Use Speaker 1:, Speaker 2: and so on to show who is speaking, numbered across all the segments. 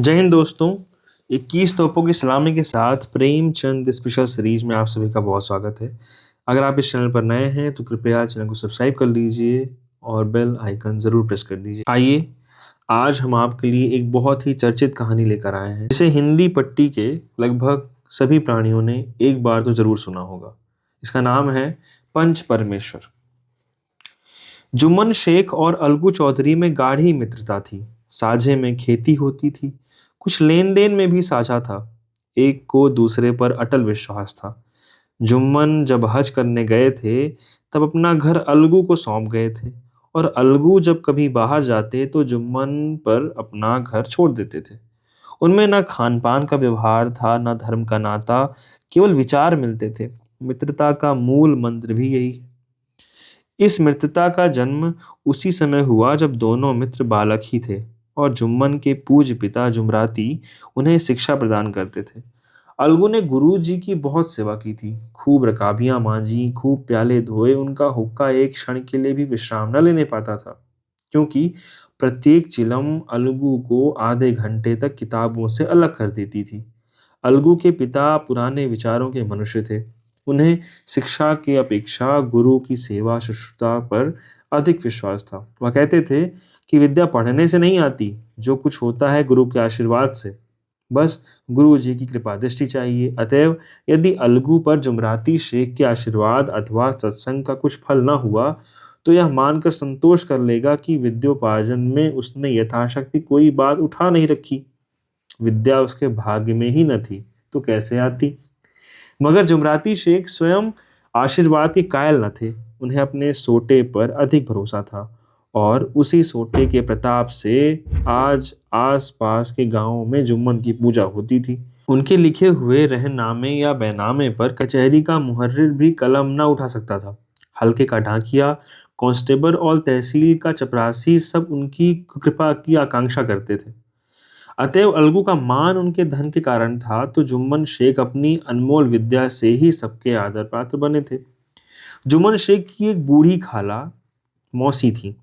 Speaker 1: जय हिंद दोस्तों। 21 तोपों की सलामी के साथ प्रेमचंद स्पेशल सीरीज में आप सभी का बहुत स्वागत है। अगर आप इस चैनल पर नए हैं तो कृपया चैनल को सब्सक्राइब कर लीजिए और बेल आइकन जरूर प्रेस कर दीजिए। आइए आज हम आपके लिए एक बहुत ही चर्चित कहानी लेकर आए हैं जिसे हिंदी पट्टी के लगभग सभी प्राणियों ने एक बार तो जरूर सुना होगा। इसका नाम है पंच परमेश्वर। जुम्मन शेख और अलगू चौधरी में गाढ़ी मित्रता थी। साझे में खेती होती थी, कुछ लेन देन में भी साझा था। एक को दूसरे पर अटल विश्वास था। जुम्मन जब हज करने गए थे तब अपना घर अलगू को सौंप गए थे, और अलगू जब कभी बाहर जाते तो जुम्मन पर अपना घर छोड़ देते थे। उनमें ना खान पान का व्यवहार था, ना धर्म का नाता, केवल विचार मिलते थे। मित्रता का मूल मंत्र भी यही है। इस मित्रता का जन्म उसी समय हुआ जब दोनों मित्र बालक ही थे और जुम्मन के पूज्य पिता जुमराती उन्हें शिक्षा प्रदान करते थे। अलगू ने गुरु जी की बहुत सेवा की थी, खूब रकाबियां मांजी, खूब प्याले धोए। उनका हुक्का एक क्षण के लिए भी विश्राम न लेने पाता था, क्योंकि प्रत्येक चिलम अलगू को आधे घंटे तक किताबों से अलग कर देती थी। अलगू के पिता पुराने विचारों के मनुष्य थे। उन्हें शिक्षा की अपेक्षा गुरु की सेवा शुश्रूषा पर अधिक विश्वास था। वह कहते थे कि विद्या पढ़ने से नहीं आती, जो कुछ होता है गुरु के आशीर्वाद से। बस गुरु जी की कृपा दृष्टि चाहिए। अतएव यदि अलगू पर जुमराती शेख के आशीर्वाद अथवा सत्संग का कुछ फल न हुआ तो यह मानकर संतोष कर लेगा कि विद्योपार्जन में उसने यथाशक्ति कोई बात उठा नहीं रखी। विद्या उसके भाग्य में ही न थी तो कैसे आती। मगर जुमराती शेख स्वयं आशीर्वाद के कायल न थे। उन्हें अपने सोटे पर अधिक भरोसा था, और उसी सोटे के प्रताप से आज आस-पास के गांवों में जुम्मन की पूजा होती थी। उनके लिखे हुए रहनामे या बैनामे पर कचहरी का मुहर्रिर भी कलम न उठा सकता था। हल्के का ढाकिया, कांस्टेबल और तहसील का चपरासी सब उनकी कृपा की आकांक्षा करते थे। अतएव अलगू का मान उनके धन के कारण था, तो जुम्मन शेख अपनी अनमोल विद्या से ही सबके आदर पात्र बने थे। जुम्मन शेख की एक बूढ़ी खाला मौसी थी।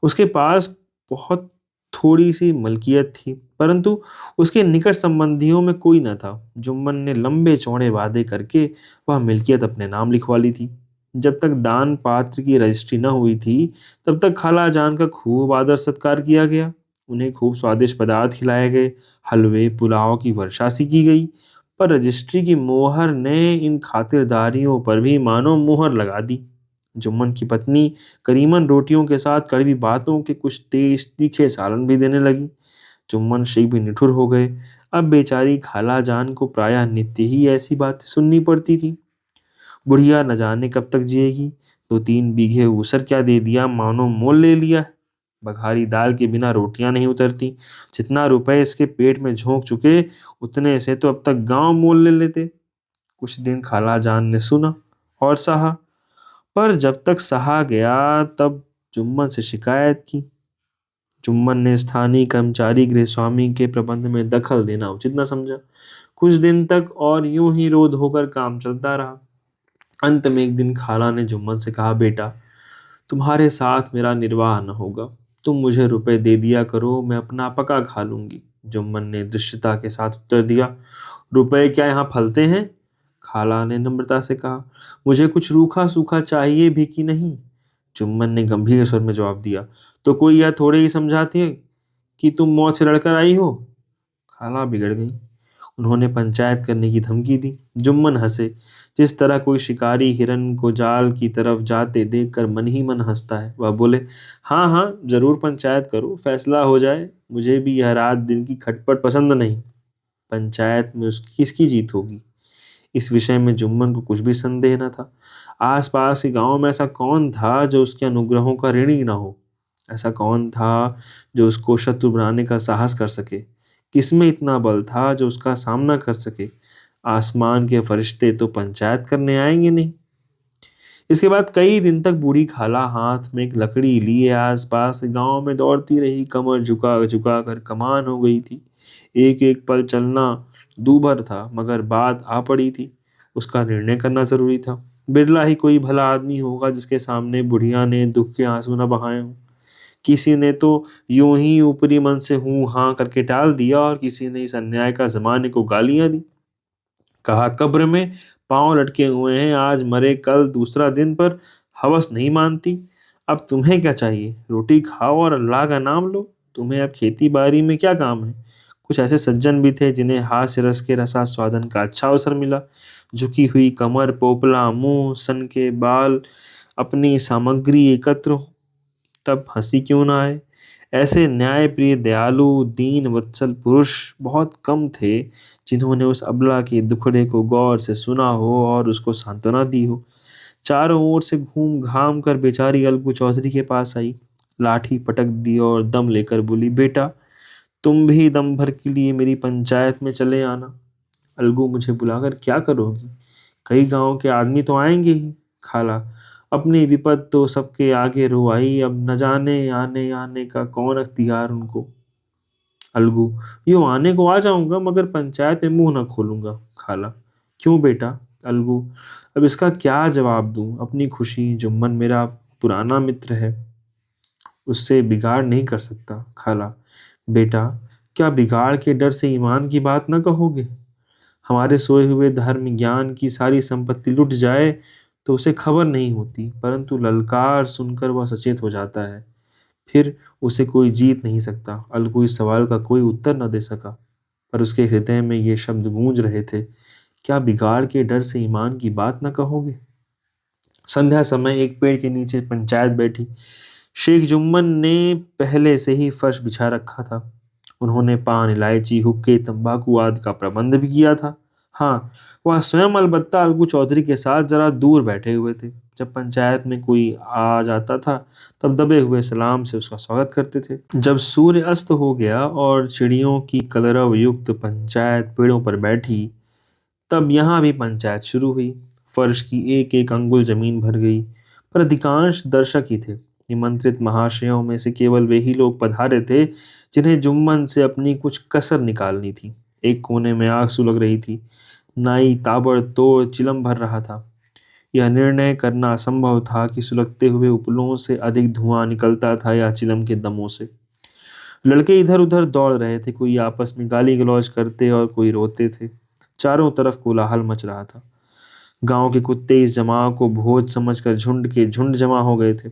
Speaker 1: उसके पास बहुत थोड़ी सी मलकियत थी, परंतु उसके निकट संबंधियों में कोई न था। जुम्मन ने लंबे चौड़े वादे करके वह मिल्कियत अपने नाम लिखवा ली थी। जब तक दान पात्र की रजिस्ट्री न हुई थी तब तक खाला जान का खूब आदर सत्कार किया गया। उन्हें खूब स्वादिष्ट पदार्थ खिलाए गए, हलवे पुलाव की वर्षा सी की गई। पर रजिस्ट्री की मोहर ने इन खातिरदारियों पर भी मानो मुहर लगा दी। जुम्मन की पत्नी करीमन रोटियों के साथ कड़वी बातों के कुछ तेज तीखे सालन भी देने लगी। जुम्मन शेख भी निठुर हो गए। अब बेचारी खाला जान को प्रायः नित्य ही ऐसी बातें सुननी पड़ती थी। बुढ़िया न जाने कब तक जिएगी, तो 3 बीघे ऊसर क्या दे दिया, मानो मोल ले लिया है। बघारी दाल के बिना रोटियां नहीं उतरती। जितना रुपए इसके पेट में झोंक चुके, उतने से तो अब तक गांव मोल ले लेते। कुछ दिन खाला जान ने सुना और सहा, पर जब तक सहा गया तब जुम्मन से शिकायत की। जुम्मन ने स्थानीय कर्मचारी गृह स्वामी के प्रबंध में दखल देना उचित न समझा। कुछ दिन तक और यूं ही रोध होकर काम चलता रहा। अंत में एक दिन खाला ने जुम्मन से कहा, बेटा, तुम्हारे साथ मेरा निर्वाह न होगा। तुम मुझे रुपए दे दिया करो, मैं अपना पका खा लूंगी। जुम्मन ने दृश्यता के साथ उत्तर दिया, रुपए क्या यहाँ फलते हैं? खाला ने नम्रता से कहा, मुझे कुछ रूखा सूखा चाहिए भी कि नहीं? जुम्मन ने गंभीर स्वर में जवाब दिया, तो कोई यह थोड़े ही समझाती है कि तुम मौत से लड़कर आई हो। खाला बिगड़ गई। उन्होंने पंचायत करने की धमकी दी। जुम्मन हंसे, जिस तरह कोई शिकारी हिरन को जाल की तरफ जाते देखकर मन ही मन हंसता है। वह बोले, हाँ हाँ जरूर पंचायत करो, फैसला हो जाए। मुझे भी यह रात दिन की खटपट पसंद नहीं। पंचायत में उसकी किसकी जीत होगी? इस विषय में जुम्मन को कुछ भी संदेह न था। आसपास के गांव में ऐसा कौन था जो उसके अनुग्रहों का ऋणी न हो? ऐसा कौन था जो उसको शत्रु बनाने का साहस कर सके? किसमें इतना बल था जो उसका सामना कर सके? आसमान के फरिश्ते तो पंचायत करने आएंगे नहीं। इसके बाद कई दिन तक बूढ़ी खाला हाथ में एक लकड़ी लिए आसपास गांव में दौड़ती रही। कमर झुका झुका कर कमान हो गई थी। एक एक पल चलना दूभर था, मगर बात आ पड़ी थी। उसका निर्णय करना जरूरी था। बिरला ही कोई भला आदमी होगा जिसके सामने बुढ़िया ने दुख के आंसू न बहाए हों। किसी ने तो यूं ही ऊपरी मन से हूं हाँ करके टाल दिया और किसी ने इस अन्याय का जमाने को गालियां दी। कहा कब्र में पांव लटके हुए हैं, आज मरे कल दूसरा दिन, पर हवस नहीं मानती। अब तुम्हें क्या चाहिए? रोटी खाओ और अल्लाह का नाम लो। तुम्हें अब खेती बाड़ी में क्या काम है? कुछ ऐसे सज्जन भी थे जिन्हें हास्य रस के रसास्वादन का अच्छा अवसर मिला। झुकी हुई कमर, पोपला मुंह, सन के बाल, अपनी सामग्री एकत्र हो, तब हंसी क्यों ना आए। ऐसे न्यायप्रिय, दयालु, दीन वत्सल पुरुष बहुत कम थे जिन्होंने उस अबला के दुखड़े को गौर से सुना हो और उसको सांत्वना दी हो। चारों ओर से घूम घाम कर बेचारी अलगू चौधरी के पास आई, लाठी पटक दी और दम लेकर बोली, बेटा तुम भी दम भर के लिए मेरी पंचायत में चले आना। अलगू मुझे बुलाकर क्या करोगी? कई गांव के आदमी तो आएंगे ही। खाला अपनी विपद तो सबके आगे रो आई, अब न जाने आने आने का कौन अख्तियार उनको। अलगू यूं आने को आ जाऊंगा मगर पंचायत में मुंह न खोलूंगा। खाला क्यों बेटा? अलगू अब इसका क्या जवाब दूं? अपनी खुशी, जुम्मन मेरा पुराना मित्र है, उससे बिगाड़ नहीं कर सकता। खाला बेटा क्या बिगाड़ के डर से ईमान की बात न कहोगे? हमारे सोए हुए धर्म ज्ञान की सारी संपत्ति लुट जाए तो उसे खबर नहीं होती, परंतु ललकार सुनकर वह सचेत हो जाता है, फिर उसे कोई जीत नहीं सकता। अलगू इस सवाल का कोई उत्तर न दे सका, पर उसके हृदय में ये शब्द गूंज रहे थे, क्या बिगाड़ के डर से ईमान की बात न कहोगे? संध्या समय एक पेड़ के नीचे पंचायत बैठी। शेख जुम्मन ने पहले से ही फर्श बिछा रखा था। उन्होंने पान, इलायची, हुक्के, तंबाकू आदि का प्रबंध भी किया था। हाँ, वह स्वयं अलबत्ता अलगू चौधरी के साथ जरा दूर बैठे हुए थे। जब पंचायत में कोई आ जाता था तब दबे हुए सलाम से उसका स्वागत करते थे। जब सूर्य अस्त हो गया और चिड़ियों की कलरव युक्त पंचायत पेड़ों पर बैठी, तब यहाँ भी पंचायत शुरू हुई। फर्श की एक एक अंगुल जमीन भर गई, पर अधिकांश दर्शक ही थे। निमंत्रित महाशयों में से केवल वे ही लोग पधारे थे जिन्हें जुम्मन से अपनी कुछ कसर निकालनी थी। एक कोने में आग सुलग रही थी। नाई ताबड़तोड़ चिलम भर रहा था। यह निर्णय करना असंभव था कि सुलगते हुए उपलों से अधिक धुआं निकलता था या चिलम के दमों से। लड़के इधर उधर दौड़ रहे थे, कोई आपस में गाली गलौज करते और कोई रोते थे। चारों तरफ कोलाहल मच रहा था। गांव के कुत्ते इस जमाव को भोज समझकर झुंड के झुंड जमा हो गए थे।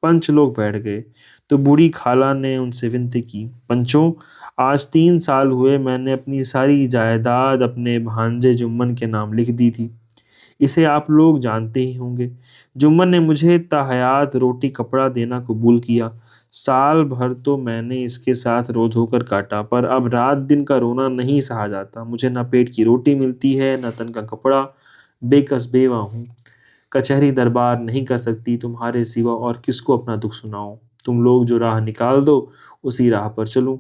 Speaker 1: पंच लोग बैठ गए तो बूढ़ी खाला ने उनसे विनती की, पंचों, आज 3 साल हुए मैंने अपनी सारी जायदाद अपने भांजे जुम्मन के नाम लिख दी थी। इसे आप लोग जानते ही होंगे। जुम्मन ने मुझे ताहयात रोटी कपड़ा देना कबूल किया। साल भर तो मैंने इसके साथ रो धोकर काटा, पर अब रात दिन का रोना नहीं सहा जाता। मुझे न पेट की रोटी मिलती है न तन का कपड़ा। बेकस बेवा हूँ। कचहरी दरबार नहीं कर सकती तुम्हारे सिवा, और किसको अपना दुख सुनाऊं? तुम लोग जो राह निकाल दो उसी राह पर चलूं।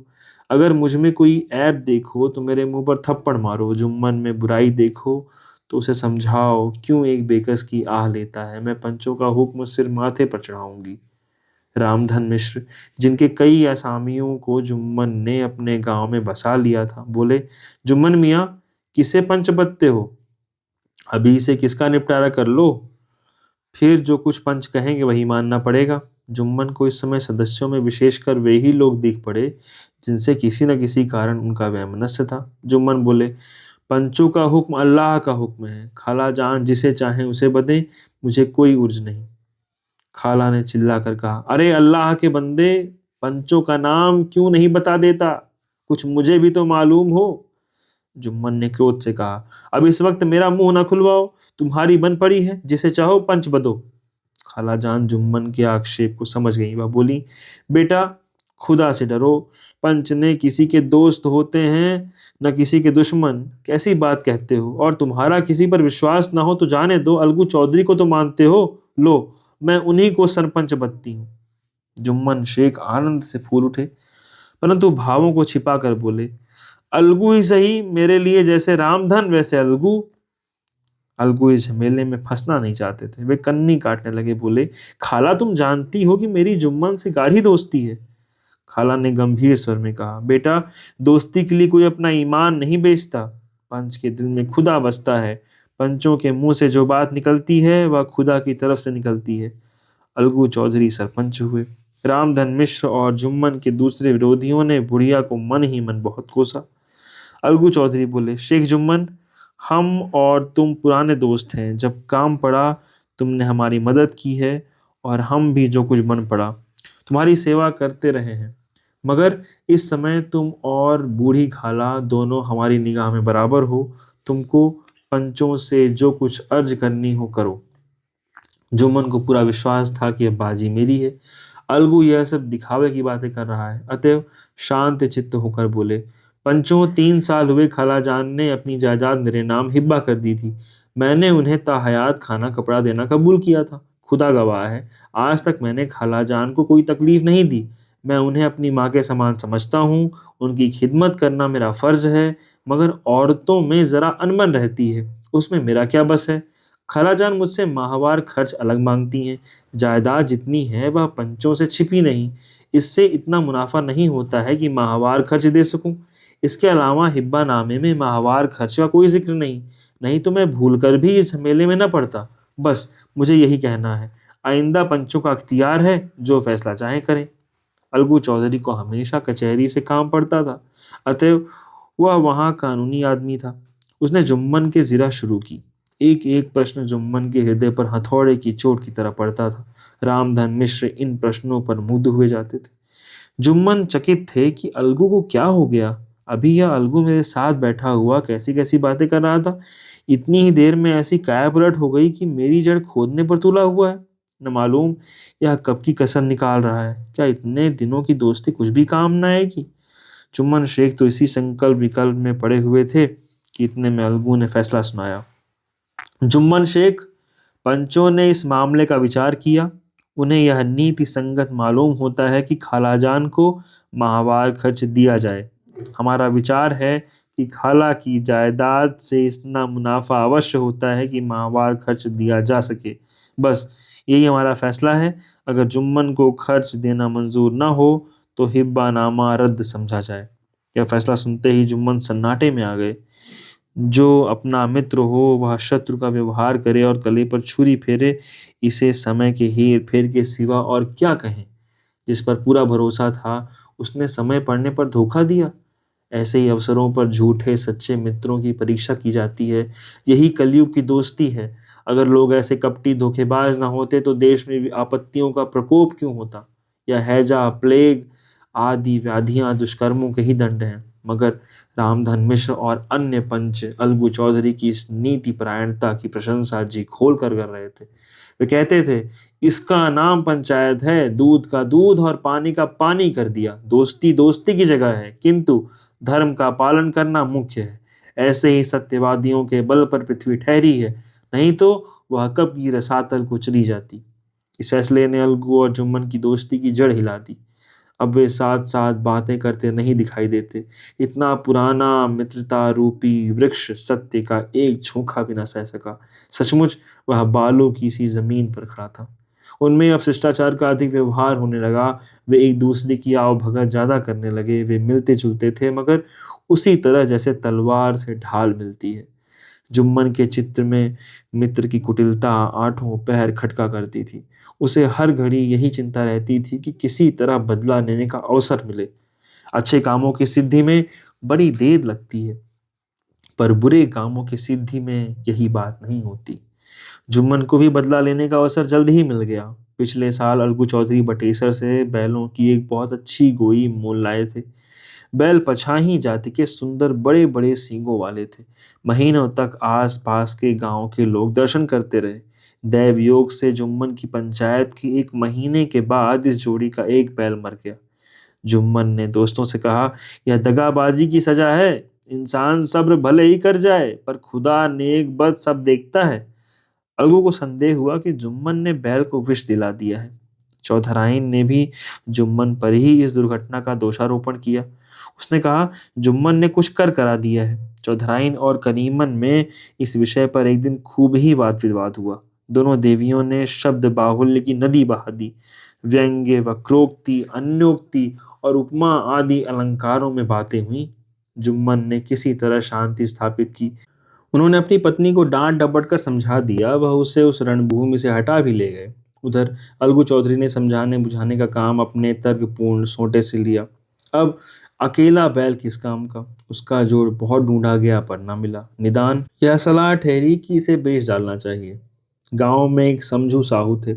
Speaker 1: अगर मुझ में कोई ऐब देखो तो मेरे मुंह पर थप्पड़ मारो। जुम्मन में बुराई देखो तो उसे समझाओ क्यों एक बेकस की आह लेता है। मैं पंचों का हुक्म सिर माथे पर चढ़ाऊंगी। रामधन मिश्र, जिनके कई असामियों को जुम्मन ने अपने गांव में बसा लिया था, बोले, जुम्मन मियाँ किसे पंच बदते हो? अभी से किसका निपटारा कर लो, फिर जो कुछ पंच कहेंगे वही मानना पड़ेगा। जुम्मन को इस समय सदस्यों में विशेषकर वे ही लोग दिख पड़े जिनसे किसी न किसी कारण उनका वैमनस्य था। जुम्मन बोले, पंचों का हुक्म अल्लाह का हुक्म है। खाला जान जिसे चाहे उसे बदे, मुझे कोई उर्ज नहीं। खाला ने चिल्लाकर कहा, अरे अल्लाह के बंदे, पंचों का नाम क्यों नहीं बता देता? कुछ मुझे भी तो मालूम हो। जुम्मन ने क्रोध से कहा, अब इस वक्त मेरा मुंह ना खुलवाओ, तुम्हारी बन पड़ी है, जिसे चाहो पंच बदो। खालाजान जुम्मन के आक्षेप को समझ गई। वह बोली, बेटा खुदा से डरो, पंच ने किसी के दोस्त होते हैं न किसी के दुश्मन। कैसी बात कहते हो? और तुम्हारा किसी पर विश्वास ना हो तो जाने दो, अलगू चौधरी को तो मानते हो, लो मैं उन्हीं को सरपंच बनती हूँ। जुम्मन शेख आनंद से फूल उठे, परंतु भावों को छिपा कर बोले, अलगू ही सही, मेरे लिए जैसे रामधन वैसे अलगू। अलगू इस झमेले में फंसना नहीं चाहते थे। वे कन्नी काटने लगे, बोले, खाला तुम जानती हो कि मेरी जुम्मन से गाढ़ी दोस्ती है। खाला ने गंभीर स्वर में कहा, बेटा दोस्ती के लिए कोई अपना ईमान नहीं बेचता। पंच के दिल में खुदा बसता है। पंचों के मुंह से जो बात निकलती है वह खुदा की तरफ से निकलती है। अलगू चौधरी सरपंच हुए। रामधन मिश्र और जुम्मन के दूसरे विरोधियों ने बुढ़िया को मन ही मन बहुत कोसा। अलगू चौधरी बोले, शेख जुम्मन, हम और तुम पुराने दोस्त हैं। जब काम पड़ा तुमने हमारी मदद की है और हम भी जो कुछ बन पड़ा तुम्हारी सेवा करते रहे हैं। मगर इस समय तुम और बूढ़ी खाला दोनों हमारी निगाह में बराबर हो। तुमको पंचों से जो कुछ अर्ज करनी हो करो। जुम्मन को पूरा विश्वास था कि अब बाजी मेरी है। अलगू यह सब दिखावे की बातें कर रहा है, अतएव शांत चित्त होकर बोले, पंचों, 3 साल हुए खालाजान ने अपनी जायदाद मेरे नाम हिब्बा कर दी थी। मैंने उन्हें ताहयात खाना कपड़ा देना कबूल किया था। खुदा गवाह है, आज तक मैंने खालाजान को कोई तकलीफ नहीं दी। मैं उन्हें अपनी माँ के समान समझता हूँ। उनकी खिदमत करना मेरा फर्ज है। मगर औरतों में जरा अनबन रहती है, उसमें मेरा क्या बस है। खालाजान मुझसे माहवार खर्च अलग मांगती हैं। जायदाद जितनी है वह पंचों से छिपी नहीं। इससे इतना मुनाफा नहीं होता है कि माहवार खर्च दे सकूं। इसके अलावा हिब्बा नामे में माहवार खर्च का कोई जिक्र नहीं। नहीं तो मैं भूलकर भी इस झमेले में न पड़ता। बस मुझे यही कहना है। आइंदा पंचों का अख्तियार है, जो फैसला चाहे करें। अलगू चौधरी को हमेशा कचहरी से काम पड़ता था, अतएव वह वहां कानूनी आदमी था। उसने जुम्मन के जिरा शुरू की। एक एक प्रश्न जुम्मन के हृदय पर हथौड़े की चोट की तरह पड़ता था। रामधन मिश्र इन प्रश्नों पर मुग्ध हुए जाते थे। जुम्मन चकित थे कि अलगू को क्या हो गया। अभी यह अलगू मेरे साथ बैठा हुआ कैसी कैसी बातें कर रहा था, इतनी ही देर में ऐसी काया पलट हो गई कि मेरी जड़ खोदने पर तुला हुआ है। न मालूम यह कब की कसर निकाल रहा है। क्या इतने दिनों की दोस्ती कुछ भी काम न आएगी। जुम्मन शेख तो इसी संकल्प विकल्प में पड़े हुए थे कि इतने में अलगू ने फैसला सुनाया। जुम्मन शेख, पंचों ने इस मामले का विचार किया। उन्हें यह नीति संगत मालूम होता है कि खालाजान को माहवार खर्च दिया जाए। हमारा विचार है कि खाला की जायदाद से इतना मुनाफा अवश्य होता है कि माहवार खर्च दिया जा सके। बस यही हमारा फैसला है। अगर जुम्मन को खर्च देना मंजूर न हो तो हिब्बानामा रद्द समझा जाए। यह फैसला सुनते ही जुम्मन सन्नाटे में आ गए। जो अपना मित्र हो वह शत्रु का व्यवहार करे और गले पर छुरी फेरे, इसे समय के हेर फेर के सिवा और क्या कहें। जिस पर पूरा भरोसा था उसने समय पड़ने पर धोखा दिया। ऐसे ही अवसरों पर झूठे सच्चे मित्रों की परीक्षा की जाती है। यही कलयुग की दोस्ती है। अगर लोग ऐसे कपटी धोखेबाज ना होते तो देश में भी आपत्तियों का प्रकोप क्यों होता। यह हैजा, प्लेग आदि व्याधियां दुष्कर्मों के ही दंड हैं। मगर रामधन मिश्र और अन्य पंच अलगू चौधरी की इस नीति परायणता की प्रशंसा जी खोल कर रहे थे। वे कहते थे, इसका नाम पंचायत है, दूध का दूध और पानी का पानी कर दिया। दोस्ती दोस्ती की जगह है, किंतु धर्म का पालन करना मुख्य है। ऐसे ही सत्यवादियों के बल पर पृथ्वी ठहरी है, नहीं तो वह कब की रसातल को चली जाती। इस फैसले ने अलगू और जुम्मन की दोस्ती की जड़ हिला दी। अब वे साथ साथ बातें करते नहीं दिखाई देते। इतना पुराना मित्रता रूपी वृक्ष सत्य का एक झोंका भी न सह सका। सचमुच वह बालों की सी जमीन पर खड़ा था। उनमें अब शिष्टाचार का अधिक व्यवहार होने लगा। वे एक दूसरे की आवभगत ज्यादा करने लगे। वे मिलते जुलते थे, मगर उसी तरह जैसे तलवार से ढाल मिलती है। जुम्मन के चित्र में मित्र की कुटिलता आठों पहर खटका करती थी। उसे हर घड़ी यही चिंता रहती थी कि किसी तरह बदला लेने का अवसर मिले। अच्छे कामों की सिद्धि में बड़ी देर लगती है, पर बुरे कामों की सिद्धि में यही बात नहीं होती। जुम्मन को भी बदला लेने का अवसर जल्द ही मिल गया। पिछले साल अलगू चौधरी बटेसर से बैलों की एक बहुत अच्छी गोई मोल लाए थे। बैल पछाही जाति के सुंदर बड़े बड़े सींगों वाले थे। महीनों तक आस पास के गांव के लोग दर्शन करते रहे। दैव योग से जुम्मन की पंचायत की 1 महीने के बाद इस जोड़ी का एक बैल मर गया। जुम्मन ने दोस्तों से कहा, यह दगाबाजी की सजा है। इंसान सब्र भले ही कर जाए, पर खुदा नेक बद सब देखता है। अलगू को संदेह हुआ कि जुम्मन ने बैल को विष दिला दिया है। चौधराइन ने भी जुम्मन पर ही इस दुर्घटना का दोषारोपण किया। उसने कहा, जुम्मन ने कुछ कर करा दिया है। चौधराइन और करीमन में इस विषय पर एक दिन खूब ही वाद विवाद हुआ। दोनों देवियों ने शब्द बाहुल्य की नदी बहा दी। व्यंग्य, वक्रोक्ति, अन्योक्ति और उपमा आदि अलंकारों में बातें हुई। जुम्मन ने किसी तरह शांति स्थापित की। उन्होंने अपनी पत्नी को डांट डपट कर समझा दिया। वह उसे उस रणभूमि से हटा भी ले गए। उधर अलगू चौधरी ने समझाने बुझाने का काम अपने तर्कपूर्ण सोटे से लिया। अब अकेला बैल किस काम का? उसका जोड़ बहुत ढूंढा गया पर ना मिला। निदान यह सलाह ठहरी कि इसे बेच डालना चाहिए। गांव में एक समझू साहू थे।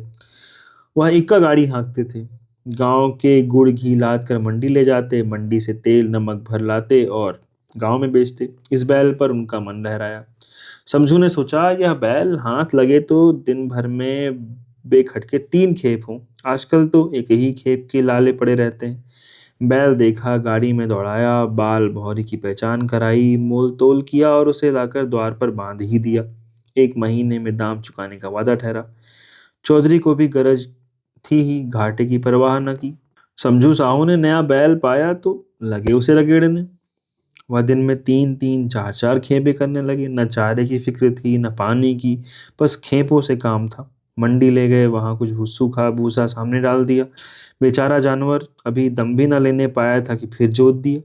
Speaker 1: वह इक्का गाड़ी हाँकते थे। गांव के गुड़ घी लाद कर मंडी ले जाते, मंडी से तेल नमक भर लाते और गांव में बेचते। इस बैल पर उनका मन लहराया। समझू ने सोचा, यह बैल हाथ लगे तो दिन भर में बेखटके 3 खेप हों। आजकल तो एक ही खेप के लाले पड़े रहते हैं। बैल देखा, गाड़ी में दौड़ाया, बाल भौरी की पहचान कराई, मोल तोल किया और उसे लाकर द्वार पर बांध ही दिया। 1 महीने में दाम चुकाने का वादा ठहरा। चौधरी को भी गरज थी ही, घाटे की परवाह न की। समझू साहू ने नया बैल पाया तो लगे उसे रगेड़ने। वह दिन में 3-3 4-4 खेपे करने लगे। न चारे की फिक्र थी न पानी की, बस खेपों से काम था। मंडी ले गए, वहां कुछ सूखा भूसा सामने डाल दिया। बेचारा जानवर अभी दम भी न लेने पाया था कि फिर जोत दिया।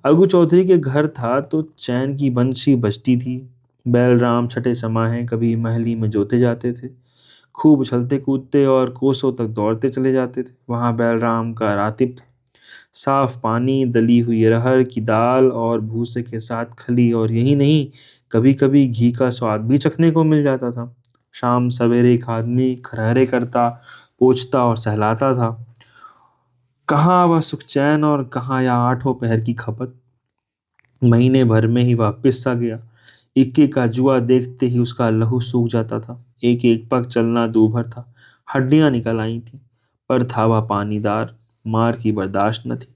Speaker 1: अलगू चौधरी के घर था तो चैन की बंशी बजती थी। बैल राम छठे समाहे कभी महली में जोते जाते थे। खूब उछलते कूदते और कोसों तक दौड़ते चले जाते थे। वहां बैलराम का रातिब थे। साफ पानी, दली हुई अरहर की दाल और भूसे के साथ खली, और यही नहीं, कभी कभी घी का स्वाद भी चखने को मिल जाता था। शाम सवेरे एक आदमी खरहरे करता, पोंछता और सहलाता था। कहाँ वह सुख चैन और कहाँ यह 8 पहर की खपत। महीने भर में ही वह पिस सा गया। इक्के का जुआ देखते ही उसका लहू सूख जाता था। एक एक पग चलना दूभर था। हड्डियां निकल आई थी। पर था वह पानीदार, मार की बर्दाश्त न थी।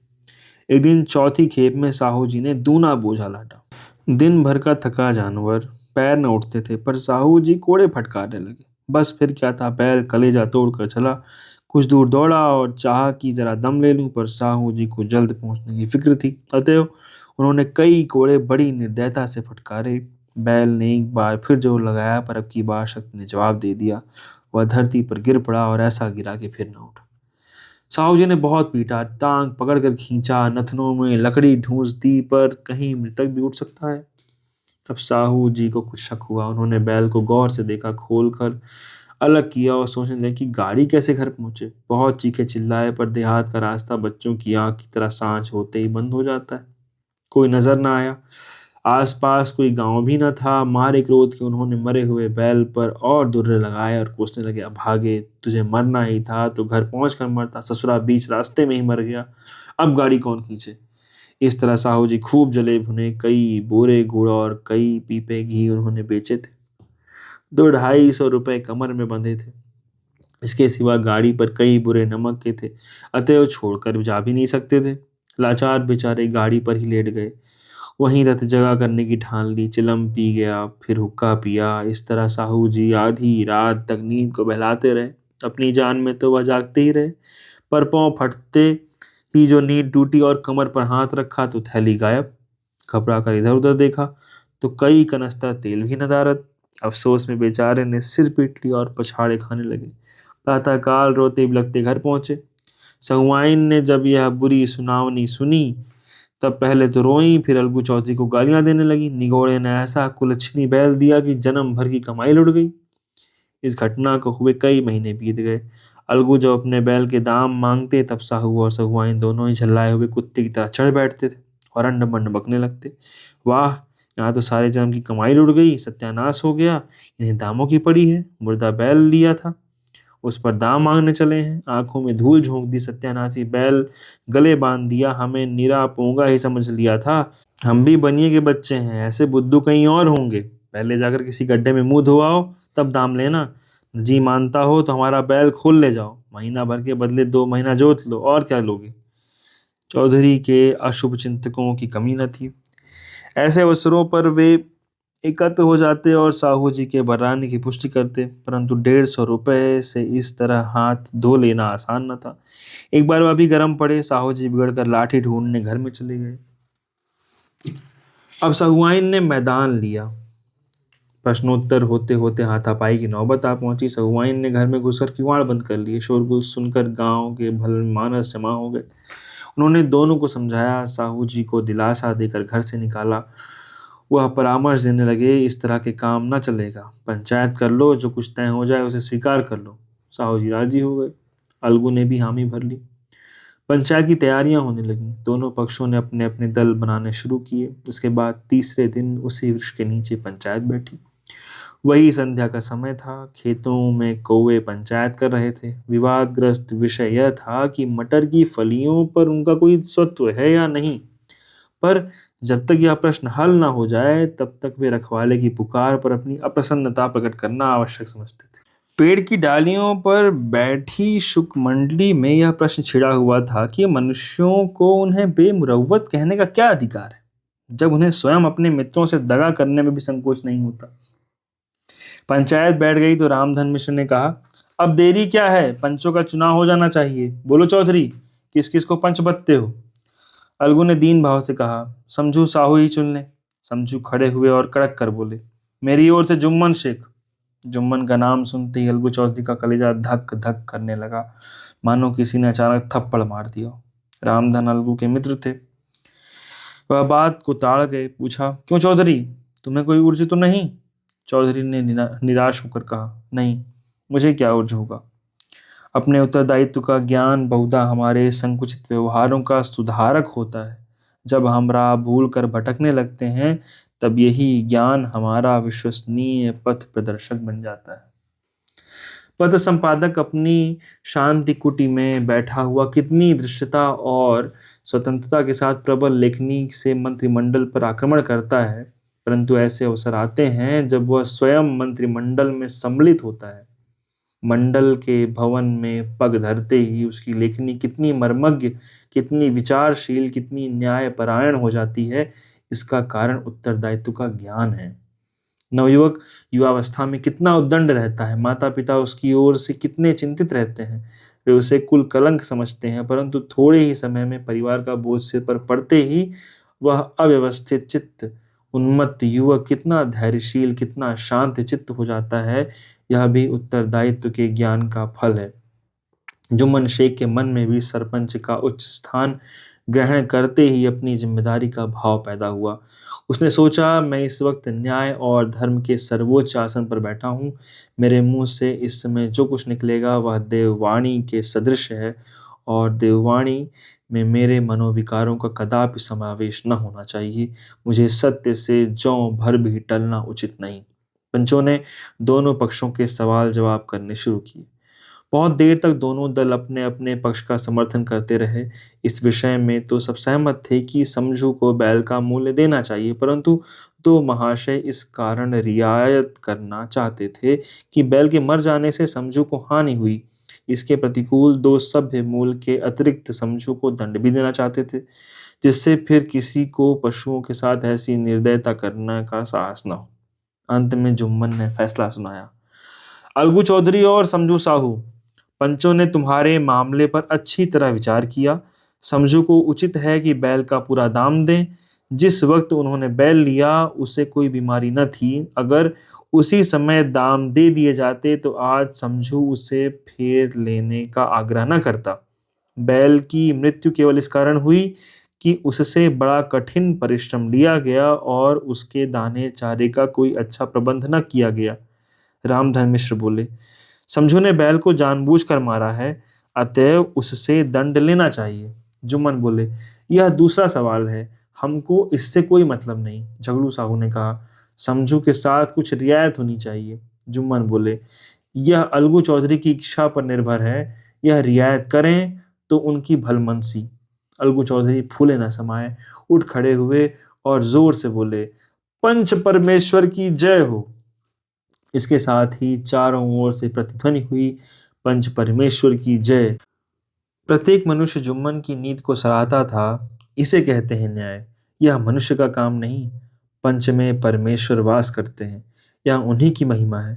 Speaker 1: एक दिन चौथी खेप में साहू जी ने दूना बोझा लाटा। दिन भर का थका जानवर, पैर न उठते थे, पर साहू जी कोड़े फटकारने लगे। बस फिर क्या था, बैल कलेजा तोड़कर चला। कुछ दूर दौड़ा और चाहा कि जरा दम ले लूं, पर साहू जी को जल्द पहुंचने की फिक्र थी। अतएव उन्होंने कई कोड़े बड़ी निर्दयता से फटकारे। बैल ने एक बार फिर जोर लगाया, पर अब की बार शक्ति ने जवाब दे दिया। वह धरती पर गिर पड़ा और ऐसा गिरा कि फिर न उठा। साहू जी ने बहुत पीटा, टांग पकड़कर खींचा, नथनों में लकड़ी ढूंस दी, पर कहीं मृतक भी उठ सकता है। तब साहू जी को कुछ शक हुआ। उन्होंने बैल को गौर से देखा, खोल कर अलग किया और सोचने लगे कि गाड़ी कैसे घर पहुंचे। बहुत चीखे चिल्लाए, पर देहात का रास्ता बच्चों की आंख की तरह सांझ होते ही बंद हो जाता है। कोई नजर ना आया। आसपास कोई गांव भी न था। मारे क्रोध के उन्होंने मरे हुए बैल पर और दुर्रे लगाए और कोसने लगे, अभागे, तुझे मरना ही था तो घर पहुंच कर मरता, ससुरा बीच रास्ते में ही मर गया, अब गाड़ी कौन खींचे। इस तरह साहू जी खूब जले भुने। कई बोरे गुड़ और कई पीपे घी उन्होंने बेचे थे। 200-250 रुपए कमर में बंधे थे। इसके सिवा गाड़ी पर कई बुरे नमक के थे, अतएव छोड़कर जा भी नहीं सकते थे। लाचार बेचारे गाड़ी पर ही लेट गए। वहीं रत जगा करने की ठान ली। चिलम पी गया, फिर हुक्का पिया। इस तरह साहू जी आधी रात तक नींद को बहलाते रहे। अपनी जान में तो वह जागते ही रहे, पर पांव फटते ही जो नींद टूटी और कमर पर हाथ रखा तो थैली गायब। घबरा कर इधर उधर देखा तो कई कनस्तर तेल भी नदारद। अफसोस में बेचारे ने सिर पीट लिया और पछाड़े खाने लगे। प्रातःकाल रोते बिलखते घर पहुंचे। सहुआइन ने जब यह बुरी सुनावनी सुनी तब पहले तो रोई, फिर अलगू चौधरी को गालियां देने लगी। निगोड़े ने ऐसा कुलच्छनी बैल दिया कि जन्म भर की कमाई लुट गई। इस घटना को हुए कई महीने बीत गए। अलगू जब अपने बैल के दाम मांगते तब साहू और सहुआइन दोनों ही झल्लाए हुए कुत्ते की तरह चढ़ बैठते थे और अंड बंड बकने लगते। वाह, यहाँ तो सारे जन्म की कमाई लुट गई, सत्यानाश हो गया। इन्हें दामों की पड़ी है। मुर्दा बैल लिया था, उस पर दाम मांगने चले हैं। आंखों में धूल झोंक दी सत्यानाशी बैल, गले बांध दिया। हमें निरा पोंगा ही समझ लिया था। हम भी बनिए के बच्चे हैं, ऐसे बुद्धू कहीं और होंगे। पहले जाकर किसी गड्ढे में मुंह धोआओ, तब दाम लेना। जी मानता हो तो हमारा बैल खोल ले जाओ, महीना भर के बदले 2 महीना जोत लो, और क्या लोगे। चौधरी के अशुभ चिंतकों की कमी न थी। ऐसे अवसरों पर वे एकत्र हो जाते और साहू जी के बर्राने की पुष्टि करते, परंतु 150 रुपए से इस तरह हाथ धो लेना आसान न था। एक बार वह भी गर्म पड़े। साहू जी बिगड़कर लाठी ढूंढने घर में चले गए। अब सहुआइन ने मैदान लिया। प्रश्नोत्तर होते होते हाथापाई की नौबत आ पहुंची। सहुआइन ने घर में घुसकर किवाड़ बंद कर लिए। शोरगुल सुनकर गांव के भलमानस जमा हो गए। उन्होंने दोनों को समझाया, साहू जी को दिलासा देकर घर से निकाला। वह परामर्श देने लगे, इस तरह के काम न चलेगा। पंचायत कर लो, जो कुछ तय हो जाए उसे स्वीकार कर लो। साहू जी राजी हो गए। अलगू ने भी हामी भर ली। पंचायत की तैयारियां होने लगीं। दोनों पक्षों ने अपने अपने दल बनाने शुरू किए। इसके बाद तीसरे दिन उसी वृक्ष के नीचे पंचायत बैठी। वही संध्या का समय था। खेतों में कौवे पंचायत कर रहे थे। विवादग्रस्त विषय यह था कि मटर की फलियों पर उनका कोई स्वत्व है या नहीं। पर जब तक यह प्रश्न हल न हो जाए तब तक वे रखवाले की पुकार पर अपनी अप्रसन्नता प्रकट करना आवश्यक समझते थे। पेड़ की डालियों पर बैठी शुक मंडली में यह प्रश्न छिड़ा हुआ था कि मनुष्यों को उन्हें बेमुरव्वत कहने का क्या अधिकार है, जब उन्हें स्वयं अपने मित्रों से दगा करने में भी संकोच नहीं होता। पंचायत बैठ गई तो रामधन मिश्र ने कहा, अब देरी क्या है, पंचों का चुनाव हो जाना चाहिए। बोलो चौधरी, किस किस को पंच बदते हो? अलगू ने दीन भाव से कहा, समझू साहू ही चुन ले। समझू खड़े हुए और कड़क कर बोले, मेरी ओर से जुम्मन शेख। जुम्मन का नाम सुनते ही अलगू चौधरी का कलेजा धक धक करने लगा, मानो किसी ने अचानक थप्पड़ मार दिया। रामधन अलगू के मित्र थे। वह बात को ताड़ गए। पूछा, क्यों चौधरी, तुम्हें कोई उर्ज तो नहीं? चौधरी ने निराश होकर कहा, नहीं, मुझे क्या उर्ज होगा। अपने उत्तरदायित्व का ज्ञान बहुधा हमारे संकुचित व्यवहारों का सुधारक होता है। जब हम राह भूल कर भटकने लगते हैं तब यही ज्ञान हमारा विश्वसनीय पथ प्रदर्शक बन जाता है। पत्र संपादक अपनी शांति कुटी में बैठा हुआ कितनी दृश्यता और स्वतंत्रता के साथ प्रबल लेखनी से मंत्रिमंडल पर आक्रमण करता है, परंतु ऐसे अवसर आते हैं जब वह स्वयं मंत्रिमंडल में सम्मिलित होता है। मंडल के भवन में पग धरते ही उसकी लेखनी कितनी मर्मज्ञ, कितनी विचारशील, कितनी न्यायपरायण हो जाती है, इसका कारण उत्तरदायित्व का ज्ञान है। नवयुवक युवावस्था में कितना उद्दंड रहता है, माता पिता उसकी ओर से कितने चिंतित रहते हैं। वे उसे कुल कलंक समझते हैं, परंतु थोड़े ही समय में परिवार का बोझ सिर पर पड़ते ही वह अव्यवस्थित चित्त उन्मत्त युवक कितना धैर्यशील, कितना शांत चित्त हो जाता है, यह भी उत्तरदायित्व के ज्ञान का फल है। जुम्मन शेख के मन में भी सरपंच का उच्च स्थान ग्रहण करते ही अपनी जिम्मेदारी का भाव पैदा हुआ। उसने सोचा, मैं इस वक्त न्याय और धर्म के सर्वोच्च आसन पर बैठा हूँ। मेरे मुंह से इस समय जो कुछ निकलेगा वह देववाणी के सदृश है, और देववाणी में मेरे मनोविकारों का कदापि समावेश न होना चाहिए। मुझे सत्य से ज्यों भर भी टलना उचित नहीं। पंचों ने दोनों पक्षों के सवाल जवाब करने शुरू किए। बहुत देर तक दोनों दल अपने अपने पक्ष का समर्थन करते रहे। इस विषय में तो सब सहमत थे कि समझू को बैल का मूल्य देना चाहिए, परंतु दो महाशय इस कारण रियायत करना चाहते थे कि बैल के मर जाने से समझू को हानि हुई। इसके प्रतिकूल दो सभ्य मूल्य के अतिरिक्त समझू को दंड भी देना चाहते थे, जिससे फिर किसी को पशुओं के साथ ऐसी निर्दयता करने का साहस न हो। अंत में जुम्मन ने फैसला सुनाया, अलगू चौधरी और समझू साहू, पंचों ने तुम्हारे मामले पर अच्छी तरह विचार किया। समझू को उचित है कि बैल का पूरा दाम दें। जिस वक्त उन्होंने बैल लिया उसे कोई बीमारी न थी। अगर उसी समय दाम दे दिए जाते तो आज समझू उसे फेर लेने का आग्रह न करता। बैल की मृत्यु केवल इस कारण हुई कि उससे बड़ा कठिन परिश्रम लिया गया और उसके दाने चारे का कोई अच्छा प्रबंध न किया गया। रामधन मिश्र बोले, समझू ने बैल को जानबूझकर मारा है, अतएव उससे दंड लेना चाहिए। जुम्मन बोले, यह दूसरा सवाल है, हमको इससे कोई मतलब नहीं। झगड़ू साहू ने कहा, समझू के साथ कुछ रियायत होनी चाहिए। जुम्मन बोले, यह अलगू चौधरी की इच्छा पर निर्भर है, यह रियायत करें तो उनकी भलमनसी। अलगू चौधरी फूले न समाये, उठ खड़े हुए और जोर से बोले, पंच परमेश्वर की जय हो। इसके साथ ही चारों ओर से प्रतिध्वनि हुई, पंच परमेश्वर की जय। प्रत्येक मनुष्य जुम्मन की नीति को सराहता था। इसे कहते हैं न्याय। यह मनुष्य का काम नहीं, पंच में परमेश्वर वास करते हैं, यह उन्हीं की महिमा है।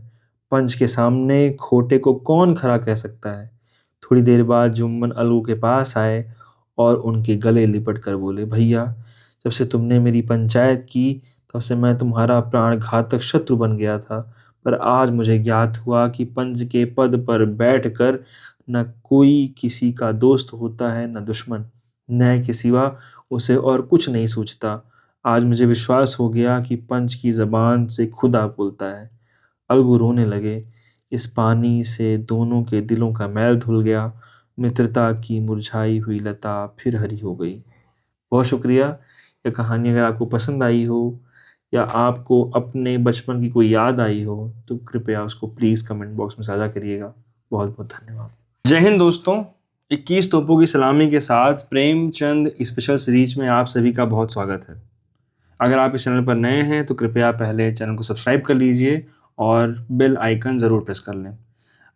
Speaker 1: पंच के सामने खोटे को कौन खरा कह सकता है। थोड़ी देर बाद जुम्मन अलगू के पास आए और उनके गले लिपट कर बोले, भैया, जब से तुमने मेरी पंचायत की तब से मैं तुम्हारा प्राण घातक शत्रु बन गया था, पर आज मुझे ज्ञात हुआ कि पंच के पद पर बैठकर न कोई किसी का दोस्त होता है न दुश्मन। न्याय के सिवा उसे और कुछ नहीं सूझता। आज मुझे विश्वास हो गया कि पंच की जबान से खुदा बोलता है। अलगू रोने लगे। इस पानी से दोनों के दिलों का मैल धुल गया, मित्रता की मुरझाई हुई लता फिर हरी हो गई। बहुत शुक्रिया। यह कहानी अगर आपको पसंद आई हो या आपको अपने बचपन की कोई याद आई हो तो कृपया उसको प्लीज़ कमेंट बॉक्स में साझा करिएगा। बहुत बहुत धन्यवाद। जय हिंद दोस्तों। 21 तोपों की सलामी के साथ प्रेमचंद स्पेशल सीरीज में आप सभी का बहुत स्वागत है। अगर आप इस चैनल पर नए हैं तो कृपया पहले चैनल को सब्सक्राइब कर लीजिए और बेल आइकन ज़रूर प्रेस कर लें।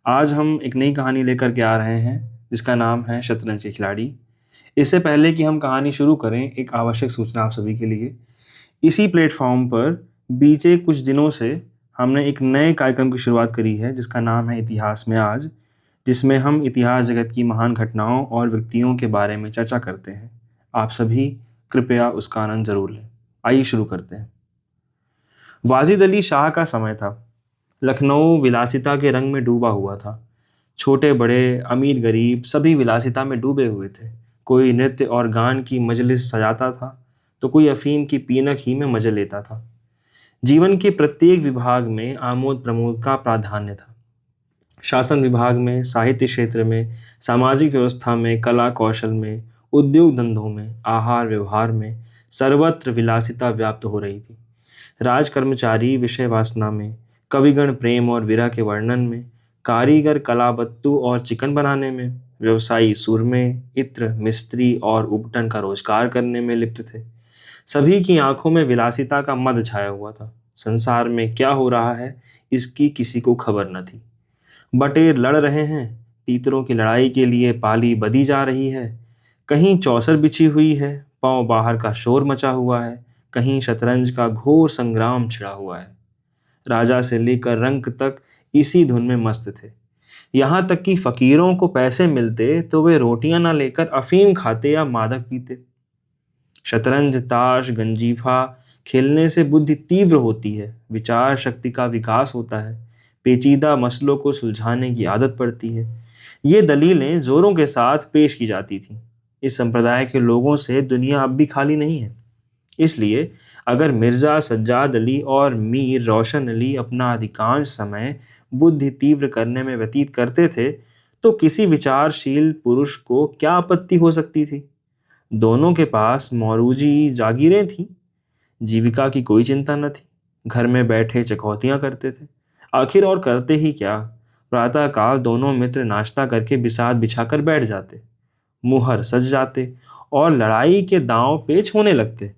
Speaker 1: आज हम एक नई कहानी लेकर के आ रहे हैं जिसका नाम है शतरंज के खिलाड़ी। इससे पहले कि हम कहानी शुरू करें, एक आवश्यक सूचना आप सभी के लिए। इसी प्लेटफॉर्म पर बीते कुछ दिनों से हमने एक नए कार्यक्रम की शुरुआत करी है जिसका नाम है इतिहास में आज, जिसमें हम इतिहास जगत की महान घटनाओं और व्यक्तियों के बारे में चर्चा करते हैं। आप सभी कृपया उसका आनंद जरूर लें। आइए शुरू करते हैं। वाजिद अली शाह का समय था। लखनऊ विलासिता के रंग में डूबा हुआ था। छोटे बड़े, अमीर गरीब सभी विलासिता में डूबे हुए थे। कोई नृत्य और गान की मजलिस सजाता था तो कोई अफीम की पीनक ही में मजे लेता था। जीवन के प्रत्येक विभाग में आमोद प्रमोद का प्राधान्य था। शासन विभाग में, साहित्य क्षेत्र में, सामाजिक व्यवस्था में, कला कौशल में, उद्योग धंधों में, आहार व्यवहार में सर्वत्र विलासिता व्याप्त हो रही थी। राज कर्मचारी विषय वासना में, कविगण प्रेम और विरह के वर्णन में, कारीगर कलाबत्तू और चिकन बनाने में, व्यवसायी सुरमे, इत्र, मिस्त्री और उपटन का रोजगार करने में लिप्त थे। सभी की आंखों में विलासिता का मद छाया हुआ था। संसार में क्या हो रहा है इसकी किसी को खबर न थी। बटेर लड़ रहे हैं, तीतरों की लड़ाई के लिए पाली बधी जा रही है, कहीं चौसर बिछी हुई है, पांव बाहर का शोर मचा हुआ है, कहीं शतरंज का घोर संग्राम छिड़ा हुआ है। राजा से लेकर रंक तक इसी धुन में मस्त थे। यहाँ तक कि फकीरों को पैसे मिलते तो वे रोटियां ना लेकर अफीम खाते या मादक पीते। शतरंज, ताश, गंजीफा खेलने से बुद्धि तीव्र होती है, विचार शक्ति का विकास होता है, पेचीदा मसलों को सुलझाने की आदत पड़ती है। ये दलीलें जोरों के साथ पेश की जाती थीं। इस संप्रदाय के लोगों से दुनिया अब भी खाली नहीं है। इसलिए अगर मिर्जा सज्जाद अली और मीर रोशन अली अपना अधिकांश समय बुद्धि तीव्र करने में व्यतीत करते थे तो किसी विचारशील पुरुष को क्या आपत्ति हो सकती थी। दोनों के पास मौरूजी जागीरें थीं। जीविका की कोई चिंता न थी। घर में बैठे चकौतियां करते थे। आखिर और करते ही क्या। प्रातःकाल दोनों मित्र नाश्ता करके बिसात बिछाकर बैठ जाते, मुहर सज जाते और लड़ाई के दांव पेच होने लगते।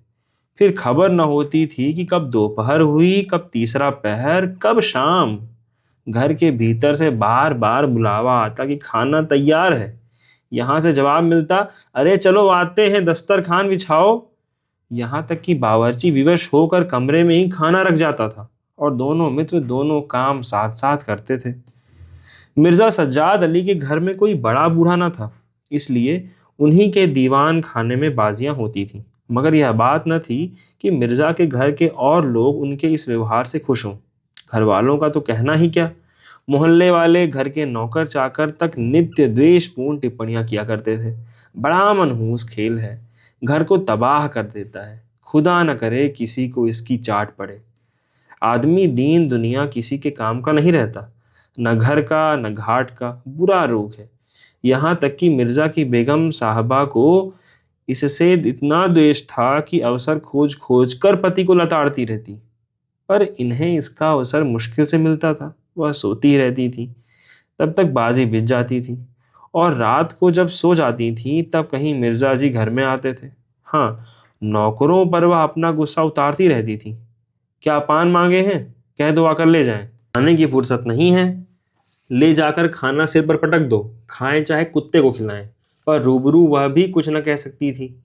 Speaker 1: फिर खबर न होती थी कि कब दोपहर हुई, कब तीसरा पहर, कब शाम। घर के भीतर से बार बार बुलावा आता कि खाना तैयार है। यहाँ से जवाब मिलता, अरे चलो आते हैं, दस्तरखान बिछाओ। यहाँ तक कि बावर्ची विवश होकर कमरे में ही खाना रख जाता था और दोनों मित्र दोनों काम साथ साथ करते थे। मिर्जा सज्जाद अली के घर में कोई बड़ा बूढ़ा न था, इसलिए उन्हीं के दीवान खाने में बाजियां होती थीं। मगर यह बात न थी कि मिर्जा के घर के और लोग उनके इस व्यवहार से खुश हों। घर वालों का तो कहना ही क्या, मोहल्ले वाले, घर के नौकर चाकर तक नित्य द्वेषपूर्ण टिप्पणियां किया करते थे। बड़ा मनहूस खेल है, घर को तबाह कर देता है, खुदा न करे किसी को इसकी चाट पड़े। आदमी दीन दुनिया किसी के काम का नहीं रहता, न घर का न घाट का, बुरा रोग है। यहाँ तक कि मिर्जा की बेगम साहबा को इससे इतना द्वेष था कि अवसर खोज खोज कर पति को लताड़ती रहती, पर इन्हें इसका अवसर मुश्किल से मिलता था। वह सोती रहती थी, तब तक बाजी बिछ जाती थी और रात को जब सो जाती थी तब कहीं मिर्जा जी घर में आते थे। हाँ, नौकरों पर वह अपना गुस्सा उतारती रहती थी। क्या पान मांगे हैं, कह दो आकर ले जाएं। खाने की फुर्सत नहीं है, ले जाकर खाना सिर पर पटक दो, खाएं चाहे कुत्ते को खिलाएं। पर रूबरू वह भी कुछ न कह सकती थी।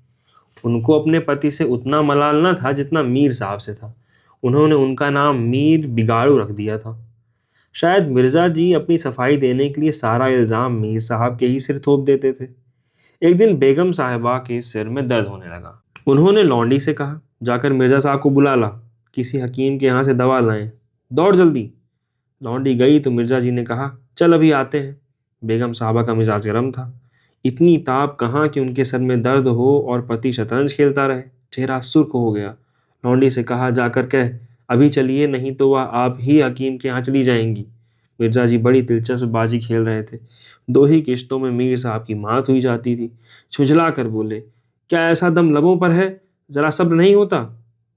Speaker 1: उनको अपने पति से उतना मलाल न था जितना मीर साहब से था। उन्होंने उनका नाम मीर बिगाड़ू रख दिया था। शायद मिर्जा जी अपनी सफाई देने के लिए सारा इल्जाम मीर साहब के ही सिर थोप देते थे। एक दिन बेगम साहिबा के सिर में दर्द होने लगा। उन्होंने लौंडी से कहा, जाकर मिर्जा साहब को बुला ला, किसी हकीम के यहाँ से दवा लाएं, दौड़ जल्दी। लौंडी गई तो मिर्जा जी ने कहा, चल अभी आते हैं। बेगम साहबा का मिजाज गर्म था। इतनी ताप कहाँ कि उनके सर में दर्द हो और पति शतरंज खेलता रहे। चेहरा सुर्ख हो गया। लौंडी से कहा, जाकर कह अभी चलिए, नहीं तो वह आप ही हकीम के यहाँ चली जाएंगी। मिर्ज़ा जी बड़ी दिलचस्प बाजी खेल रहे थे। 2 ही किश्तों में मीर साहब की मात हुई जाती थी। झुँझला कर बोले, क्या ऐसा दम लबों पर है? ज़रा सब्र नहीं होता?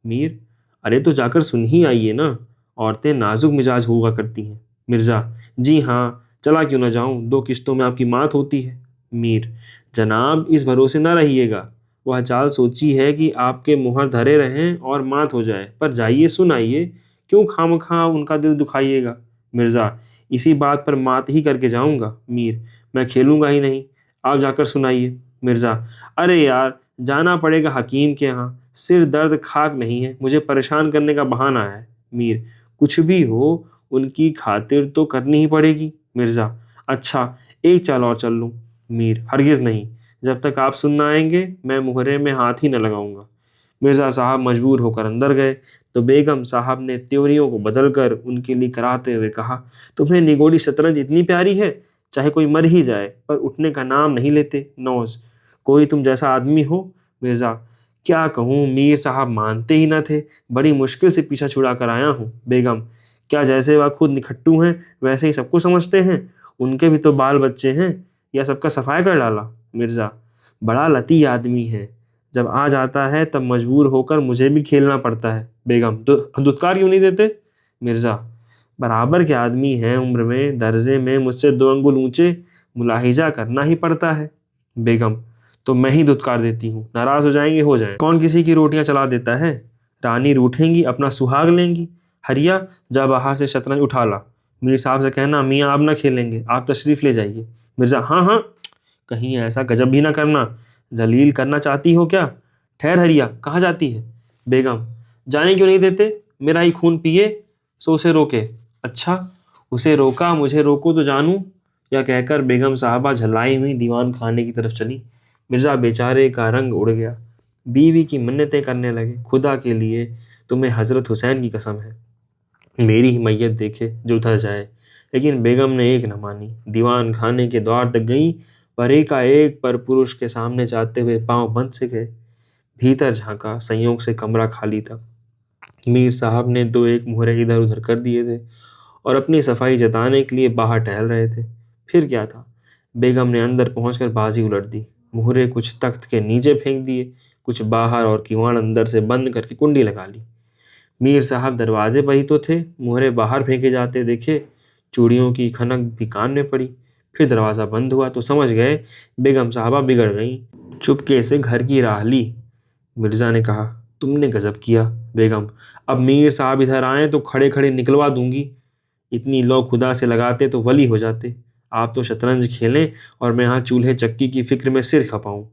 Speaker 1: मीर, अरे तो जाकर सुन ही आइए ना, औरतें नाजुक मिजाज हुआ करती हैं। मिर्ज़ा, जी हाँ, चला क्यों ना जाऊँ, 2 किश्तों में आपकी मात होती है। मीर, जनाब इस भरोसे न रहिएगा। वह चाल सोची है कि आपके मुहर धरे रहें और मात हो जाए, पर जाइए सुन आइए, क्यों खामखा उनका दिल दुखाइएगा। मिर्ज़ा, इसी बात पर मात ही करके जाऊंगा। मीर, मैं खेलूंगा ही नहीं, आप जाकर सुनाइए। मिर्ज़ा, अरे यार, जाना पड़ेगा हकीम के यहाँ, सिर दर्द खाक नहीं है, मुझे परेशान करने का बहाना है। मीर, कुछ भी हो, उनकी खातिर तो करनी ही पड़ेगी। मिर्ज़ा, अच्छा, एक चाल और चल लूँ। मीर, हरगिज़ नहीं, जब तक आप सुन न आएंगे मैं मुहर्रे में हाथ ही न लगाऊंगा। मिर्ज़ा साहब मजबूर होकर अंदर गए तो बेगम साहब ने त्योरियों को बदलकर उनके लिए कराते हुए कहा, तुम्हें निगोड़ी शतरंज इतनी प्यारी है, चाहे कोई मर ही जाए पर उठने का नाम नहीं लेते। नौज, कोई तुम जैसा आदमी हो। मिर्ज़ा, क्या कहूँ, मीर साहब मानते ही न थे, बड़ी मुश्किल से पीछा छुड़ा कर आया हूँ। बेगम, क्या जैसे वह खुद निखट्टू हैं वैसे ही सबको समझते हैं? उनके भी तो बाल बच्चे हैं, या सबका सफाया कर डाला? मिर्ज़ा, बड़ा लती आदमी है, जब आ जाता है तब मजबूर होकर मुझे भी खेलना पड़ता है। बेगम, दुत्कार क्यों नहीं देते? मिर्ज़ा, बराबर के आदमी हैं उम्र में, दर्जे में मुझसे 2 अंगुल ऊंचे, मुलाहिजा करना ही पड़ता है। बेगम, तो मैं ही दुत्कार देती हूँ, नाराज हो जाएंगे हो जाए, कौन किसी की रोटियां चला देता है? रानी रूठेंगी अपना सुहाग लेंगी। हरिया, जा बाहर से शतरंज उठा ला। मीर साहब से कहना मियाँ आप ना खेलेंगे, आप तशरीफ ले जाइए। मिर्ज़ा, हाँ हाँ, कहीं ऐसा गजब भी ना करना, जलील करना चाहती हो क्या? ठहर हरिया, कहाँ जाती है? बेगम, जाने क्यों नहीं देते? मेरा ही खून पिए सो उसे रोके। अच्छा, उसे रोका, मुझे रोको तो जानूं। यह कहकर बेगम साहबा झल्लाई हुई दीवान खाने की तरफ चली। मिर्ज़ा बेचारे का रंग उड़ गया। बीवी की मन्नतें करने लगे, खुदा के लिए तुम्हें हज़रत हुसैन की कसम है, मेरी ही मैयत देखे जो उधर जाए। लेकिन बेगम ने एक न मानी, दीवान खाने के द्वार तक गई, पर एकाएक पर पुरुष के सामने जाते हुए पांव बंद से गए। भीतर झांका, संयोग से कमरा खाली था। मीर साहब ने 2-1 मुहरे इधर उधर कर दिए थे और अपनी सफाई जताने के लिए बाहर टहल रहे थे। फिर क्या था, बेगम ने अंदर पहुंचकर बाजी उलट दी। मुहरे कुछ तख्त के नीचे फेंक दिए, कुछ बाहर, और किवाड़ अंदर से बंद करके कुंडी लगा ली। मीर साहब दरवाजे पर ही तो थे, मुहरे बाहर फेंके जाते देखे, चूड़ियों की खनक भी कान में पड़ी। फिर दरवाज़ा बंद हुआ तो समझ गए बेगम साहबा बिगड़ गईं। चुपके से घर की राह ली। मिर्ज़ा ने कहा, तुमने गजब किया। बेगम, अब मीर साहब इधर आए तो खड़े खड़े निकलवा दूंगी, इतनी लौ खुदा से लगाते तो वली हो जाते। आप तो शतरंज खेलें और मैं यहाँ चूल्हे चक्की की फिक्र में सिर खपाऊं।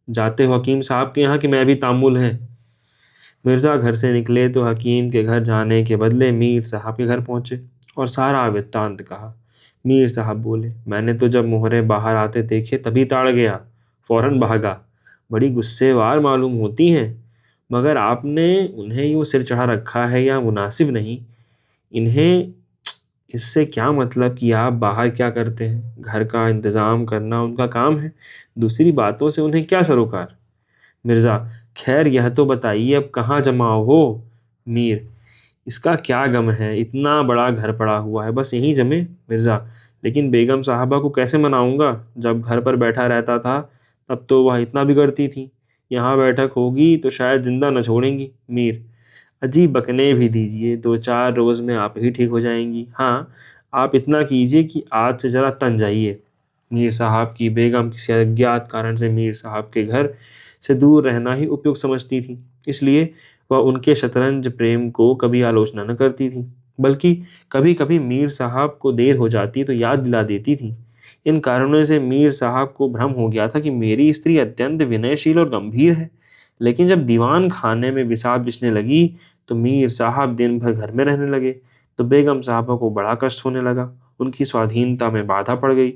Speaker 1: जाते हो हकीम साहब के यहाँ कि मैं भी तामुल है? मिर्ज़ा घर से निकले तो हकीम के घर जाने के बदले मीर साहब के घर पहुंचे और सारा वृत्तांत कहा। मीर साहब बोले, मैंने तो जब मोहरे बाहर आते देखे तभी ताड़ गया, फौरन भागा। बड़ी गुस्सेवार मालूम होती हैं, मगर आपने उन्हें यूँ सिर चढ़ा रखा है, या मुनासिब नहीं। इन्हें इससे क्या मतलब कि आप बाहर क्या करते हैं, घर का इंतज़ाम करना उनका काम है, दूसरी बातों से उन्हें क्या सरोकार। मिर्ज़ा, खैर यह तो बताइए अब कहाँ जमाओ हो? मीर, इसका क्या गम है, इतना बड़ा घर पड़ा हुआ है, बस यहीं जमे। मिर्ज़ा, लेकिन बेगम साहबा को कैसे मनाऊंगा, जब घर पर बैठा रहता था तब तो वह इतना बिगड़ती थी, यहाँ बैठक होगी तो शायद जिंदा न छोड़ेंगी। मीर, अजी बकने भी दीजिए, 2-4 रोज़ में आप ही ठीक हो जाएंगी। हाँ, आप इतना कीजिए कि आज से ज़रा तन जाइए। मीर साहब की बेगम किसी अज्ञात कारण से मीर साहब के घर से दूर रहना ही उपयुक्त समझती थी, इसलिए वह उनके शतरंज प्रेम को कभी आलोचना न करती थी, बल्कि कभी कभी मीर साहब को देर हो जाती तो याद दिला देती थी। इन कारणों से मीर साहब को भ्रम हो गया था कि मेरी स्त्री अत्यंत विनयशील और गंभीर है। लेकिन जब दीवान खाने में बिसात बिछने लगी तो मीर साहब दिन भर घर में रहने लगे, तो बेगम साहबा को बड़ा कष्ट होने लगा, उनकी स्वाधीनता में बाधा पड़ गई।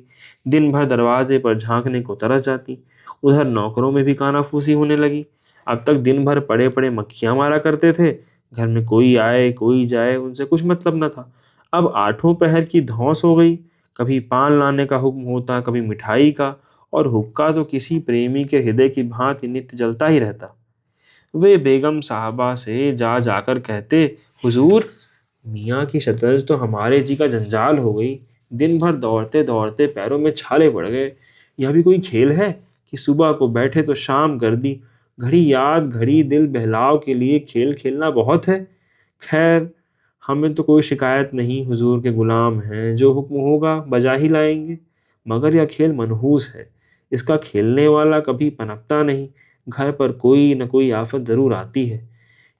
Speaker 1: दिन भर दरवाजे पर झांकने को तरस जाती, उधर नौकरों में भी कानाफूसी होने लगी। अब तक दिन भर पड़े पड़े मक्खियां मारा करते थे, घर में कोई आए कोई जाए उनसे कुछ मतलब न था। अब 8 पहर की धौंस हो गई, कभी पान लाने का हुक्म होता, कभी मिठाई का, और हुक्का तो किसी प्रेमी के हृदय की भांति नित्य जलता ही रहता। वे बेगम साहबा से जा जाकर कहते, हुजूर, मियाँ की शतरंज तो हमारे जी का जंजाल हो गई। दिन भर दौड़ते दौड़ते पैरों में छाले पड़ गए। यह भी कोई खेल है कि सुबह को बैठे तो शाम कर दी। घड़ी याद घड़ी दिल बहलाव के लिए खेल खेलना बहुत है। खैर, हमें तो कोई शिकायत नहीं, हुजूर के गुलाम हैं, जो हुक्म होगा बजा ही लाएंगे। मगर यह खेल मनहूस है, इसका खेलने वाला कभी पनपता नहीं। घर पर कोई न कोई आफत जरूर आती है।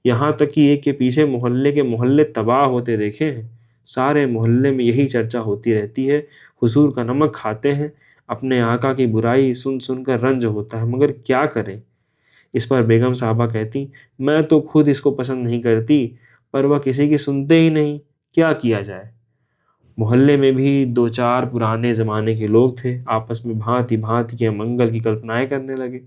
Speaker 1: यहाँ तक कि एक के पीछे मोहल्ले के मोहल्ले तबाह होते देखे हैं। सारे मोहल्ले में यही चर्चा होती रहती है, हुजूर का नमक खाते हैं। अपने आका की बुराई सुन सुनकर रंज होता है, मगर क्या करें। इस पर बेगम साहबा कहती, मैं तो खुद इसको पसंद नहीं करती, पर वह किसी की सुनते ही नहीं, क्या किया जाए। मोहल्ले में भी दो चार पुराने जमाने के लोग थे, आपस में भांति भांति के मंगल की कल्पनाएं करने लगे।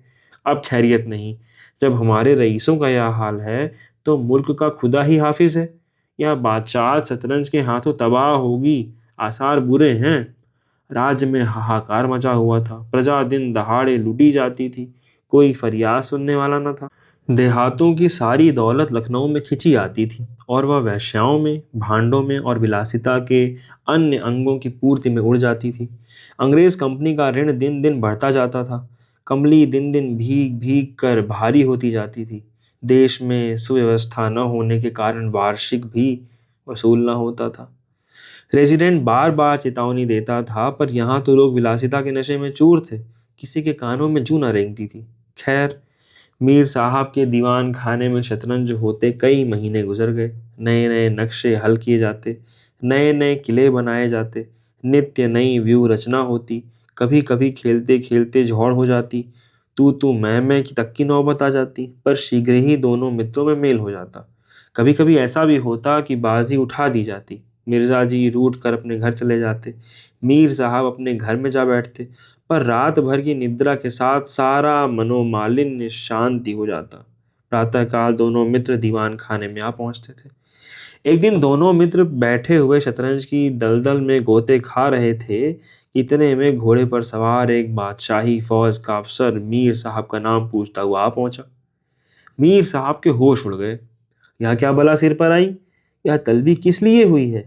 Speaker 1: अब खैरियत नहीं, जब हमारे रईसों का यह हाल है तो मुल्क का खुदा ही हाफिज है। यह बादशाह शतरंज के हाथों तबाह होगी, आसार बुरे हैं। राज्य में हाहाकार मचा हुआ था, प्रजा दिन दहाड़े लूटी जाती थी, कोई फरियाद सुनने वाला न था। देहातों की सारी दौलत लखनऊ में खिंची आती थी और वह वेश्याओं में, भांडों में और विलासिता के अन्य अंगों की पूर्ति में उड़ जाती थी। अंग्रेज कंपनी का ऋण दिन दिन बढ़ता जाता था। कमली दिन दिन भीग भीग कर भारी होती जाती थी। देश में सुव्यवस्था न होने के कारण वार्षिक भी वसूल न होता था। रेजिडेंट बार बार चेतावनी देता था, पर यहाँ तो लोग विलासिता के नशे में चूर थे, किसी के कानों में जूं न रेंगती थी। खैर, मीर साहब के दीवान खाने में शतरंज होते कई महीने गुजर गए। नए नए नक्शे हल किए जाते, नए नए किले बनाए जाते, नित्य नई व्यूह रचना होती। कभी कभी खेलते खेलते झौड़ हो जाती, तू मैं की तक की नौबत आ जाती, पर शीघ्र ही दोनों मित्रों में मेल हो जाता। कभी कभी ऐसा भी होता कि बाजी उठा दी जाती, मिर्जा जी रूठ कर अपने घर चले जाते, मीर साहब अपने घर में जा बैठते, पर रात भर की निद्रा के साथ सारा मनोमालिन्य शांति हो जाता। प्रातःकाल दोनों मित्र दीवान खाने में आ पहुंचते थे। एक दिन दोनों मित्र बैठे हुए शतरंज की दलदल में गोते खा रहे थे। इतने में घोड़े पर सवार एक बादशाही फौज का अफसर मीर साहब का नाम पूछता हुआ आ पहुंचा। मीर साहब के होश उड़ गए। यह क्या बला सिर पर आई, यह तलबी किस लिए हुई है।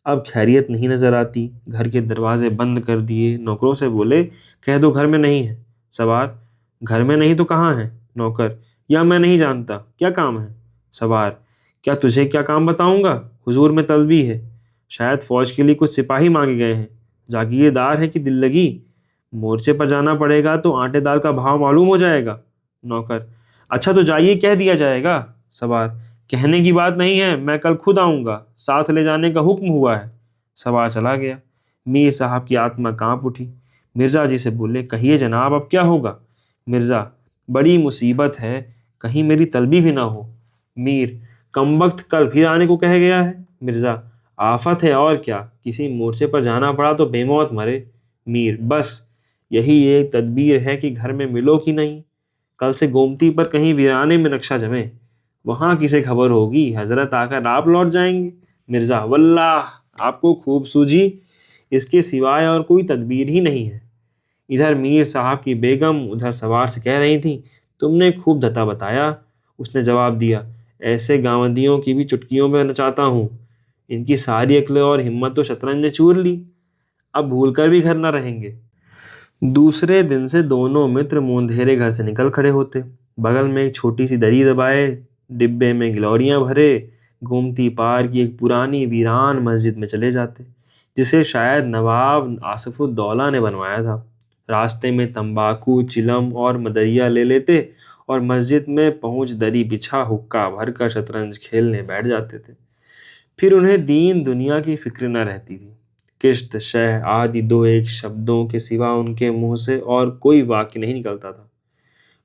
Speaker 1: अब खैरियत नहीं नजर आती। घर के दरवाजे बंद कर दिए, नौकरों से बोले, कह दो घर में नहीं है। सवार, घर में नहीं तो कहाँ है। नौकर, या मैं नहीं जानता, क्या काम है। सवार, क्या तुझे क्या काम बताऊंगा, हुजूर में तलबी है, शायद फौज के लिए कुछ सिपाही मांगे गए हैं। जागीरदार है कि दिल लगी, मोर्चे पर जाना पड़ेगा तो आटे दाल का भाव मालूम हो जाएगा। नौकर, अच्छा तो जाइए, कह दिया जाएगा। सवार, कहने की बात नहीं है, मैं कल खुद आऊंगा, साथ ले जाने का हुक्म हुआ है। सवार चला गया। मीर साहब की आत्मा कांप उठी। मिर्जा जी से बोले, कहिए जनाब, अब क्या होगा। मिर्जा, बड़ी मुसीबत है, कहीं मेरी तलबी भी ना हो। मीर, कमबख्त कल फिर आने को कह गया है। मिर्जा, आफत है और क्या, किसी मोर्चे पर जाना पड़ा तो बेमौत मरे। मीर, बस यही एक तदबीर है कि घर में मिलो कि नहीं। कल से गोमती पर कहीं वीराने में नक्शा जमे, वहां किसे खबर होगी, हजरत आकर आप लौट जाएंगे। मिर्जा, वल्लाह आपको खूब सूझी, इसके सिवाय और कोई तदबीर ही नहीं है। इधर मीर साहब की बेगम उधर सवार से कह रही थी, तुमने खूब धता बताया। उसने जवाब दिया, ऐसे गांवदियों की भी चुटकियों में नचाता हूँ। इनकी सारी अक्ल और हिम्मत तो शतरंज ने चूर ली, अब भूलकर भी घर न रहेंगे। दूसरे दिन से दोनों मित्र मुंधेरे घर से निकल खड़े होते, बगल में एक छोटी सी दरी दबाए, डिब्बे में गिलौरियां भरे, गोमती पार की एक पुरानी वीरान मस्जिद में चले जाते, जिसे शायद नवाब आसिफुद्दौला ने बनवाया था। रास्ते में तंबाकू, चिलम और मदरिया ले लेते और मस्जिद में पहुंच दरी बिछा हुक्का भरकर शतरंज खेलने बैठ जाते थे। फिर उन्हें दीन दुनिया की फिक्र न रहती थी। किश्त, शह आदि दो एक शब्दों के सिवा उनके मुंह से और कोई वाक्य नहीं निकलता था।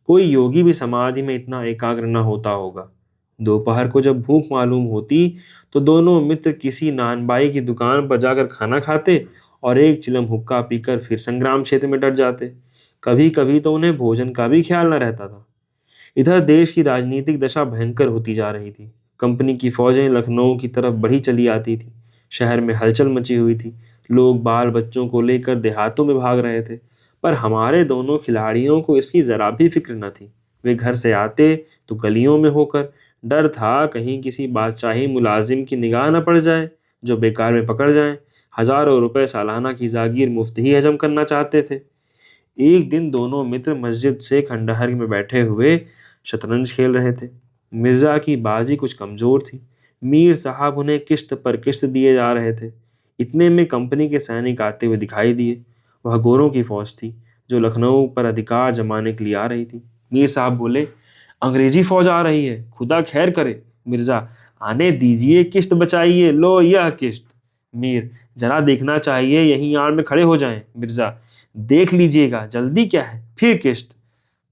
Speaker 1: कोई योगी भी समाधि में इतना एकाग्र न होता होगा। दोपहर को जब भूख मालूम होती तो दोनों मित्र किसी नानबाई की दुकान पर जाकर खाना खाते और एक चिलम हुक्का पीकर फिर संग्राम क्षेत्र में डट जाते। कभी कभी तो उन्हें भोजन का भी ख्याल न रहता था। इधर देश की राजनीतिक दशा भयंकर होती जा रही थी। कंपनी की फौजें लखनऊ की तरफ बढ़ी चली आती थी। शहर में हलचल मची हुई थी। लोग बाल बच्चों को लेकर देहातों में भाग रहे थे। पर हमारे दोनों खिलाड़ियों को इसकी जरा भी फिक्र न थी। वे घर से आते तो गलियों में होकर, डर था कहीं किसी बादशाही मुलाजिम की निगाह न पड़ जाए, जो बेकार में पकड़ जाए। हजारों रुपए सालाना की जागीर मुफ्त ही हजम करना चाहते थे। एक दिन दोनों मित्र मस्जिद से खंडहर में बैठे हुए शतरंज खेल रहे थे। मिर्जा की बाजी कुछ कमजोर थी। मीर साहब उन्हें किश्त पर किश्त दिए जा रहे थे। इतने में कंपनी के सैनिक आते हुए दिखाई दिए। वह गोरों की फौज थी, जो लखनऊ पर अधिकार जमाने के लिए आ रही थी। मीर साहब बोले, अंग्रेजी फौज आ रही है, खुदा खैर करे। मिर्जा, आने दीजिए, किश्त बचाइए, लो यह किश्त। मीर, जरा देखना चाहिए, यहीं आड़ में खड़े हो जाएं। मिर्जा, देख लीजिएगा, जल्दी क्या है, फिर किश्त।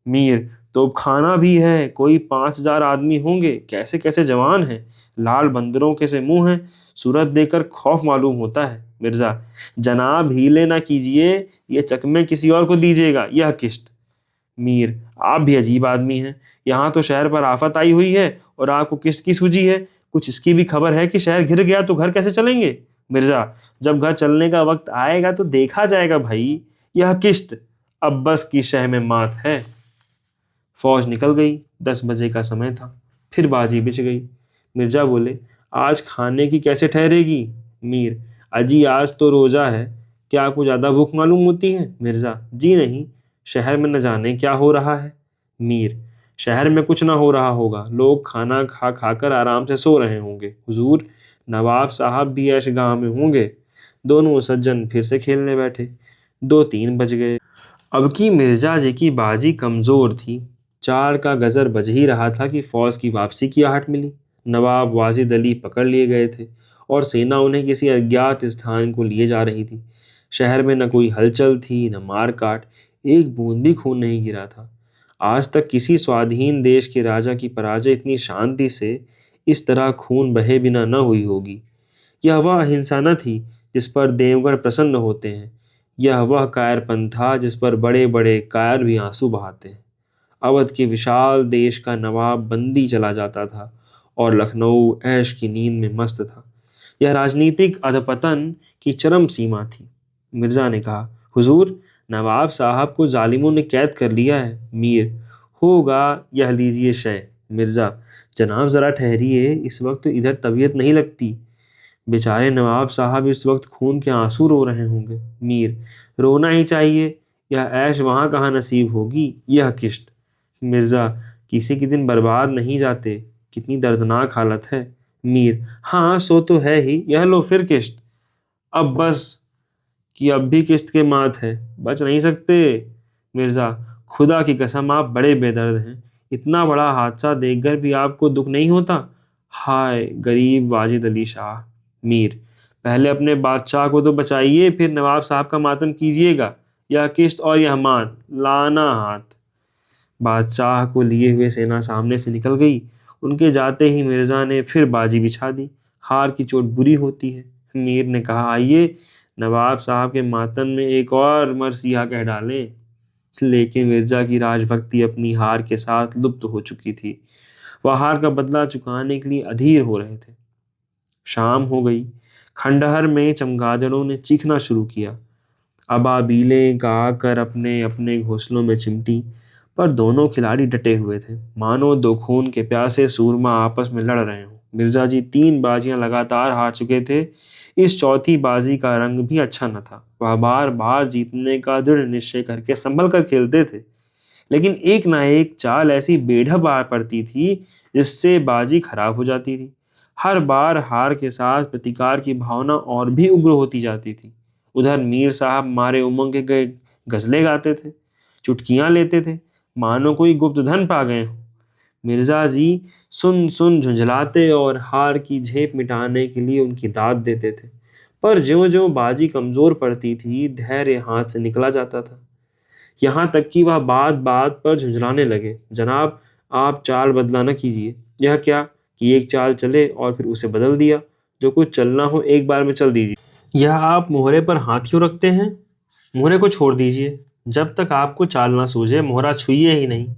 Speaker 1: मीर, तोपखाना भी है, कोई 5,000 आदमी होंगे, कैसे कैसे जवान हैं, लाल बंदरों के से मुंह हैं, सूरत देखकर खौफ मालूम होता है। मिर्जा, जनाब हीले ना कीजिए, ये चकमे किसी और को दीजिएगा, यह किश्त। मीर, आप भी अजीब आदमी हैं, यहाँ तो शहर पर आफत आई हुई है और आपको किस्त की सूझी है। कुछ इसकी भी खबर है कि शहर घिर गया तो घर कैसे चलेंगे। मिर्जा, जब घर चलने का वक्त आएगा तो देखा जाएगा भाई, यह किश्त। अब बस की शह में मात है। फौज निकल गई। 10 बजे का समय था। फिर बाजी बिछ गई। मिर्जा बोले, आज खाने की कैसे ठहरेगी। मीर, अजी आज तो रोजा है, क्या आपको ज्यादा भूख मालूम होती है। मिर्जा, जी नहीं, शहर में न जाने क्या हो रहा है। मीर, शहर में कुछ ना हो रहा होगा, लोग खाना खा खाकर आराम से सो रहे होंगे। हुजूर, नवाब साहब भी ऐशगाह में होंगे। दोनों सज्जन फिर से खेलने बैठे। 2-3 बज गए। अब की मिर्जा जी की बाजी कमजोर थी। 4 का गजर बज ही रहा था कि फौज की वापसी की आहट मिली। नवाब वाजिद अली पकड़ लिए गए थे और सेना उन्हें किसी अज्ञात स्थान को लिए जा रही थी। शहर में न कोई हलचल थी, न मार काट, एक बूंद भी खून नहीं गिरा था। आज तक किसी स्वाधीन देश के राजा की पराजय इतनी शांति से, इस तरह खून बहे बिना न हुई होगी। यह वह अहिंसा न थी जिस पर देवगण प्रसन्न होते हैं। यह वह कायरपन था जिस पर बड़े बड़े कायर भी आंसू बहाते हैं। अवध के विशाल देश का नवाब बंदी चला जाता था और लखनऊ ऐश की नींद में मस्त था। यह राजनीतिक अधपतन की चरम सीमा थी। मिर्जा ने कहा, हुजूर, नवाब साहब को जालिमों ने कैद कर लिया है। मीर, होगा, यह लीजिए शय। मिर्जा, जनाब जरा ठहरिए, इस वक्त इधर तबीयत नहीं लगती। बेचारे नवाब साहब इस वक्त खून के आंसू रो रहे होंगे। मीर, रोना ही चाहिए, यह ऐश वहां कहाँ नसीब होगी, यह किश्त। मिर्जा, किसी के दिन बर्बाद नहीं जाते, कितनी दर्दनाक हालत है। मीर, हाँ सो तो है ही, यह लो फिर किश्त। अब बस कि अब भी किश्त के मात है, बच नहीं सकते। मिर्जा, खुदा की कसम आप बड़े बेदर्द हैं, इतना बड़ा हादसा देखकर भी आपको दुख नहीं होता। हाय गरीब वाजिद अली शाह। मीर, पहले अपने बादशाह को तो बचाइए, फिर नवाब साहब का मातम कीजिएगा। यह किश्त और यह मान, लाना हाथ। बादशाह को लिए हुए सेना सामने से निकल गई। उनके जाते ही मिर्जा ने फिर बाजी बिछा दी। हार की चोट बुरी होती है। मीर ने कहा, आइए, नवाब साहब के मातम में एक और मरसिया कह डालें। लेकिन मिर्जा की राजभक्ति अपनी हार के साथ लुप्त हो चुकी थी। वह हार का बदला चुकाने के लिए अधीर हो रहे थे। शाम हो गई। खंडहर में चमगादड़ों ने चीखना शुरू किया। अबाबीलें गा कर अपने अपने घोंसलों में चिमटी, पर दोनों खिलाड़ी डटे हुए थे, मानो दो खून के प्यासे सूरमा आपस में लड़ रहे हों। मिर्जा जी 3 बाजियां लगातार हार चुके थे। इस चौथी बाजी का रंग भी अच्छा न था। वह बार बार जीतने का दृढ़ निश्चय करके संभल कर खेलते थे, लेकिन एक ना एक चाल ऐसी बेढब आ पड़ती थी जिससे बाजी खराब हो जाती थी। हर बार हार के साथ प्रतिकार की भावना और भी उग्र होती जाती थी। उधर मीर साहब मारे उमंग के गए गजलें गाते थे, चुटकियां लेते थे, मानो कोई गुप्त धन पा गए हों। मिर्जा जी सुन सुन झुंझलाते और हार की झेप मिटाने के लिए उनकी दाद देते थे। पर ज्यों ज्यों बाजी कमजोर पड़ती थी, धैर्य हाथ से निकला जाता था। यहाँ तक कि वह बात बात पर झुंझलाने लगे, जनाब, आप चाल बदला न कीजिए। यह क्या कि एक चाल चले और फिर उसे बदल दिया, जो कुछ चलना हो एक बार में चल दीजिए। यह आप मोहरे पर हाथ क्यों रखते हैं? मोहरे को छोड़ दीजिए, जब तक आपको चाल ना सूझे मोहरा छुइए ही नहीं।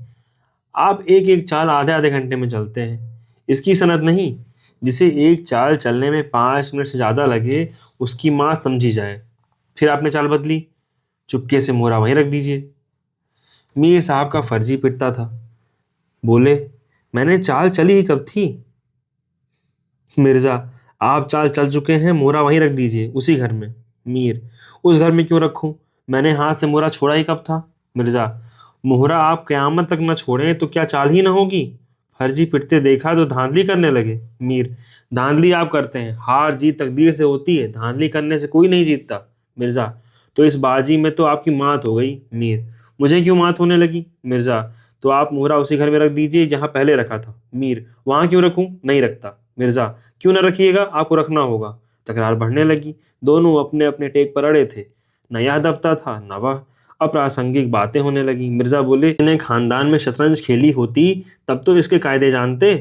Speaker 1: आप एक एक चाल आधे आधे घंटे में चलते हैं, इसकी सनत नहीं। जिसे एक चाल चलने में 5 मिनट से ज्यादा लगे, उसकी मात समझी जाए। फिर आपने चाल बदली, चुपके से मोहरा वहीं रख दीजिए। मीर साहब का फर्जी पिटता था। बोले, मैंने चाल चली ही कब थी? मिर्जा, आप चाल चल चुके हैं, मोहरा वहीं रख दीजिए, उसी घर में। मीर, उस घर में क्यों रखूं? मैंने हाथ से मोहरा छोड़ा ही कब था? मिर्जा, मोहरा आप कयामत तक न छोड़ें तो क्या चाल ही ना होगी? फर्जी पिटते देखा तो धांधली करने लगे। मीर, धांधली आप करते हैं, हार जीत तकदीर से होती है, धांधली करने से कोई नहीं जीतता। मिर्जा, तो इस बाजी में तो आपकी मात हो गई। मीर, मुझे क्यों मात होने लगी? मिर्जा, तो आप मोहरा उसी घर में रख दीजिए जहां पहले रखा था। मीर, वहां क्यों रखूं? नहीं रखता। मिर्जा, क्यों न रखिएगा, आपको रखना होगा। तकरार बढ़ने लगी, दोनों अपने अपने टेक पर अड़े थे। न यह दबता था न वह। अप्रासंगिक बातें होने लगी। मिर्जा बोले, इन्हें खानदान में शतरंज खेली होती तब तो इसके कायदे जानते।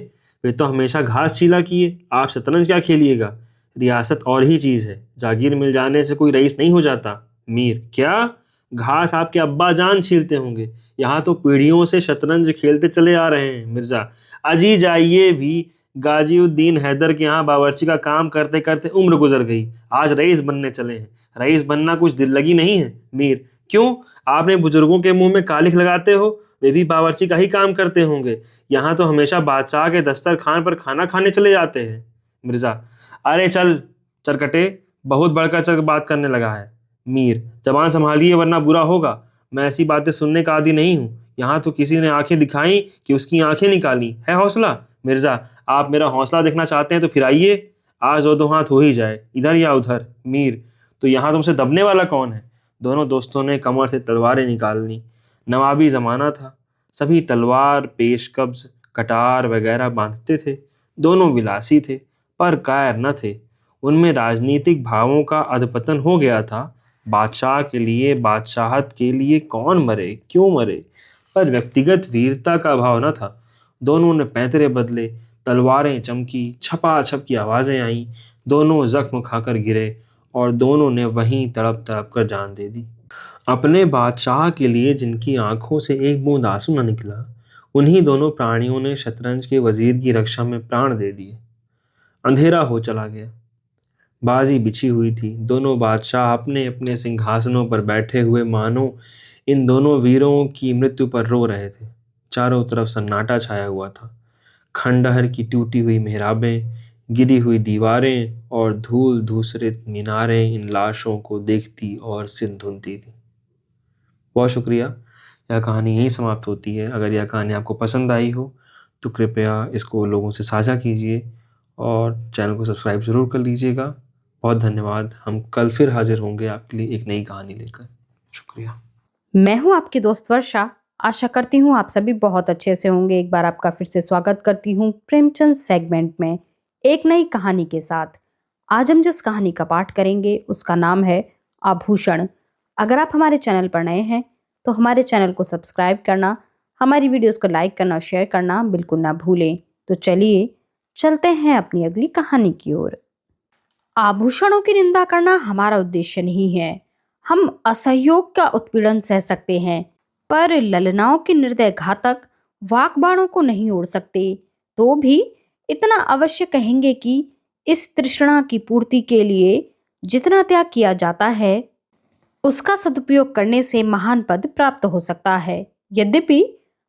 Speaker 1: वे तो हमेशा घास छीला किए, आप शतरंज क्या खेलिएगा? रियासत और ही चीज है, जागीर मिल जाने से कोई रईस नहीं हो जाता। मीर, क्या? घास आपके अब्बा जान छीलते होंगे, यहाँ तो पीढ़ियों से शतरंज खेलते चले आ रहे हैं। मिर्जा, अजी जाइए भी, गाजीउद्दीन हैदर के यहाँ बावर्ची का काम करते करते उम्र गुजर गई, आज रईस बनने चले हैं। रईस बनना कुछ दिल लगी नहीं है। मीर, क्यों? आपने बुजुर्गों के मुंह में कालिख लगाते हो, वे भी बावर्ची का ही काम करते होंगे। यहाँ तो हमेशा बादशाह के दस्तरखान पर खाना खाने चले जाते हैं। मिर्जा, अरे चल चरकटे, बहुत बढ़कर चढ़ बात करने लगा है। मीर, जबान संभालिए वरना बुरा होगा, मैं ऐसी बातें सुनने का आदी नहीं हूँ। यहाँ तो किसी ने आंखें दिखाई कि उसकी आंखें निकाली है। हौसला? मिर्जा, आप मेरा हौसला देखना चाहते हैं तो फिर आइए, आज दो हाथ हो ही जाए, इधर या उधर। मीर, तो यहाँ तुमसे दबने वाला कौन है? दोनों दोस्तों ने कमर से तलवारें निकाल ली। नवाबी जमाना था, सभी तलवार, पेशकब्ज, कटार वगैरह बांधते थे। दोनों विलासी थे पर कायर न थे। उनमें राजनीतिक भावों का अधपतन हो गया था। बादशाह के लिए, बादशाहत के लिए कौन मरे, क्यों मरे, पर व्यक्तिगत वीरता का भाव न था। दोनों ने पैंतरे बदले, तलवारें चमकी, छपाछप की आवाजें आईं, दोनों जख्म खाकर गिरे और दोनों ने वहीं तड़प तड़प कर जान दे दी। अपने बादशाह के लिए जिनकी आंखों से एक बूंद आंसू न निकला, उन्हीं दोनों प्राणियों ने शतरंज के वजीर की रक्षा में प्राण दे दिए। अंधेरा हो चला गया, बाजी बिछी हुई थी। दोनों बादशाह अपने अपने सिंहासनों पर बैठे हुए मानो इन दोनों वीरों की मृत्यु पर रो रहे थे। चारों तरफ सन्नाटा छाया हुआ था। खंडहर की टूटी हुई मेहराबें, गिरी हुई दीवारें और धूल धूसरित मीनारें इन लाशों को देखती और सिर धुनती थी। बहुत शुक्रिया। यह कहानी यहीं समाप्त होती है। अगर यह कहानी आपको पसंद आई हो तो कृपया इसको लोगों से साझा कीजिए और चैनल को सब्सक्राइब ज़रूर कर लीजिएगा। बहुत धन्यवाद। हम कल फिर हाजिर होंगे आपके लिए एक नई कहानी लेकर। शुक्रिया।
Speaker 2: मैं हूं आपकी दोस्त वर्षा। आशा करती हूं आप सभी बहुत अच्छे से होंगे। एक बार आपका फिर से स्वागत करती हूं प्रेमचंद सेगमेंट में एक नई कहानी के साथ। आज हम जिस कहानी का पाठ करेंगे उसका नाम है आभूषण। अगर आप हमारे चैनल पर नए हैं तो हमारे चैनल को सब्सक्राइब करना, हमारी वीडियोस को लाइक करना और शेयर करना बिल्कुल ना भूलें। तो चलिए चलते हैं अपनी अगली कहानी की ओर। आभूषणों की निंदा करना हमारा उद्देश्य नहीं है। हम असहयोग का उत्पीड़न सह सकते हैं पर ललनाओं के निर्दय घातक वाकबाणों को नहीं ओढ़ सकते। तो भी इतना अवश्य कहेंगे कि इस तृष्णा की पूर्ति के लिए जितना त्याग किया जाता है उसका सदुपयोग करने से महान पद प्राप्त हो सकता है। यद्यपि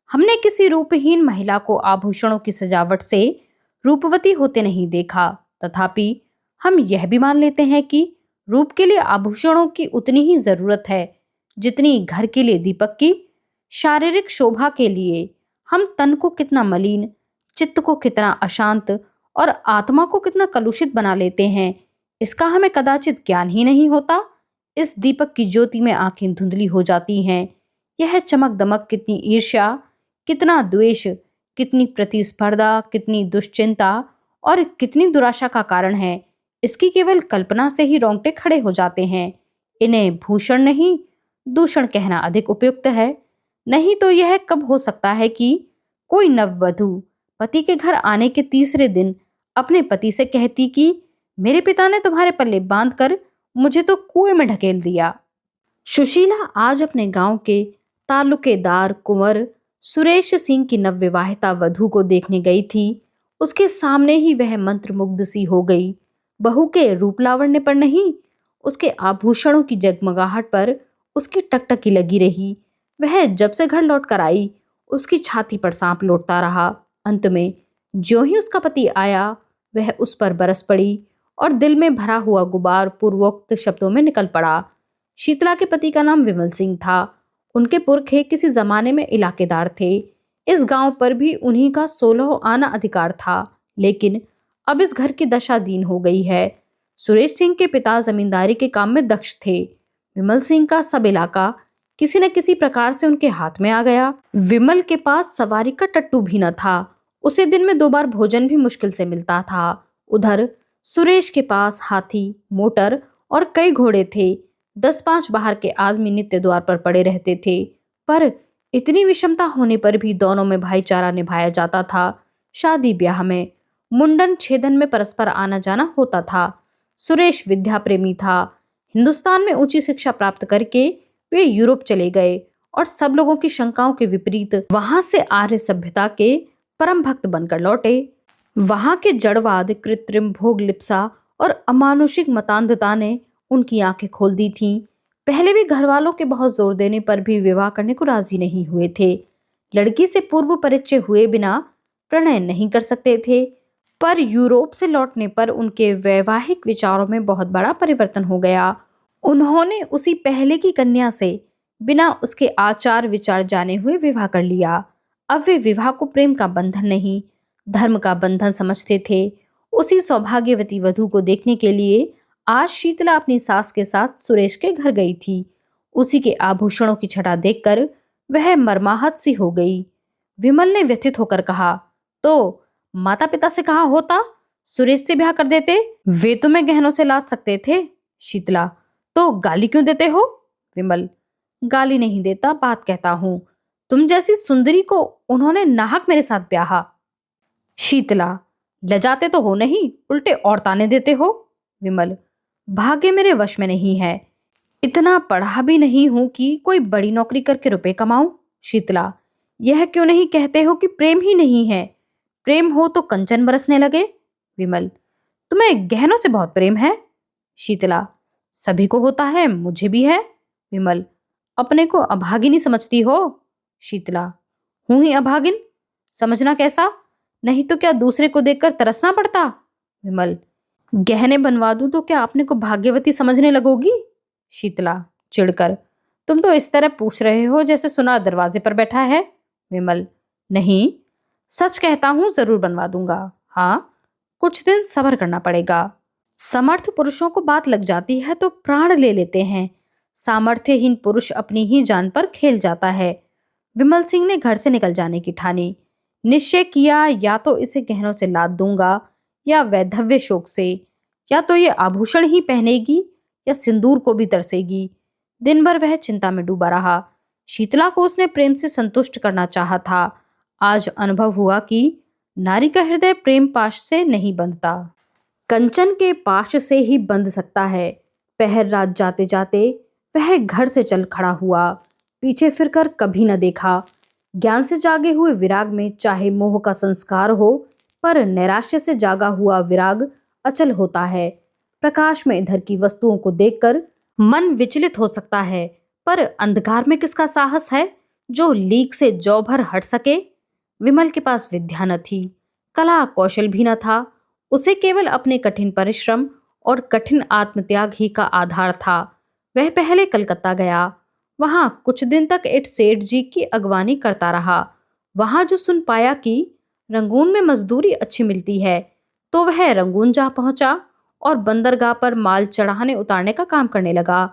Speaker 2: हमने किसी रूपहीन महिला को आभूषणों की सजावट से रूपवती होते नहीं देखा, तथापि हम यह भी मान लेते हैं कि रूप के लिए आभूषणों की उतनी ही जरूरत है जितनी घर के लिए दीपक की। शारीरिक शोभा के लिए हम तन को कितना मलिन, चित्त को कितना अशांत और आत्मा को कितना कलुषित बना लेते हैं, इसका हमें कदाचित ज्ञान ही नहीं होता। इस दीपक की ज्योति में आंखें धुंधली हो जाती हैं। यह चमक दमक कितनी ईर्ष्या, कितना द्वेष, कितनी प्रतिस्पर्धा, कितनी दुश्चिंता और कितनी दुराशा का कारण है, इसकी केवल कल्पना से ही रोंगटे खड़े हो जाते हैं। इन्हें भूषण नहीं, दूषण कहना अधिक उपयुक्त है। नहीं तो यह कब हो सकता है कि कोई नववधु पति के घर आने के तीसरे दिन अपने पति से कहती कि मेरे पिता ने तुम्हारे पल्ले बांधकर मुझे तो कुएं में ढकेल दिया। सुशीला आज अपने गांव के तालुकेदार कुंवर सुरेश सिंह की नवविवाहिता वधू को देखने गई थी। उसके सामने ही वह मंत्रमुग्ध सी हो गई। बहू के रूप लावण्य पर नहीं, उसके आभूषणों की जगमगाहट पर उसकी टकटकी लगी रही। वह जब से घर लौट कर आई उसकी छाती पर सांप लौटता रहा। अंत में ज्यों ही उसका पति आया वह उस पर बरस पड़ी और दिल में भरा हुआ गुबार पूर्वोक्त शब्दों में निकल पड़ा। शीतला के पति का नाम विमल सिंह था। उनके पुरखे किसी जमाने में इलाकेदार थे। इस गांव पर भी उन्हीं का 16 आना अधिकार था। लेकिन अब इस घर की दशा दीन हो गई है। सुरेश सिंह के पिता जमींदारी के काम में दक्ष थे। विमल सिंह का सब इलाका किसी न किसी प्रकार से उनके हाथ में आ गया। विमल के पास सवारी का टट्टू भी न था। उसे दिन में 2 बार भोजन भी मुश्किल से मिलता था। उधर सुरेश के पास हाथी, मोटर और कई घोड़े थे। 10-5 बाहर के आदमी नित्य द्वार पर पड़े रहते थे। पर इतनी विषमता होने पर भी दोनों में भाईचारा निभाया जाता था। शादी ब्याह में, मुंडन छेदन में परस्पर आना जाना होता था। सुरेश विद्या प्रेमी था। हिंदुस्तान में ऊंची शिक्षा प्राप्त करके वे यूरोप चले गए और सब लोगों की शंकाओं के विपरीत वहां से आर्य सभ्यता के परम भक्त बनकर लौटे। वहां के जड़वाद, कृत्रिम भोग लिप्सा और अमानुषिक मतांधता ने उनकी आंखें खोल दी थीं। पहले भी घर वालों के बहुत जोर देने पर भी विवाह करने को राजी नहीं हुए थे। लड़की से पूर्व परिचय हुए बिना प्रणय नहीं कर सकते थे। पर यूरोप से लौटने पर उनके वैवाहिक विचारों में बहुत बड़ा परिवर्तन हो गया। उन्होंने उसी पहले की कन्या से बिना उसके आचार विचार जाने हुए विवाह कर लिया। अब वे विवाह को प्रेम का बंधन नहीं, धर्म का बंधन समझते थे। उसी सौभाग्यवती वधू को देखने के लिए आज शीतला अपनी सास के साथ सुरेश के घर गई थी। उसी के आभूषणों की छटा देखकर वह मर्माहत सी हो गई। विमल ने व्यथित होकर कहा, तो माता पिता से कहा होता, सुरेश से ब्याह कर देते, वे तुम्हें गहनों से लाद सकते थे। शीतला, तो गाली क्यों देते हो? विमल, गाली नहीं देता, बात कहता हूं। तुम जैसी सुंदरी को उन्होंने नाहक मेरे साथ ब्याहा। शीतला, लजाते तो हो नहीं, उल्टे और ताने देते हो। विमल, भाग्य मेरे वश में नहीं है। इतना पढ़ा भी नहीं हूं कि कोई बड़ी नौकरी करके रुपए कमाऊं। शीतला, यह क्यों नहीं कहते हो कि प्रेम ही नहीं है? प्रेम हो तो कंचन बरसने लगे। विमल, तुम्हें गहनों से बहुत प्रेम है। शीतला, सभी को होता है, मुझे भी है। विमल, अपने को अभागिनी समझती हो? शीतला, हूं ही अभागिन, समझना कैसा? नहीं तो क्या दूसरे को देखकर तरसना पड़ता? विमल, गहने बनवा दूं तो क्या अपने को भाग्यवती समझने लगोगी? शीतला चिढ़कर, तुम तो इस तरह पूछ रहे हो जैसे सुनार दरवाजे पर बैठा है। विमल, नहीं, सच कहता हूं, जरूर बनवा दूंगा। हाँ, कुछ दिन सब्र करना पड़ेगा। समर्थ पुरुषों को बात लग जाती है तो प्राण ले लेते हैं। सामर्थ्यहीन पुरुष अपनी ही जान पर खेल जाता है। विमल सिंह ने घर से निकल जाने की ठानी। निश्चय किया, या तो इसे गहनों से लाद दूंगा या वैधव्य शोक से, या तो ये आभूषण ही पहनेगी या सिंदूर को भी तरसेगी। दिन भर वह चिंता में डूबा रहा। शीतला को उसने प्रेम से संतुष्ट करना चाहा था। आज अनुभव हुआ कि नारी का हृदय प्रेम पाश से नहीं बंधता, कंचन के पाश से ही बंध सकता है। पहर रात जाते जाते वह घर से चल खड़ा हुआ। पीछे फिरकर कभी न देखा। ज्ञान से जागे हुए विराग में चाहे मोह का संस्कार हो, पर नैराश्य से जागा हुआ विराग अचल होता है। प्रकाश में इधर की वस्तुओं को देखकर मन विचलित हो सकता है, पर अंधकार में किसका साहस है जो लीक से जौ भर हट सके? विमल के पास विद्या न थी, कला कौशल भी न था। उसे केवल अपने कठिन परिश्रम और कठिन आत्मत्याग ही का आधार था। वह पहले कलकत्ता गया। वहां कुछ दिन तक एड सेठ जी की अगवानी करता रहा। वहां जो सुन पाया कि रंगून में मजदूरी अच्छी मिलती है, तो वह रंगून जा पहुंचा और बंदरगाह पर माल चढ़ाने उतारने का काम करने लगा।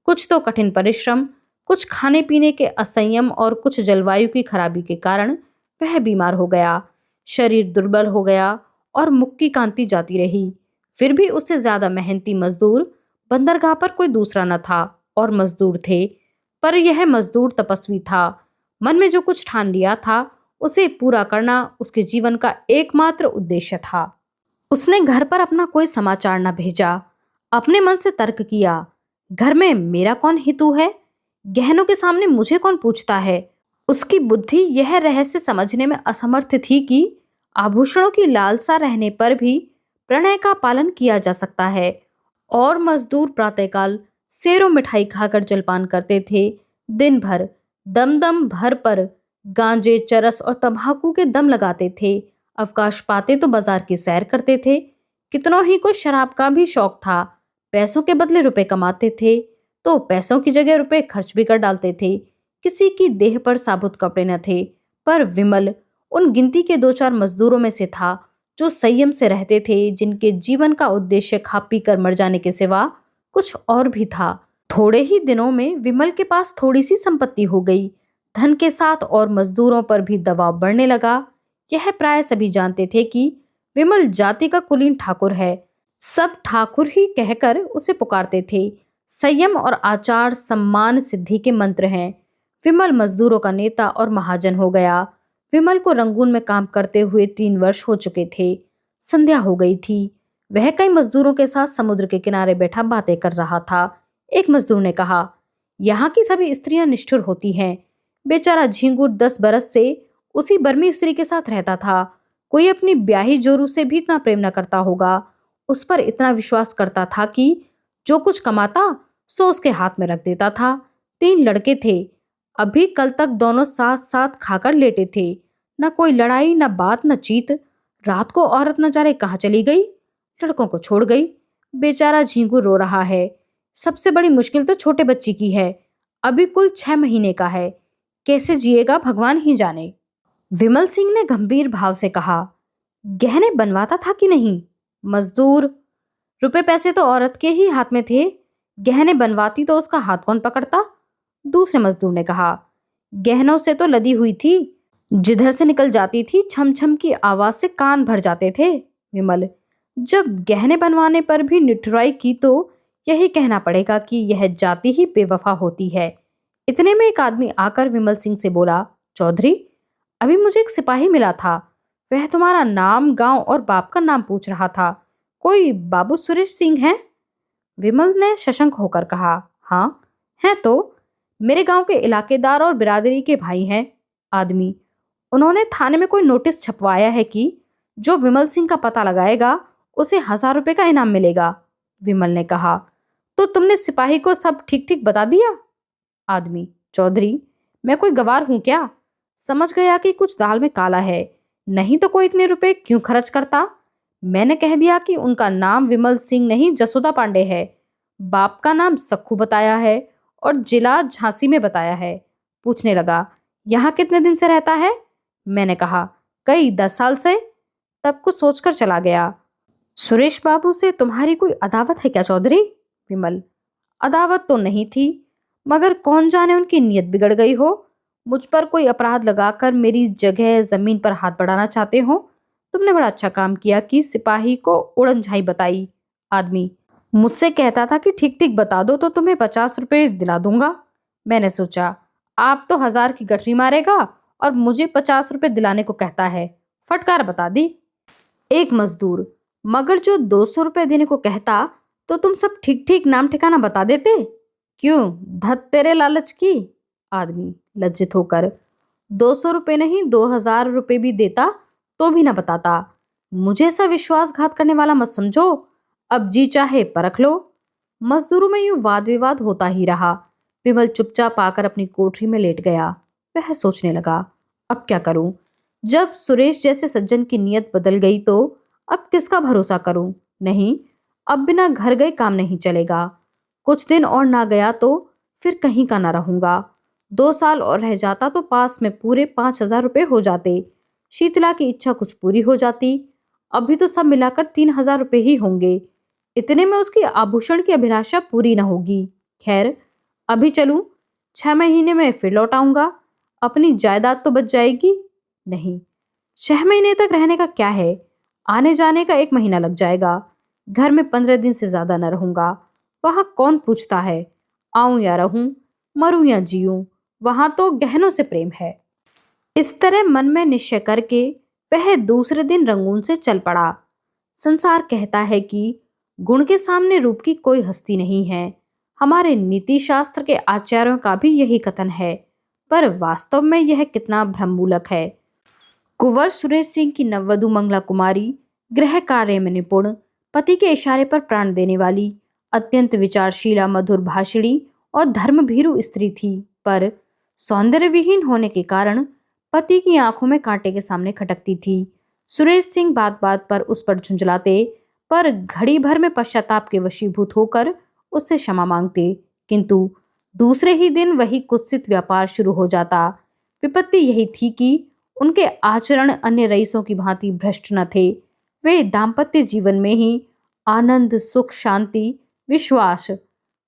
Speaker 2: कुछ तो कठिन परिश्रम, कुछ खाने पीने के असंयम और कुछ जलवायु की खराबी के कारण वह बीमार हो गया। शरीर दुर्बल हो गया और मुख की कांति जाती रही। फिर भी उससे ज्यादा मेहनती मजदूर बंदरगाह पर कोई दूसरा न था। और मजदूर थे, पर यह मजदूर तपस्वी था। मन में जो कुछ ठान लिया था उसे पूरा करना उसके जीवन का एकमात्र उद्देश्य था। उसने घर पर अपना कोई समाचार न भेजा। अपने मन से तर्क किया, घर में मेरा कौन हितू है? गहनों के सामने मुझे कौन पूछता है? उसकी बुद्धि यह रहस्य समझने में असमर्थ थी कि आभूषणों की लालसा रहने पर भी प्रणय का पालन किया जा सकता है। और मजदूर प्रातःकाल सेरो मिठाई खाकर जलपान करते थे। दिन भर दम दम भर पर गांजे, चरस और तंबाकू के दम लगाते थे। अवकाश पाते तो बाजार की सैर करते थे। कितनों ही को शराब का भी शौक था। पैसों के बदले रुपए कमाते थे तो पैसों की जगह रुपए खर्च भी कर डालते थे। किसी की देह पर साबुत कपड़े न थे, पर विमल उन गिनती के 2-4 मजदूरों में से था जो संयम से रहते थे, जिनके जीवन का उद्देश्य खा पी कर मर जाने के सिवा कुछ और भी था। थोड़े ही दिनों में विमल के पास थोड़ी सी संपत्ति हो गई। धन के साथ और मजदूरों पर भी दबाव बढ़ने लगा। यह प्राय सभी जानते थे कि विमल जाति का कुलीन ठाकुर है। सब ठाकुर ही कहकर उसे पुकारते थे। संयम और आचार सम्मान सिद्धि के मंत्र हैं। विमल मजदूरों का नेता और महाजन हो गया। विमल को रंगून में काम करते हुए 3 वर्ष हो चुके थे। संध्या हो गई थी। वह कई मजदूरों के साथ समुद्र के किनारे बैठा बातें कर रहा था। एक मजदूर ने कहा, यहाँ की सभी स्त्रियां निष्ठुर होती हैं। बेचारा झिंगुर 10 बरस से उसी बर्मी स्त्री के साथ रहता था। कोई अपनी ब्याही जोरू से भी इतना प्रेम न करता होगा। उस पर इतना विश्वास करता था कि जो कुछ कमाता सो उसके हाथ में रख देता था। 3 लड़के थे। अभी कल तक दोनों साथ साथ खाकर लेटे थे। न कोई लड़ाई, न बात, न चीत। रात को औरत न जाने कहाँ चली गई, लड़कों को छोड़ गई। बेचारा झिंगुर रो रहा है। सबसे बड़ी मुश्किल तो छोटे बच्ची की है। अभी कुल 6 महीने का है। कैसे जिएगा भगवान ही जाने। विमल सिंह ने गंभीर भाव से कहा, गहने बनवाता था कि नहीं? मजदूर, रुपए पैसे तो औरत के ही हाथ में थे। गहने बनवाती तो उसका हाथ कौन पकड़ता? दूसरे मजदूर ने कहा, गहनों से तो लदी हुई थी। जिधर से निकल जाती थी छम छम की आवाज से कान भर जाते थे। विमल, जब गहने बनवाने पर भी निठुराई की तो यही कहना पड़ेगा कि यह जाति ही बेवफा होती है। इतने में एक आदमी आकर विमल सिंह से बोला, चौधरी, अभी मुझे एक सिपाही मिला था। वह तुम्हारा नाम, गांव और बाप का नाम पूछ रहा था। कोई बाबू सुरेश सिंह है? विमल ने सशंक होकर कहा, हाँ हैं तो। मेरे गांव के इलाकेदार और बिरादरी के भाई हैं। आदमी, उन्होंने थाने में कोई नोटिस छपवाया है कि जो विमल सिंह का पता लगाएगा उसे 1000 रुपए का इनाम मिलेगा। विमल ने कहा, तो तुमने सिपाही को सब ठीक ठीक बता दिया? आदमी, चौधरी, मैं कोई गवार हूं क्या? समझ गया कि कुछ दाल में काला है, नहीं तो कोई इतने रुपए क्यों खर्च करता। मैंने कह दिया कि उनका नाम विमल सिंह नहीं जसोदा पांडे है। बाप का नाम सखू बताया है और जिला झांसी में बताया है। पूछने लगा, यहाँ कितने दिन से रहता है? मैंने कहा, कई 10 साल से। तब कुछ सोचकर चला गया। सुरेश बाबू से तुम्हारी कोई अदावत है क्या चौधरी? विमल, अदावत तो नहीं थी, मगर कौन जाने उनकी नीयत बिगड़ गई हो। मुझ पर कोई अपराध लगाकर मेरी जगह जमीन पर हाथ बढ़ाना चाहते हो। तुमने बड़ा अच्छा काम किया कि सिपाही को उड़न झाई बताई। आदमी, मुझसे कहता था कि ठीक ठीक बता दो तो तुम्हें 50 रुपए दिला दूंगा। मैंने सोचा, आप तो 1000 की गठरी मारेगा और मुझे 50 रुपए दिलाने को कहता है। फटकार बता दी। एक मजदूर, मगर जो 200 रुपए देने को कहता तो तुम सब ठीक ठीक नाम ठिकाना बता देते। क्यों, धत तेरे लालच की? आदमी लज्जित होकर, 200 रुपए नहीं 2000 रुपए भी देता तो भी ना बताता। मुझे ऐसा विश्वासघात करने वाला मत समझो। अब जी चाहे परख लो। मजदूरों में यूं वाद विवाद होता ही रहा। विमल चुपचाप आकर अपनी कोठरी में लेट गया। वह सोचने लगा, अब क्या करूं? जब सुरेश जैसे सज्जन की नीयत बदल गई तो अब किसका भरोसा करूं? नहीं, अब बिना घर गए काम नहीं चलेगा। कुछ दिन और ना गया तो फिर कहीं का ना रहूंगा। 2 साल और रह जाता तो पास में पूरे 5000 रुपए हो जाते। शीतला की इच्छा कुछ पूरी हो जाती। अभी तो सब मिलाकर 3000 रुपए ही होंगे। इतने में उसकी आभूषण की अभिलाषा पूरी न होगी। खैर, अभी चलूं, 6 महीने में फिर लौट आऊंगा। अपनी जायदाद तो बच जाएगी। नहीं, 6 महीने तक रहने का क्या है, आने जाने का 1 महीना लग जाएगा। घर में 15 दिन से ज्यादा न रहूंगा। वहां कौन पूछता है, आऊं या रहूं, मरूं या जीऊं, वहां तो गहनों से प्रेम है। इस तरह मन में निश्चय करके वह दूसरे दिन रंगून से चल पड़ा। संसार कहता है कि गुण के सामने रूप की कोई हस्ती नहीं है। हमारे नीति शास्त्र के आचार्यों का भी यही कथन है, पर वास्तव में यह कितना भ्रममूलक है। कुंवर सुरेश सिंह की नववधु मंगला कुमारी गृह कार्य में निपुण, पति के इशारे पर प्राण देने वाली, अत्यंत विचारशीला, मधुर भाषिणी और धर्मभीरु स्त्री थी, पर सौंदर्य विहीन होने के कारण पति की आंखों में कांटे के सामने खटकती थी। सुरेश सिंह बात बात पर उस पर झुंझलाते, पर घड़ी भर में पश्चाताप के वशीभूत होकर उससे क्षमा मांगते, किंतु दूसरे ही दिन वही कुत्सित व्यापार शुरू हो जाता। विपत्ति यही थी कि उनके आचरण अन्य रईसों की भांति भ्रष्ट न थे। वे दाम्पत्य जीवन में ही आनंद, सुख, शांति, विश्वास,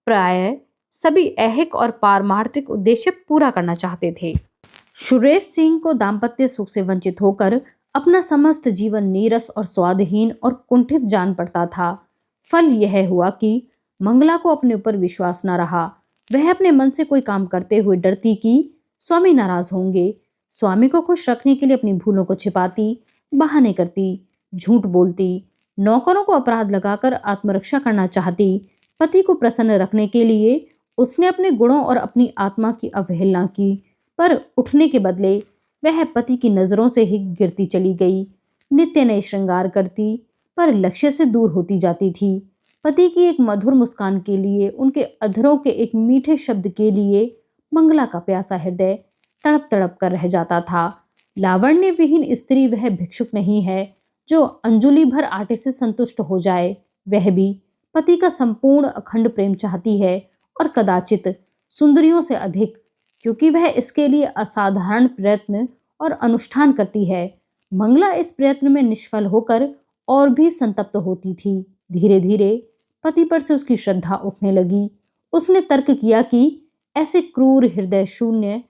Speaker 2: प्राय सभी ऐहिक और पारमार्थिक उद्देश्य पूरा करना चाहते थे। सुरेश सिंह को दाम्पत्य सुख से वंचित होकर अपना समस्त जीवन नीरस और स्वादहीन और कुंठित जान पड़ता था। फल यह हुआ कि मंगला को अपने ऊपर विश्वास न रहा। वह अपने मन से कोई काम करते हुए डरती कि स्वामी नाराज होंगे। स्वामी को खुश रखने के लिए अपनी भूलों को छिपाती, बहाने करती, झूठ बोलती, नौकरों को अपराध लगाकर आत्मरक्षा करना चाहती। पति को प्रसन्न रखने के लिए उसने अपने गुणों और अपनी आत्मा की अवहेलना की, पर उठने के बदले वह पति की नजरों से ही गिरती चली गई। नित्य नए श्रृंगार करती, पर लक्ष्य से दूर होती जाती थी। पति की एक मधुर मुस्कान के लिए, उनके अधरों के एक मीठे शब्द के लिए मंगला का प्यासा हृदय तड़प तड़प कर रह जाता था। लावण्य विहीन स्त्री वह भिक्षुक नहीं है जो अंजुलि भर आटे से संतुष्ट हो जाए। वह भी पति का संपूर्ण अखंड प्रेम चाहती है, और कदाचित सुंदरियों से अधिक, क्योंकि वह इसके लिए असाधारण प्रयत्न और अनुष्ठान करती है। मंगला इस प्रयत्न में निष्फल होकर और भी संतप्त होती थी। धीरे धीरे पति पर से उसकी श्रद्धा उठने लगी। उसने तर्क किया कि ऐसे क्रूर, हृदय शून्य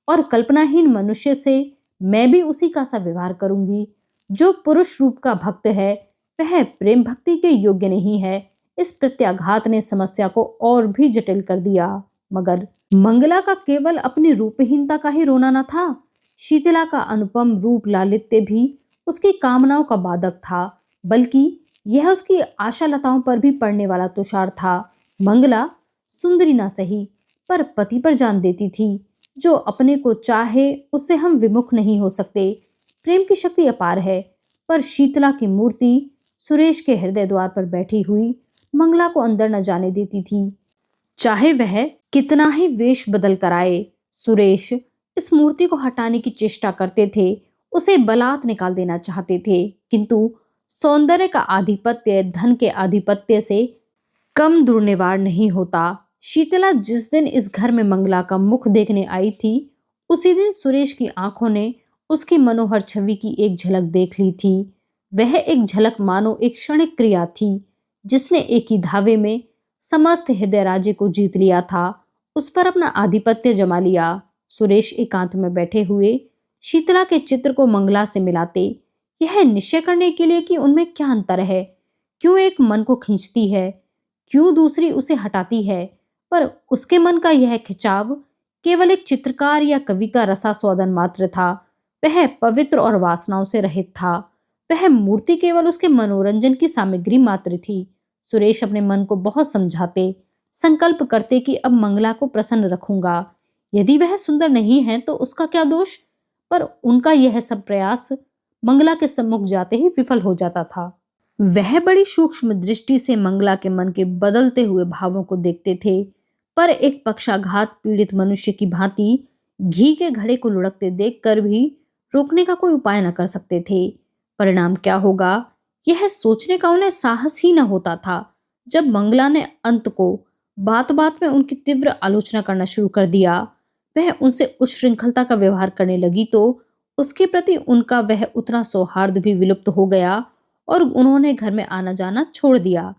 Speaker 2: और कल्पनाहीन मनुष्य से मैं भी उसी का सा व्यवहार करूंगी। जो पुरुष रूप का भक्त है वह प्रेम भक्ति के योग्य नहीं है। इस प्रत्याघात ने समस्या को और भी जटिल कर दिया। मगर मंगला का केवल अपनी रूपहीनता का ही रोना न था। शीतला का अनुपम रूप लालित्य भी उसकी कामनाओं का बाधक था, बल्कि यह उसकी आशालताओं पर भी पड़ने वाला तुषार था। मंगला सुंदरी ना सही, पर पति पर जान देती थी। जो अपने को चाहे उससे हम विमुख नहीं हो सकते। प्रेम की शक्ति अपार है, पर शीतला की मूर्ति सुरेश के हृदय द्वार पर बैठी हुई मंगला को अंदर न जाने देती थी। चाहे वह कितना ही वेश बदल कर आए, सुरेश इस मूर्ति को हटाने की चेष्टा करते थे, उसे बलात् निकाल देना चाहते थे, किंतु सौंदर्य का आधिपत्य धन के आधिपत्य से कम दुर्निवार नहीं होता। शीतला जिस दिन इस घर में मंगला का मुख देखने आई थी, उसी दिन सुरेश की आंखों ने उसकी मनोहर छवि की एक झलक देख ली थी। वह एक झलक मानो एक क्षणिक क्रिया थी, जिसने एक ही धावे में समस्त हृदय राज्य को जीत लिया था, उस पर अपना आधिपत्य जमा लिया। सुरेश एकांत में बैठे हुए शीतला के चित्र को मंगला से मिलाते, यह निश्चय करने के लिए कि उनमें क्या अंतर है। क्यों एक मन को खींचती है, क्यों दूसरी उसे हटाती है, पर उसके मन का यह खिंचाव केवल एक चित्रकार या कवि का रसास्वादन मात्र था। वह पवित्र और वासनाओं से रहित था। वह मूर्ति केवल उसके मनोरंजन की सामग्री मात्र थी। सुरेश अपने मन को बहुत समझाते, संकल्प करते कि अब मंगला को प्रसन्न रखूंगा। यदि वह सुंदर नहीं है तो उसका क्या दोष, पर उनका यह सब प्रयास मंगला के सम्मुख जाते ही विफल हो जाता था। वह बड़ी सूक्ष्म दृष्टि से मंगला के मन के बदलते हुए भावों को देखते थे, पर एक पक्षाघात पीड़ित मनुष्य की भांति घी के घड़े को लुढ़कते देखकर भी रोकने का कोई उपाय न कर सकते थे। परिणाम क्या होगा, यह सोचने का उन्हें साहस ही न होता था। जब मंगला ने अंत को बात बात में उनकी तीव्र आलोचना करना शुरू कर दिया, वह उनसे उच्छृंखलता का व्यवहार करने लगी, तो उसके प्रति उनका वह उतना सौहार्द भी विलुप्त हो गया और उन्होंने घर में आना जाना छोड़ दिया।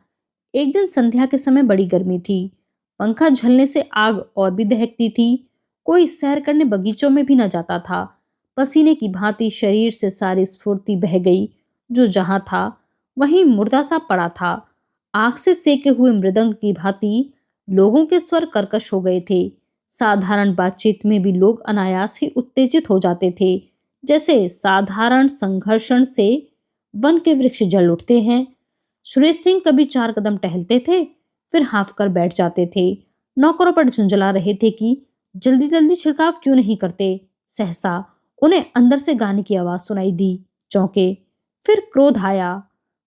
Speaker 2: एक दिन संध्या के समय बड़ी गर्मी थी। पंखा झलने से आग और भी दहकती थी। कोई सैर करने बगीचों में भी न जाता था। पसीने की भांति शरीर से सारी स्फूर्ति बह गई। जो जहां था वहीं मुर्दा सा पड़ा था। आग से सेके हुए मृदंग की भांति लोगों के स्वर कर्कश हो गए थे। साधारण बातचीत में भी लोग अनायास ही उत्तेजित हो जाते थे, जैसे साधारण संघर्षण से वन के वृक्ष जल उठते हैं। सुरेश सिंह कभी 4 कदम टहलते थे, फिर हाँफ कर बैठ जाते थे। नौकरों पर झुंझला रहे थे कि जल्दी जल्दी छिड़काव क्यों नहीं करते। सहसा उन्हें अंदर से गाने की आवाज सुनाई दी। चौंके, फिर क्रोध आया।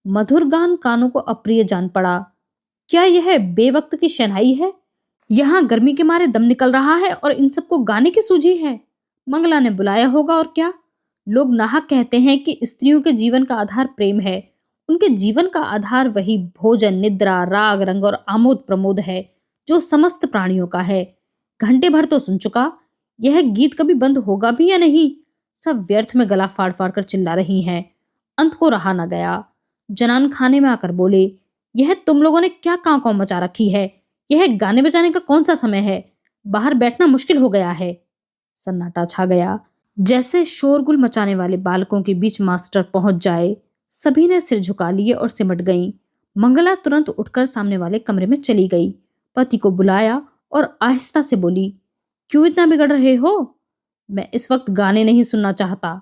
Speaker 2: मधुर गान कानों को अप्रिय जान पड़ा। क्या यह बेवक्त की शहनाई है? यहाँ गर्मी के मारे दम निकल रहा है और इन सबको गाने की सूझी है। मंगला ने बुलाया होगा और क्या। लोग नाहक कहते हैं कि स्त्रियों के जीवन का आधार प्रेम है। उनके जीवन का आधार वही भोजन, निद्रा, राग, रंग और आमोद प्रमोद है जो समस्त प्राणियों का है। घंटे भर तो सुन चुका, यह गीत कभी बंद होगा भी या नहीं। सब व्यर्थ में गला फाड़ फाड़ कर चिल्ला रही हैं। अंत को रहा न गया। जनान खाने में आकर बोले, यह तुम लोगों ने क्या कांव कांव मचा रखी है। यह गाने बजाने का कौन सा समय है। बाहर बैठना मुश्किल हो गया है। सन्नाटा छा गया। जैसे शोरगुल मचाने वाले बालकों के बीच मास्टर पहुंच जाए। सभी ने सिर झुका लिए और सिमट गईं। मंगला तुरंत उठकर सामने वाले कमरे में चली गई। पति को बुलाया और आहिस्ता से बोली, क्यों इतना बिगड़ रहे हो। मैं इस वक्त गाने नहीं सुनना चाहता।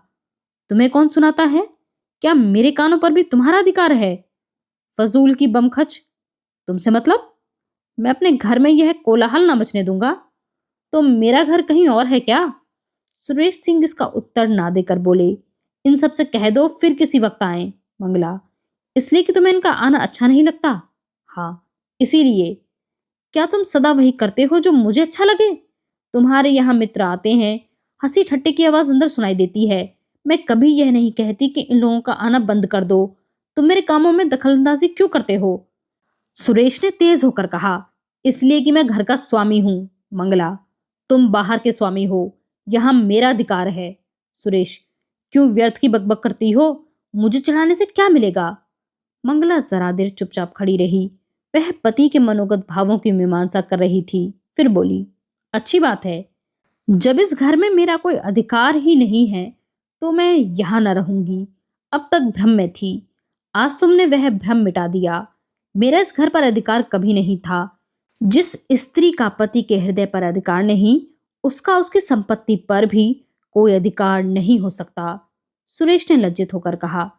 Speaker 2: तुम्हें कौन सुनाता है। क्या मेरे कानों पर भी तुम्हारा अधिकार है। फजूल की बमखच। तुमसे मतलब। मैं अपने घर में यह कोलाहल ना मचने दूंगा। तो मेरा घर कहीं और है क्या। सुरेश सिंह इसका उत्तर ना देकर बोले, इन सब से कह दो फिर किसी वक्त आए। मंगला, इसलिए कि तुम्हें इनका आना अच्छा नहीं लगता। हाँ, इसीलिए। क्या तुम सदा वही करते हो जो मुझे अच्छा लगे। तुम्हारे यहाँ मित्र आते हैं, हंसी ठट्टे की आवाज अंदर सुनाई देती है। मैं कभी यह नहीं कहती कि इन लोगों का आना बंद कर दो। तुम मेरे कामों में दखलंदाजी क्यों करते हो। सुरेश ने तेज होकर कहा, इसलिए कि मैं घर का स्वामी हूं। मंगला, तुम बाहर के स्वामी हो, यहां मेरा अधिकार है। सुरेश, क्यों व्यर्थ की बकबक करती हो। मुझे चढ़ाने से क्या मिलेगा। मंगला जरा देर चुपचाप खड़ी रही। वह पति के मनोगत भावों की मीमांसा कर रही थी। फिर बोली, अच्छी बात है। जब इस घर में मेरा कोई अधिकार ही नहीं है तो मैं यहां न रहूंगी। अब तक भ्रम में थी, आज तुमने वह भ्रम मिटा दिया। मेरा इस घर पर अधिकार कभी नहीं था। जिस स्त्री का पति के हृदय पर अधिकार नहीं, उसका उसकी संपत्ति पर भी कोई अधिकार नहीं हो सकता। सुरेश ने लज्जित होकर कहा,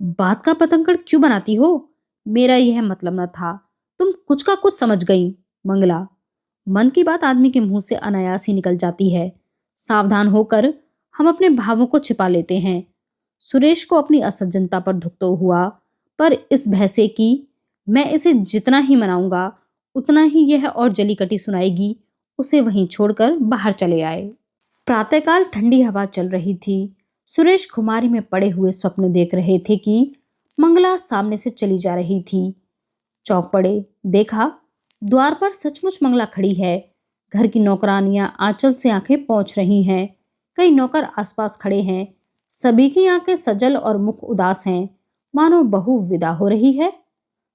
Speaker 2: बात का पतंगड़ क्यों बनाती हो। मेरा यह मतलब न था। तुम कुछ का कुछ समझ गई। मंगला, मन की बात आदमी के मुंह से अनायास ही निकल जाती है। सावधान होकर हम अपने भावों को छिपा लेते हैं। सुरेश को अपनी असज्जनता पर दुख तो हुआ, पर इस भय से कि मैं इसे जितना ही मनाऊंगा उतना ही यह और जली कटी सुनाएगी, उसे वहीं छोड़कर बाहर चले आए। प्रातःकाल ठंडी हवा चल रही थी। सुरेश खुमारी में पड़े हुए स्वप्न देख रहे थे कि मंगला सामने से चली जा रही थी। चौंक पड़े, देखा द्वार पर सचमुच मंगला खड़ी है। घर की नौकरानियां आंचल से आंखें पोंछ रही हैं। कई नौकर आसपास खड़े हैं। सभी की आंखें सजल और मुख उदास हैं, मानो बहू विदा हो रही है।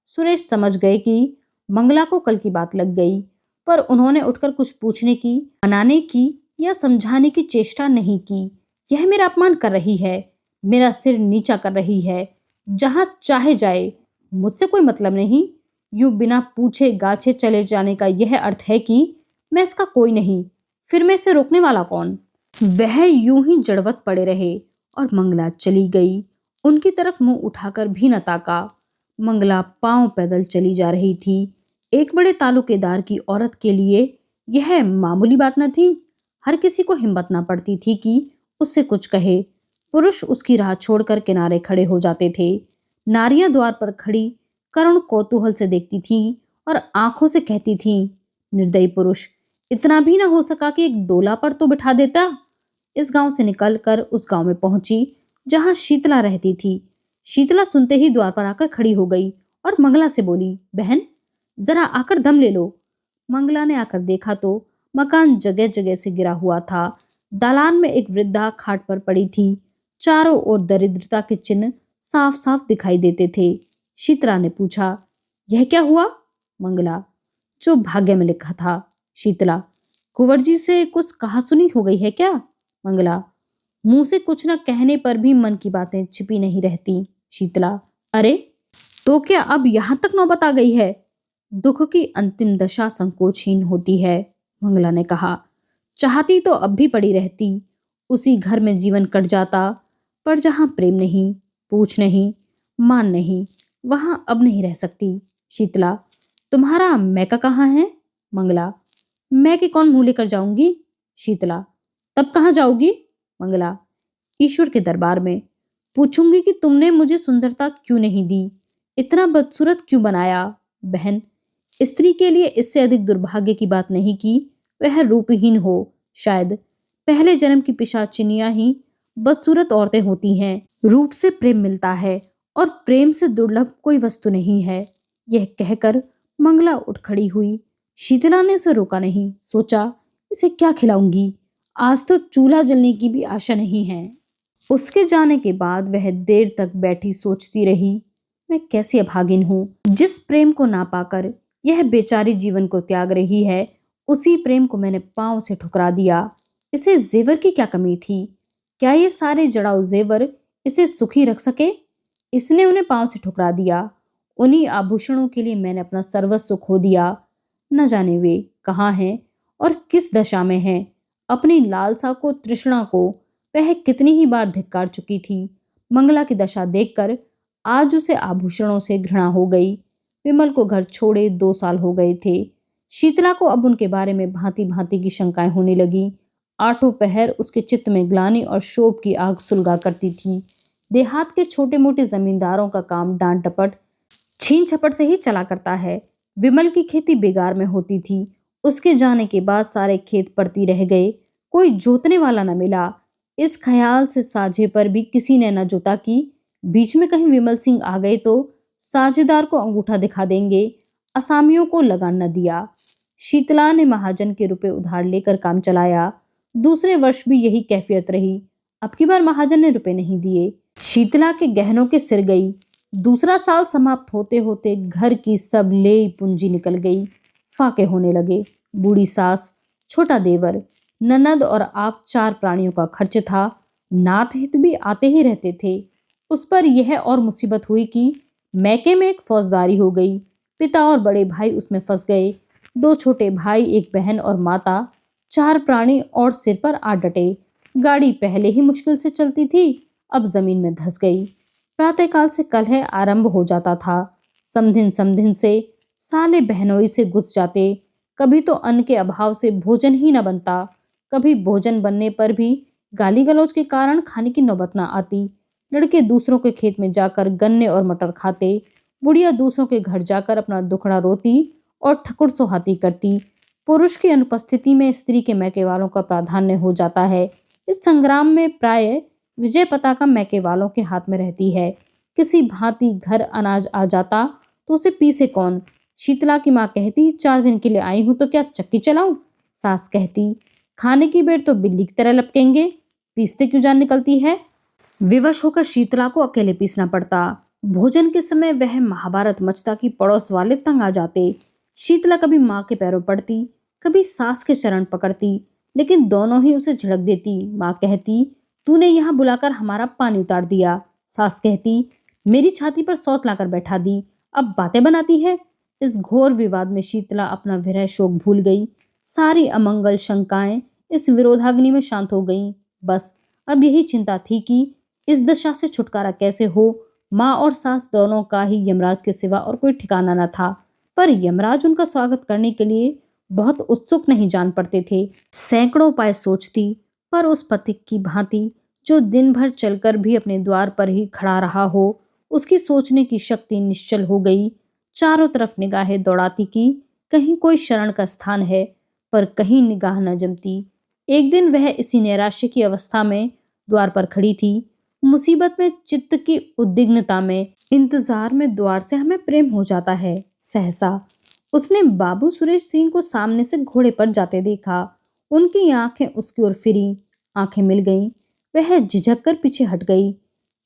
Speaker 2: सुरेश समझ गए कि मंगला को कल की बात लग गई, पर उन्होंने उठकर कुछ पूछने की, मनाने की या समझाने की चेष्टा नहीं की। यह मेरा अपमान कर रही है, मेरा सिर नीचा कर रही है। जहां चाहे जाए, मुझसे कोई मतलब नहीं। यूं बिना पूछे गाछे चले जाने का यह अर्थ है कि मैं इसका कोई नहीं। फिर मैं इसे रोकने वाला कौन। वह यूं ही जड़वत पड़े रहे और मंगला चली गई। उनकी तरफ मुंह उठाकर भी न ताका। मंगला पांव पैदल चली जा रही थी। एक बड़े तालुकेदार की औरत के लिए यह मामूली बात न थी। हर किसी को हिम्मत न पड़ती थी कि उससे कुछ कहे। पुरुष उसकी राह छोड़कर किनारे खड़े हो जाते थे। नारियां द्वार पर खड़ी करुण कौतूहल से देखती थीं और आंखों से कहती थीं, निर्दयी पुरुष, इतना भी ना हो सका कि एक डोला पर तो बिठा देता। इस गांव से निकलकर उस गांव में पहुंची जहां शीतला रहती थी। शीतला सुनते ही द्वार पर आकर खड़ी हो गई और मंगला से बोली, बहन जरा आकर दम ले लो। मंगला ने आकर देखा तो मकान जगह जगह से गिरा हुआ था। दालान में एक वृद्धा खाट पर पड़ी थी। चारों ओर दरिद्रता के चिन्ह साफ साफ दिखाई देते थे। शीतला ने पूछा, यह क्या हुआ। मंगला, जो भाग्य में लिखा था। शीतला, कुंवर जी से कुछ कहा सुनी हो गई है क्या। मंगला, मुंह से कुछ न कहने पर भी मन की बातें छिपी नहीं रहती। शीतला, अरे तो क्या अब यहां तक नौबत आ गई है। दुख की अंतिम दशा संकोचहीन होती है। मंगला ने कहा, चाहती तो अब भी पड़ी रहती, उसी घर में जीवन कट जाता, पर जहां प्रेम नहीं, पूछ नहीं, मान नहीं, वहां अब नहीं रह सकती। शीतला, तुम्हारा मैका कहाँ है। मंगला, मैं के कौन मुंह लेकर जाऊंगी। शीतला, तब कहाँ जाओगी। मंगला, ईश्वर के दरबार में। पूछूंगी कि तुमने मुझे सुंदरता क्यों नहीं दी, इतना बदसूरत क्यों बनाया। बहन, स्त्री के लिए इससे अधिक दुर्भाग्य की बात नहीं कि वह रूपहीन हो। शायद पहले जन्म की पिशाचिनियां ही बदसूरत औरतें होती हैं। रूप से प्रेम मिलता है और प्रेम से दुर्लभ कोई वस्तु नहीं है। यह कहकर मंगला उठ खड़ी हुई। शीतला ने उसे रोका नहीं। सोचा, इसे क्या खिलाऊंगी? आज तो चूल्हा जलने की भी आशा नहीं है। उसके जाने के बाद वह देर तक बैठी सोचती रही, मैं कैसी अभागिन हूँ, जिस प्रेम को ना पाकर यह बेचारी जीवन को त्याग रही है, उसी प्रेम को मैंने पांव से ठुकरा दिया। इसे जेवर की क्या कमी थी? क्या ये सारे जड़ाऊ जेवर इसे सुखी रख सके? इसने उन्हें पांव से ठुकरा दिया। उन्हीं आभूषणों के लिए मैंने अपना सर्वस्व खो दिया। न जाने वे कहाँ हैं और किस दशा में हैं। अपनी लालसा को, तृष्णा को वह कितनी ही बार धिक्कार चुकी थी। मंगला की दशा देखकर आज उसे आभूषणों से घृणा हो गई। विमल को घर छोड़े 2 साल हो गए थे। शीतला को अब उनके बारे में भांति भांति की शंकाएं होने लगी। आठों पहर उसके चित्त में ग्लानि और शोभ की आग सुलगा करती थी। देहात के छोटे मोटे जमींदारों का काम डांट डपट, छीन छपट से ही चला करता है। विमल की खेती बेगार में होती थी। उसके जाने के बाद सारे खेत पड़ती रह गए, कोई जोतने वाला न मिला। इस ख्याल से साझे पर भी किसी ने न जोता कि बीच में कहीं विमल सिंह आ गए तो साझेदार को अंगूठा दिखा देंगे। असामियों को लगान न दिया। शीतला ने महाजन के रुपए उधार लेकर काम चलाया। दूसरे वर्ष भी यही कैफियत रही। अब की बार महाजन ने रुपए नहीं दिए। शीतला के गहनों के सिर गई। दूसरा साल समाप्त होते होते घर की सब ले पूंजी निकल गई। फाके होने लगे। बूढ़ी सास, छोटा देवर, ननद और आप 4 प्राणियों का खर्च था। नात हित भी आते ही रहते थे। उस पर यह और मुसीबत हुई कि मैके में एक फौजदारी हो गई। पिता और बड़े भाई उसमें फंस गए। 2 छोटे भाई, एक बहन और माता, 4 प्राणी और सिर पर आ डटे। गाड़ी पहले ही मुश्किल से चलती थी, अब जमीन में धंस गई। प्रातःकाल से कलह आरंभ हो जाता था। समधिन समधिन से साले बहनोई से गुस जाते। कभी तो अन्न के अभाव से भोजन ही न बनता, कभी भोजन बनने पर भी गाली गलौज के कारण खाने की नौबत न आती। लड़के दूसरों के खेत में जाकर गन्ने और मटर खाते। बुढ़िया दूसरों के घर जाकर अपना दुखड़ा रोती और ठकुर सोहाती करती। पुरुष की अनुपस्थिति में स्त्री के मैके वालों का प्राधान्य हो जाता है। इस संग्राम में प्राय विजय पताका मैके वालों के हाथ में रहती है। किसी भांति घर अनाज आ जाता तो उसे पीसे कौन? शीतला की माँ कहती, 4 दिन के लिए आई हूं तो क्या चक्की चलाऊं? सास कहती, खाने की बेर तो बिल्ली की तरह लपकेंगे, पीसते क्यों जान निकलती है? विवश होकर शीतला को अकेले पीसना पड़ता। भोजन के समय वह महाभारत मचता कि पड़ोस वाले तंग आ जाते। शीतला कभी माँ के पैरों पड़ती, कभी सास के चरण पकड़ती, लेकिन दोनों ही उसे झिड़क देती। माँ कहती, तूने यहाँ बुलाकर हमारा पानी उतार दिया। सास कहती, मेरी छाती पर सौत लाकर बैठा दी, अब बातें बनाती है। इस घोर विवाद में शीतला अपना विरह शोक भूल गई। सारी अमंगल शंकाएं इस विरोधाग्नि में शांत हो गईं। बस अब यही चिंता थी कि इस दशा से छुटकारा कैसे हो। माँ और सास दोनों का ही यमराज के सिवा और कोई ठिकाना न था, पर यमराज उनका स्वागत करने के लिए बहुत उत्सुक नहीं जान पड़ते थे। सैकड़ों उपाय सोचती, पर उस पथिक की भांति जो दिन भर चलकर भी अपने द्वार पर ही खड़ा रहा हो, उसकी सोचने की शक्ति निश्चल हो गई। चारों तरफ निगाहें दौड़ाती कि कहीं कोई शरण का स्थान है, पर कहीं निगाह न जमती। एक दिन वह इसी नैराश्य की अवस्था में द्वार पर खड़ी थी। मुसीबत में, चित्त की उद्विग्नता में, इंतजार में द्वार से हमें प्रेम हो जाता है। सहसा उसने बाबू सुरेश सिंह को सामने से घोड़े पर जाते देखा। उनकी आंखें उसकी ओर फिरी, आंखें मिल गईं। वह झिझक कर पीछे हट गई।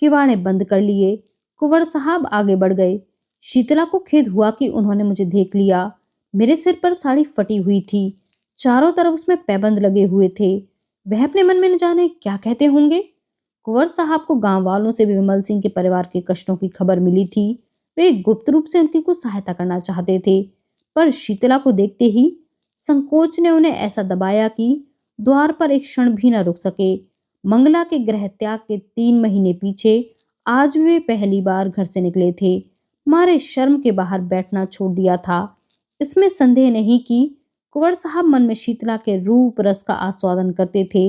Speaker 2: किवाड़े बंद कर लिए। कुंवर साहब आगे बढ़ गए। शीतला को खेद हुआ कि उन्होंने मुझे देख लिया। मेरे सिर पर साड़ी फटी हुई थी, चारों तरफ उसमें पैबंद लगे हुए थे। वह अपने मन में न जाने क्या कहते होंगे। कुंवर साहब को गांव वालों से भी विमल सिंह के परिवार के कष्टों की खबर मिली थी। वे गुप्त रूप से उनकी कुछ सहायता करना चाहते थे, पर शीतला को देखते ही संकोच ने उन्हें ऐसा दबाया कि द्वार पर एक क्षण भी न रुक सके। मंगला के गृह त्याग के 3 महीने पीछे आज वे पहली बार घर से निकले थे। मारे शर्म के बाहर बैठना छोड़ दिया था। इसमें संदेह नहीं कि कुंवर साहब मन में शीतला के रूप रस का आस्वादन करते थे।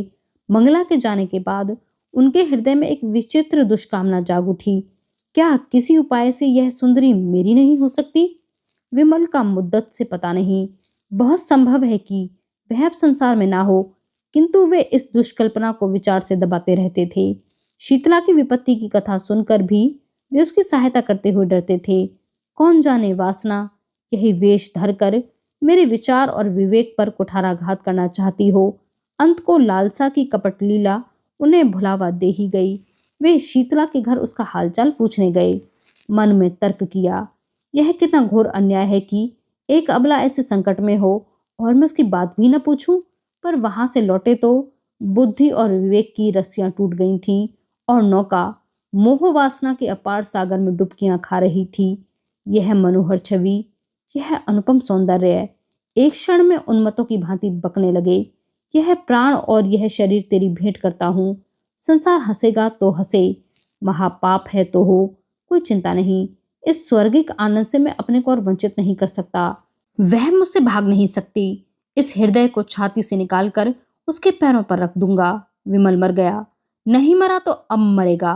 Speaker 2: मंगला के जाने के बाद उनके हृदय में एक विचित्र दुष्कामना जाग उठी। क्या किसी उपाय से यह सुंदरी मेरी नहीं हो सकती? विमल का मुद्दत से पता नहीं। बहुत संभव है कि वह अब संसार में ना हो, किंतु वे इस दुष्कल्पना को विचार से दबाते रहते थे। शीतला की विपत्ति की कथा सुनकर भी वे उसकी सहायता करते हुए डरते थे। कौन जाने वासना यही वेश धरकर मेरे विचार और विवेक पर कुठाराघात करना चाहती हो। अंत को लालसा की कपट लीला उन्हें भुलावा दे ही गई। वे शीतला के घर उसका हालचाल पूछने गए। मन में तर्क किया, यह कितना घोर अन्याय है कि एक अबला ऐसे संकट में हो और मैं उसकी बात भी न पूछूं। पर वहां से लौटे तो बुद्धि और विवेक की रस्सियां टूट गई थीं और नौका मोह वासना के अपार सागर में डुबकियां खा रही थी। यह मनोहर छवि, यह अनुपम सौंदर्य एक क्षण में उन्मत्तों की भांति बकने लगे। यह प्राण और यह शरीर तेरी भेंट करता हूं। संसार हंसेगा तो हंसे, महापाप है तो हो, कोई चिंता नहीं। इस स्वर्गिक आनंद से मैं अपने को और वंचित नहीं कर सकता। वह मुझसे भाग नहीं सकती। इस हृदय को छाती से निकालकर उसके पैरों पर रख दूंगा। विमल मर गया, नहीं मरा तो अब मरेगा।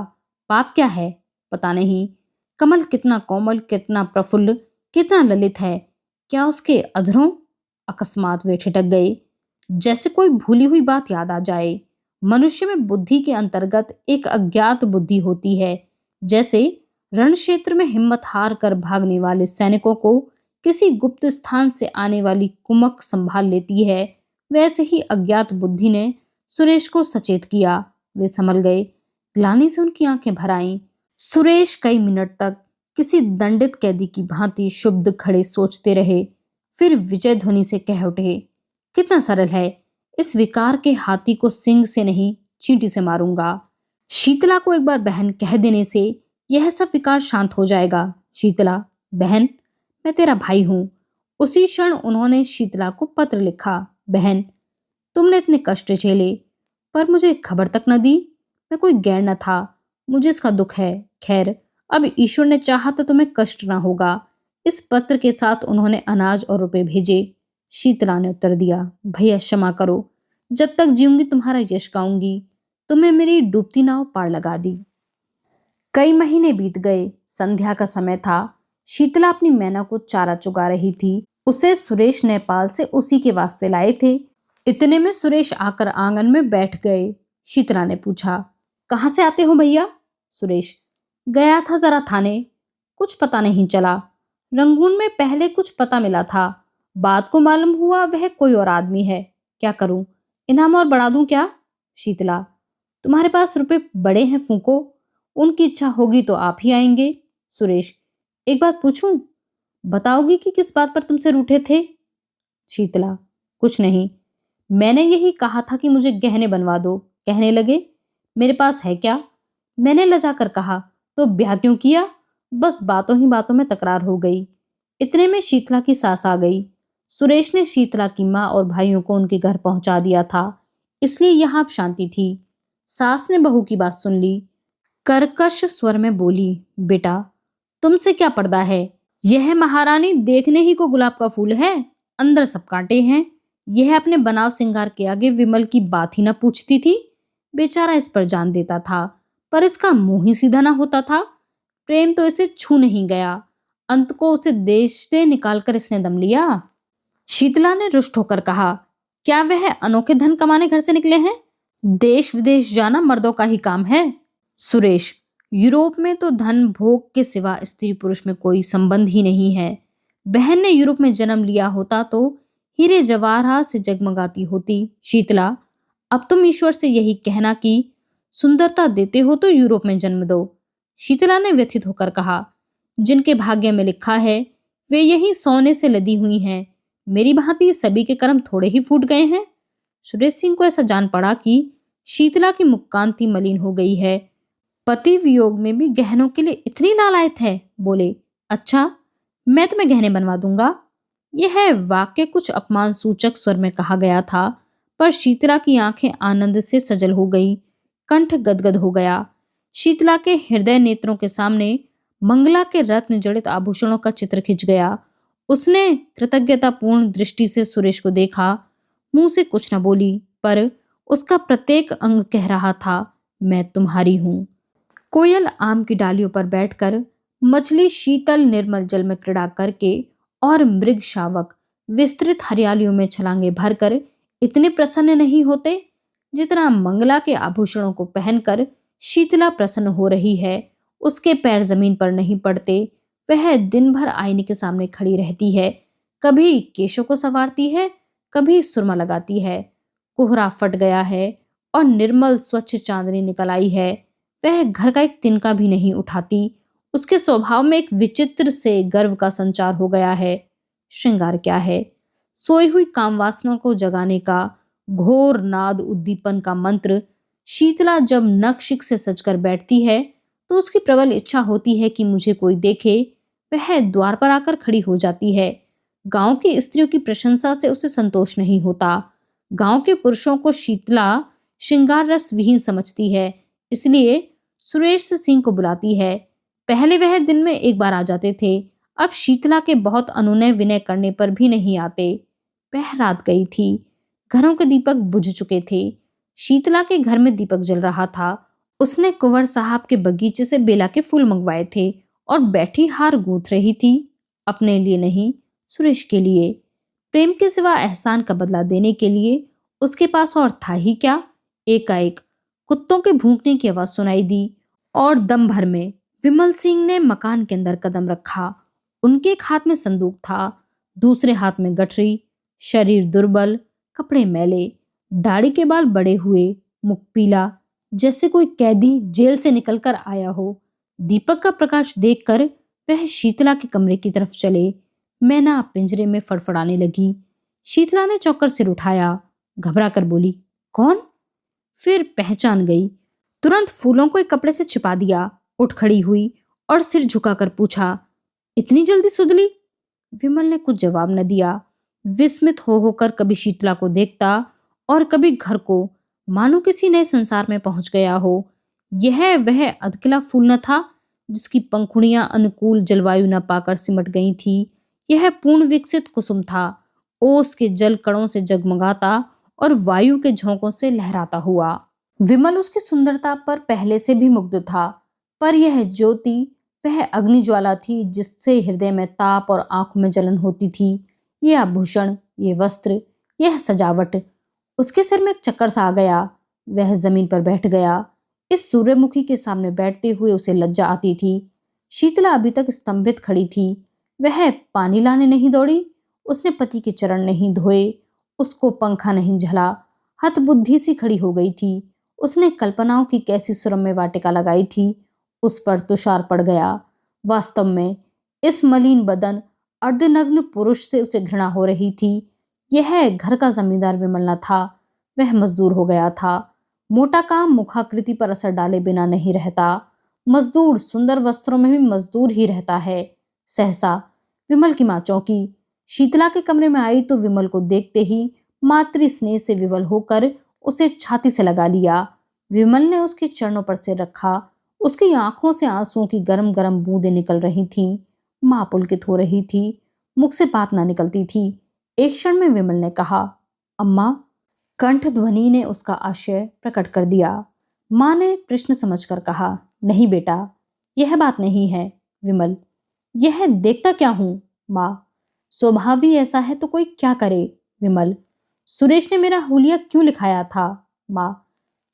Speaker 2: पाप क्या है पता नहीं। कमल कितना कोमल, कितना प्रफुल्ल, कितना ललित है। क्या उसके अधरों? अकस्मात वे ठिठक गए, जैसे कोई भूली हुई बात याद आ जाए। मनुष्य में बुद्धि के अंतर्गत एक अज्ञात बुद्धि होती है। जैसे रण क्षेत्र में हिम्मत हार कर भागने वाले सैनिकों को किसी गुप्त स्थान से आने वाली कुमक संभाल लेती है, वैसे ही अज्ञात बुद्धि ने सुरेश को सचेत किया। वे संभल गए। ग्लानि से उनकी आंखें भर आईं। सुरेश कई मिनट तक किसी दंडित कैदी की भांति शुब्ध खड़े सोचते रहे। फिर विजय ध्वनि से कह उठे, कितना सरल है। इस विकार के हाथी को सिंग से नहीं, चींटी से मारूंगा। शीतला को एक बार बहन कह देने से यह सब विकार शांत हो जाएगा। शीतला, बहन, मैं तेरा भाई हूं। उसी क्षण उन्होंने शीतला को पत्र लिखा। बहन, तुमने इतने कष्ट झेले पर मुझे खबर तक न दी। मैं कोई गैर न था, मुझे इसका दुख है। खैर, अब ईश्वर ने चाहा तो तुम्हें कष्ट ना होगा। इस पत्र के साथ उन्होंने अनाज और रुपए भेजे। शीतला ने उत्तर दिया, भैया क्षमा करो, जब तक जीऊंगी तुम्हारा यश गाऊंगी। तुम्हें मेरी डूबती नाव पार लगा दी। कई महीने बीत गए। संध्या का समय था। शीतला अपनी मैना को चारा चुगा रही थी। उसे सुरेश नेपाल से उसी के वास्ते लाए थे। इतने में सुरेश आकर आंगन में बैठ गए। शीतला ने पूछा, कहाँ से आते हो भैया? सुरेश, गया था जरा थाने, कुछ पता नहीं चला। रंगून में पहले कुछ पता मिला था, बाद को मालूम हुआ वह कोई और आदमी है। क्या करूं, इनाम और बढ़ा दूं क्या? शीतला, तुम्हारे पास रुपए बड़े हैं फूंको, उनकी इच्छा होगी तो आप ही आएंगे। सुरेश, एक बात पूछूं, बताओगी कि किस बात पर तुमसे रूठे थे? शीतला, कुछ नहीं, मैंने यही कहा था कि मुझे गहने बनवा दो। कहने लगे, मेरे पास है क्या? मैंने लजाकर कहा, तो ब्याह क्यों किया? बस बातों ही बातों में तकरार हो गई। इतने में शीतला की सास आ गई। सुरेश ने शीतला की माँ और भाइयों को उनके घर पहुंचा दिया था, इसलिए यहाँ अब शांति थी। सास ने बहू की बात सुन ली। कर्कश स्वर में बोली, बेटा, तुमसे क्या पर्दा है? यह महारानी देखने ही को गुलाब का फूल है, अंदर सब कांटे हैं। यह अपने बनाव सिंगार के आगे विमल की बात ही न पूछती थी। बेचारा इस पर जान देता था, पर इसका मुंह ही सीधा ना होता था। प्रेम तो इसे छू नहीं गया। अंत को उसे देश से निकालकर इसने दम लिया। शीतला ने रुष्ट होकर कहा, क्या वह अनोखे धन कमाने घर से निकले हैं? देश विदेश जाना मर्दों का ही काम है। सुरेश, यूरोप में तो धन भोग के सिवा स्त्री पुरुष में कोई संबंध ही नहीं है। बहन ने यूरोप में जन्म लिया होता तो हीरे जवाहरात से जगमगाती होती। शीतला, अब तुम ईश्वर से यही कहना कि सुंदरता देते हो तो यूरोप में जन्म दो। शीतला ने व्यथित होकर कहा, जिनके भाग्य में लिखा है वे यही सोने से लदी हुई हैं। मेरी भांति सभी के कर्म थोड़े ही फूट गए हैं। सुरेश सिंह को ऐसा जान पड़ा कि शीतला की मुक्कांति मलिन हो गई है। पति वियोग में भी गहनों के लिए इतनी लालायत है। बोले, अच्छा, मैं तुम्हें गहने बनवा दूंगा। यह वाक्य कुछ अपमान सूचक स्वर में कहा गया था, पर शीतला की आंखें आनंद से सजल हो गई, कंठ गदगद हो गया। शीतला के हृदय नेत्रों के सामने मंगला के रत्न जड़ित आभूषणों का चित्र खिंच गया। उसने कृतज्ञतापूर्ण दृष्टि से सुरेश को देखा। मुंह से कुछ न बोली, पर उसका प्रत्येक अंग कह रहा था, मैं तुम्हारी हूं। कोयल आम की डालियों पर बैठकर, मछली शीतल निर्मल जल में क्रीड़ा करके और मृग शावक विस्तृत हरियालियों में छलांगे भरकर इतने प्रसन्न नहीं होते जितना मंगला के आभूषणों को पहनकर शीतला प्रसन्न हो रही है, उसके पैर जमीन पर नहीं पड़ते। वह दिन भर आईने के सामने खड़ी रहती है, कभी केशों को संवारती है, कभी सुरमा लगाती है। कोहरा फट गया है और निर्मल स्वच्छ चांदनी निकल आई है। वह घर का एक तिनका भी नहीं उठाती। उसके स्वभाव में एक विचित्र से गर्व का संचार हो गया है। श्रृंगार क्या है? सोई हुई कामवासना को जगाने का घोर नाद उद्दीपन का मंत्र। शीतला जब नखशिख से सजकर बैठती है तो उसकी प्रबल इच्छा होती है कि मुझे कोई देखे। वह द्वार पर आकर खड़ी हो जाती है। गांव की स्त्रियों की प्रशंसा से उसे संतोष नहीं होता। गांव के पुरुषों को शीतला श्रृंगार रस विहीन समझती है, इसलिए सुरेश सिंह को बुलाती है। पहले वह दिन में एक बार आ जाते थे, अब शीतला के बहुत अनुनय विनय करने पर भी नहीं आते। वह रात गई थी, घरों के दीपक बुझ चुके थे। शीतला के घर में दीपक जल रहा था। उसने कुंवर साहब के बगीचे से बेला के फूल मंगवाए थे और बैठी हार गूंथ रही थी, अपने लिए नहीं, सुरेश के लिए। प्रेम के सिवा एहसान का बदला देने के लिए उसके पास और था ही क्या। एकाएक कुत्तों के भूंकने की आवाज सुनाई दी और दम भर में विमल सिंह ने मकान के अंदर कदम रखा। उनके एक हाथ में संदूक था, दूसरे हाथ में गठरी। शरीर दुर्बल, कपड़े मैले, दाढ़ी के बाल बड़े हुए, मुख पीला, जैसे कोई कैदी जेल से निकलकर आया हो। दीपक का प्रकाश देखकर वह शीतला के कमरे की तरफ चले। मैना पिंजरे में फड़फड़ाने लगी। शीतला ने चौंक कर सिर उठाया, घबरा कर बोली, कौन? फिर पहचान गई। तुरंत फूलों को एक कपड़े से छिपा दिया, उठ खड़ी हुई और सिर झुकाकर पूछा, इतनी जल्दी सुधली? विमल ने कुछ जवाब न दिया। विस्मित हो होकर कभी शीतला को देखता और कभी घर को, मानो किसी नए संसार में पहुंच गया हो। यह वह अधकिला फूल न था जिसकी पंखुड़ियां अनुकूल जलवायु न पाकर सिमट गई थी। यह पूर्ण विकसित कुसुम था, ओस के जल कणों से जगमगाता और वायु के झोंकों से लहराता हुआ। विमल उसकी सुंदरता पर पहले से भी मुग्ध था, पर यह ज्योति वह अग्नि ज्वाला थी जिससे हृदय में ताप और आंखों में जलन होती थी। ये आभूषण, ये वस्त्र, यह सजावट। उसके सिर में एक चक्कर सा आ गया। वह जमीन पर बैठ गया। इस सूर्यमुखी के सामने बैठते हुए उसे लज्जा आती थी। शीतला अभी तक स्तंभित खड़ी थी। वह पानी लाने नहीं दौड़ी, उसने पति के चरण नहीं धोए, उसको पंखा नहीं झला, हतबुद्धि सी खड़ी हो गई थी। उसने कल्पनाओं की कैसी सुरम्य वाटिका लगाई थी, उस पर तुषार पड़ गया। वास्तव में इस मलिन बदन अर्धनग्न पुरुष से उसे घृणा हो रही थी। यह घर का जमींदार विमल न था, वह मजदूर हो गया था। मोटा काम मुखाकृति पर असर डाले बिना नहीं रहता। मजदूर सुंदर वस्त्रों में भी मजदूर ही रहता है। सहसा विमल की मां चौंकी। शीतला के कमरे में आई तो विमल को देखते ही मातृ स्नेह से विवल होकर उसे छाती से लगा लिया। विमल ने उसके चरणों पर सिर रखा। उसकी आंखों से आंसुओं की गरम गरम बूंदें निकल रही थीं। मां पुलकित हो रही थी, मुख से बात ना निकलती थी। एक क्षण में विमल ने कहा, अम्मा। कंठ ध्वनि ने उसका आशय प्रकट कर दिया। मां ने प्रश्न समझकर कहा, नहीं बेटा, यह बात नहीं है। विमल, यह देखता क्या हूं? मां, स्वभाव ही ऐसा है तो कोई क्या करे। विमल, सुरेश ने मेरा हुलिया क्यों लिखाया था? मां,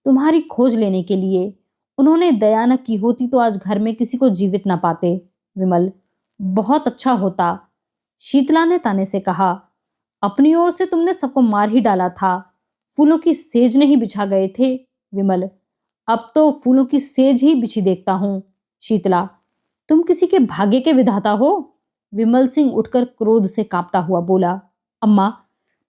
Speaker 2: तुम्हारी खोज लेने के लिए। उन्होंने दया न की होती तो आज घर में किसी को जीवित न पाते। विमल, बहुत अच्छा होता। शीतला ने ताने से कहा, अपनी ओर से तुमने सबको मार ही डाला था, फूलों की सेज नहीं बिछा गए थे। विमल, अब तो फूलों की सेज ही बिछी देखता हूं। शीतला, तुम किसी के भाग्य के विधाता हो। विमल सिंह उठकर क्रोध से कांपता हुआ बोला, अम्मा,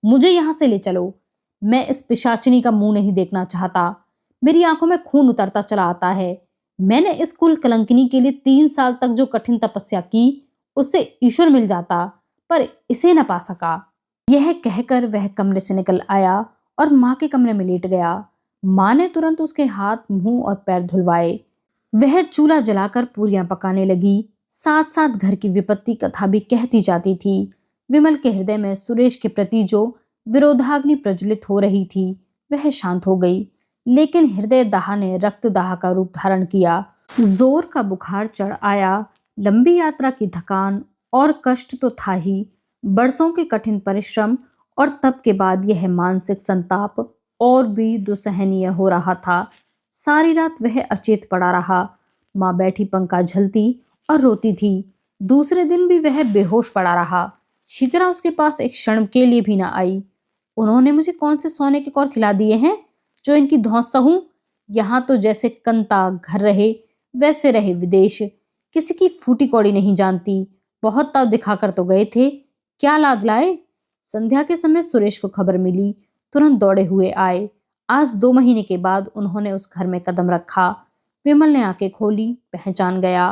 Speaker 2: मुझे यहां से ले चलो। मैं इस पिशाचिनी का मुंह नहीं देखना चाहता। मेरी आंखों में खून उतरता चला आता है। मैंने इस कुल कलंकिनी के लिए 3 साल तक जो कठिन तपस्या की, उससे ईश्वर मिल जाता, पर इसे न पा सका। यह कहकर वह कमरे से निकल आया और मां के कमरे में लेट गया। मां ने तुरंत उसके हाथ, मुंह और पैर धुलवाए। वह चूल्हा जलाकर पूरियां पकाने लगी। साथ साथ घर की विपत्ति कथा भी कहती जाती थी। विमल के हृदय में सुरेश के प्रति जो विरोधाग्नि प्रज्वलित हो रही थी, वह शांत हो गई, लेकिन हृदय दाह ने रक्त दाह का रूप धारण किया। जोर का बुखार चढ़ आया। लंबी यात्रा की थकान और कष्ट तो था ही, बरसों के कठिन परिश्रम और तप के बाद यह मानसिक संताप और भी दुस्सहनीय हो रहा था। सारी रात वह अचेत पड़ा रहा। माँ बैठी पंखा झलती और रोती थी। दूसरे दिन भी वह बेहोश पड़ा रहा। शीतला उसके पास एक क्षण के लिए भी ना आई। उन्होंने मुझे कौन से सोने के कौर खिला दिए हैं जो इनकी धौंस सहूं। यहाँ तो जैसे कंता घर रहे वैसे रहे विदेश। किसी की फूटी कौड़ी नहीं जानती। बहुत ताव दिखाकर तो गए थे, क्या लाद लाए। संध्या के समय सुरेश को खबर मिली, तुरंत दौड़े हुए आए। आज 2 महीने के बाद उन्होंने उस घर में कदम रखा। विमल ने आंखें खोली, पहचान गया।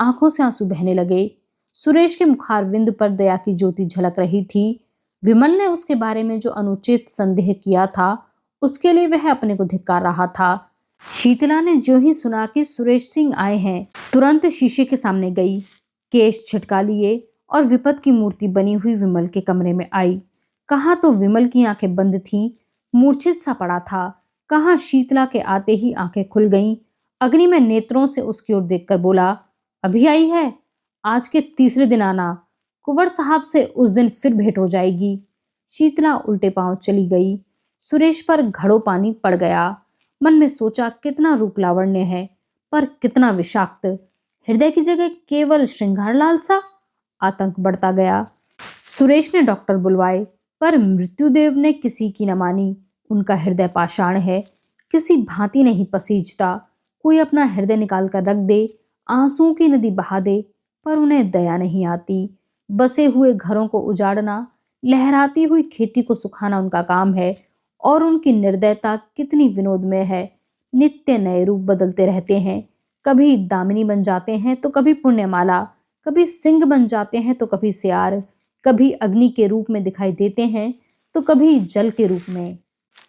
Speaker 2: आंखों से आंसू बहने लगे। सुरेश के मुखारविंद पर दया की ज्योति झलक रही थी। विमल ने उसके बारे में जो अनुचित संदेह किया था, उसके लिए वह अपने को धिक्कार रहा था। शीतला ने जो ही सुना कि सुरेश सिंह आए हैं, तुरंत शीशे के सामने गई, केश छिटका लिए और विपत की मूर्ति बनी हुई विमल के कमरे में आई। कहाँ तो विमल की आंखें बंद थीं, मूर्छित सा पड़ा था। कहाँ शीतला के आते ही आंखें खुल गईं। अग्नि में नेत्रों से उसकी ओर देखकर बोला, अभी आई है? आज के तीसरे दिन आना। कुंवर साहब से उस दिन फिर भेंट हो जाएगी। शीतला उल्टे पांव चली गई। सुरेश पर घड़ों पानी पड़ गया। मन में सोचा, कितना रूप लावण्य है, पर कितना विषाक्त। हृदय की जगह केवल श्रृंगार लालसा। आतंक बढ़ता गया। सुरेश ने डॉक्टर बुलवाए, पर मृत्युदेव ने किसी की न मानी। उनका हृदय पाषाण है, किसी भांति नहीं पसीजता। कोई अपना हृदय निकाल कर रख दे, आंसुओं की नदी बहा दे, पर उन्हें दया नहीं आती। बसे हुए घरों को उजाड़ना, लहराती हुई खेती को सुखाना उनका काम है। और उनकी निर्दयता कितनी विनोदमय है। नित्य नए रूप बदलते रहते हैं। कभी दामिनी बन जाते हैं तो कभी पुण्यमाला, कभी सिंह बन जाते हैं तो कभी सियार, कभी अग्नि के रूप में दिखाई देते हैं तो कभी जल के रूप में।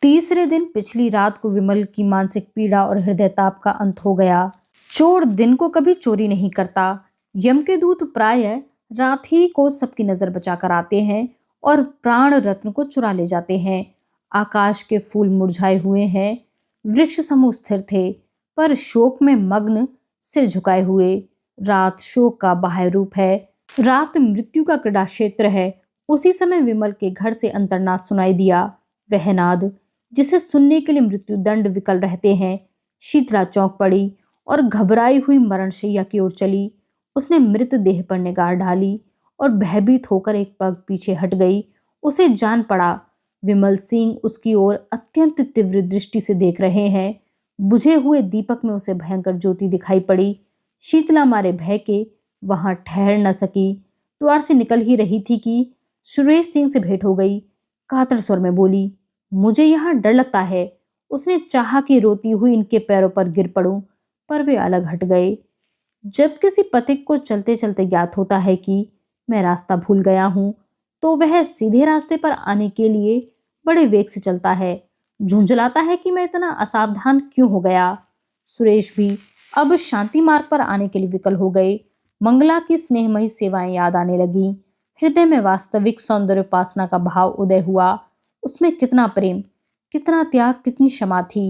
Speaker 2: तीसरे दिन पिछली रात को विमल की मानसिक पीड़ा और हृदय ताप का अंत हो गया। चोर दिन को कभी चोरी नहीं करता। यम के दूत प्रायः रात ही को सबकी नजर बचाकर आते हैं और प्राण रत्न को चुरा ले जाते हैं। आकाश के फूल मुरझाए हुए हैं। वृक्ष समूह स्थिर थे, पर शोक में मग्न, सिर झुकाए हुए। रात शोक का बाह्य रूप है। रात मृत्यु का क्रीड़ा क्षेत्र है। उसी समय विमल के घर से अंतर्नाद सुनाई दिया, वह नाद जिसे सुनने के लिए मृत्युदंड विकल रहते हैं। शीतला चौंक पड़ी और घबराई हुई मरणशैया की ओर चली। उसने मृतदेह पर निगाह डाली और भयभीत होकर एक पग पीछे हट गई। उसे जान पड़ा, विमल सिंह उसकी ओर अत्यंत तीव्र दृष्टि से देख रहे हैं। बुझे हुए दीपक में उसे भयंकर ज्योति दिखाई पड़ी। शीतला मारे भय के वहां ठहर न सकी। द्वार से निकल ही रही थी कि सुरेश सिंह से भेंट हो गई। कातर स्वर में बोली, मुझे यहाँ डर लगता है। उसने चाहा कि रोती हुई इनके पैरों पर गिर पड़ूं, पर वे अलग हट गए। जब किसी पथिक को चलते चलते ज्ञात होता है कि मैं रास्ता भूल गया हूं, तो वह सीधे रास्ते पर आने के लिए बड़े वेग से चलता है। झुंझलाता है कि मैं इतना असावधान क्यों हो गया। सुरेश भी अब शांति मार्ग पर आने के लिए विकल हो गए। मंगला की स्नेहमयी सेवाएं याद आने लगी। हृदय में वास्तविक सौंदर्योपासना का भाव उदय हुआ। उसमें कितना प्रेम, कितना त्याग, कितनी क्षमा थी।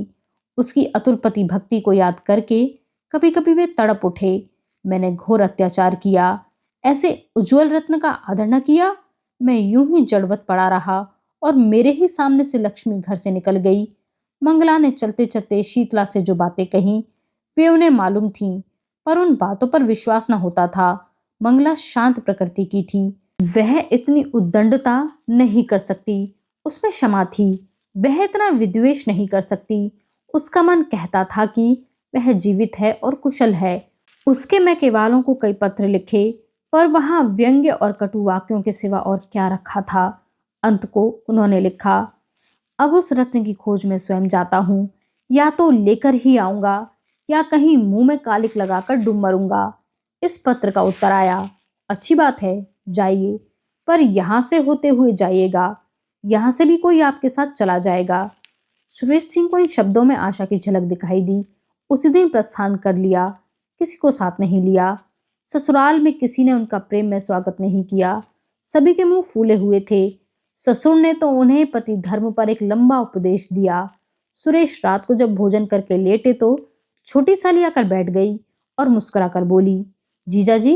Speaker 2: उसकी अतुलपति भक्ति को याद करके कभी कभी वे तड़प उठे। मैंने घोर अत्याचार किया, ऐसे उज्जवल रत्न का आदर न किया। मैं यूं ही जड़वत पड़ा रहा और मेरे ही सामने से लक्ष्मी घर से निकल गई। मंगला ने चलते चलते शीतला से जो बातें कही, वे उन्हें मालूम थीं, पर उन बातों पर विश्वास न होता था। मंगला शांत प्रकृति की थी। वह इतनी उद्दंडता नहीं कर सकती। उसमें क्षमा थी। वह इतना विद्वेष नहीं कर सकती। उसका मन कहता था कि वह जीवित है और कुशल है। उसके मैके वालों को कई पत्र लिखे, पर वहां व्यंग्य और कटु वाक्यों के सिवा और क्या रखा था। अंत को उन्होंने लिखा, अब उस रत्न की खोज में स्वयं जाता हूँ। या तो लेकर ही आऊंगा या कहीं मुंह में कालिक लगाकर डूब मरूंगा। इस पत्र का उत्तर आया, अच्छी बात है, जाइए, पर यहां से होते हुए जाइएगा। यहां से भी कोई आपके साथ चला जाएगा। सुरेश सिंह को इन शब्दों में आशा की झलक दिखाई दी। उसी दिन प्रस्थान कर लिया। किसी को साथ नहीं लिया। ससुराल में किसी ने उनका प्रेम में स्वागत नहीं किया। सभी के मुंह फूले हुए थे। ससुर ने तो उन्हें पति धर्म पर एक लंबा उपदेश दिया। सुरेश रात को जब भोजन करके लेटे तो छोटी साली आकर बैठ गई और मुस्कुराकर बोली, जीजा जी,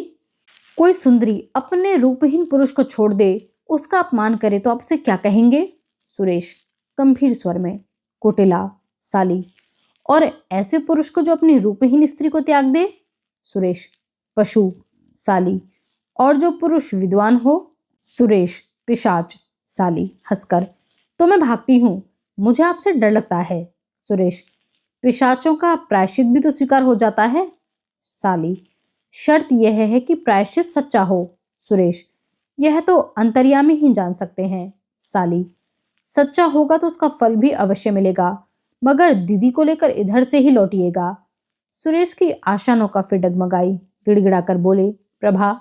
Speaker 2: कोई सुंदरी अपने रूपहीन पुरुष को छोड़ दे, उसका अपमान करे तो आपसे क्या कहेंगे? सुरेश गंभीर स्वर में, कुटिला। साली, और ऐसे पुरुष को जो अपनी रूपहीन स्त्री को त्याग दे। सुरेश, पशु। साली, और जो पुरुष विद्वान हो। सुरेश, पिशाच। साली, हंसकर, तो मैं भागती हूँ, मुझे आपसे डर लगता है। सुरेश, पिशाचों का प्रायश्चित भी तो स्वीकार हो जाता है। साली, शर्त यह है कि प्रायश्चित सच्चा हो। सुरेश, यह तो अंतर्यामी ही जान सकते हैं। साली, सच्चा होगा तो उसका फल भी अवश्य मिलेगा, मगर दीदी को लेकर इधर से ही लौटिएगा। सुरेश की आशा नौका फिर डगमगाई, गिड़गिड़ाकर बोले, प्रभा,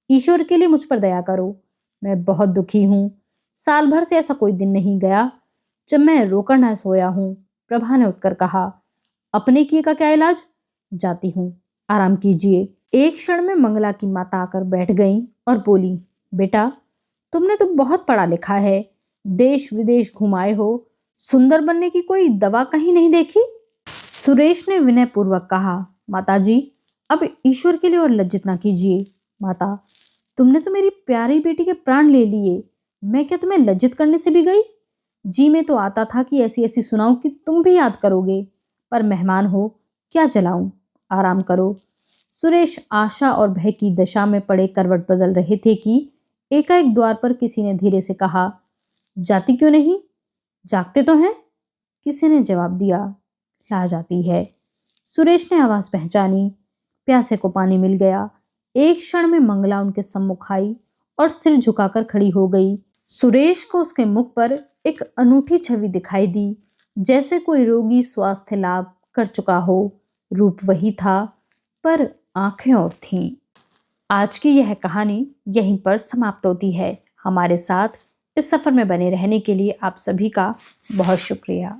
Speaker 2: ईश्वर के लिए मुझ पर दया करो, मैं बहुत दुखी हूँ। साल भर से ऐसा कोई दिन नहीं गया जब मैं रोकर न सोया हूँ। प्रभा ने उठकर कहा, अपने किए का क्या इलाज, जाती हूँ, आराम कीजिए। एक क्षण में मंगला की माता आकर बैठ गई और बोली, बेटा, तुमने तो बहुत पढ़ा लिखा है, देश विदेश घुमाए हो, सुंदर बनने की कोई दवा कहीं नहीं देखी। सुरेश ने विनय पूर्वक कहा, माताजी, अब ईश्वर के लिए और लज्जित ना कीजिए। माता, तुमने तो मेरी प्यारी बेटी के प्राण ले लिए, मैं क्या तुम्हें लज्जित करने से भी गई। जी में तो आता था कि ऐसी ऐसी सुनाऊं कि तुम भी याद करोगे, पर मेहमान हो, क्या जलाऊं, आराम करो। सुरेश आशा और भय की दशा में पड़े करवट बदल रहे थे कि एकाएक द्वार पर किसी ने धीरे से कहा, जाती क्यों नहीं, जागते तो हैं। किसी ने जवाब दिया, ला जाती है। सुरेश ने आवाज पहचानी, प्यासे को पानी मिल गया। एक क्षण में मंगला उनके सम्मुख आई और सिर झुकाकर खड़ी हो गई। सुरेश को उसके मुख पर एक अनूठी छवि दिखाई दी, जैसे कोई रोगी स्वास्थ्य लाभ कर चुका हो। रूप वही था, पर आंखें और थीं। आज की यह कहानी यहीं पर समाप्त होती है। हमारे साथ इस सफर में बने रहने के लिए आप सभी का बहुत शुक्रिया।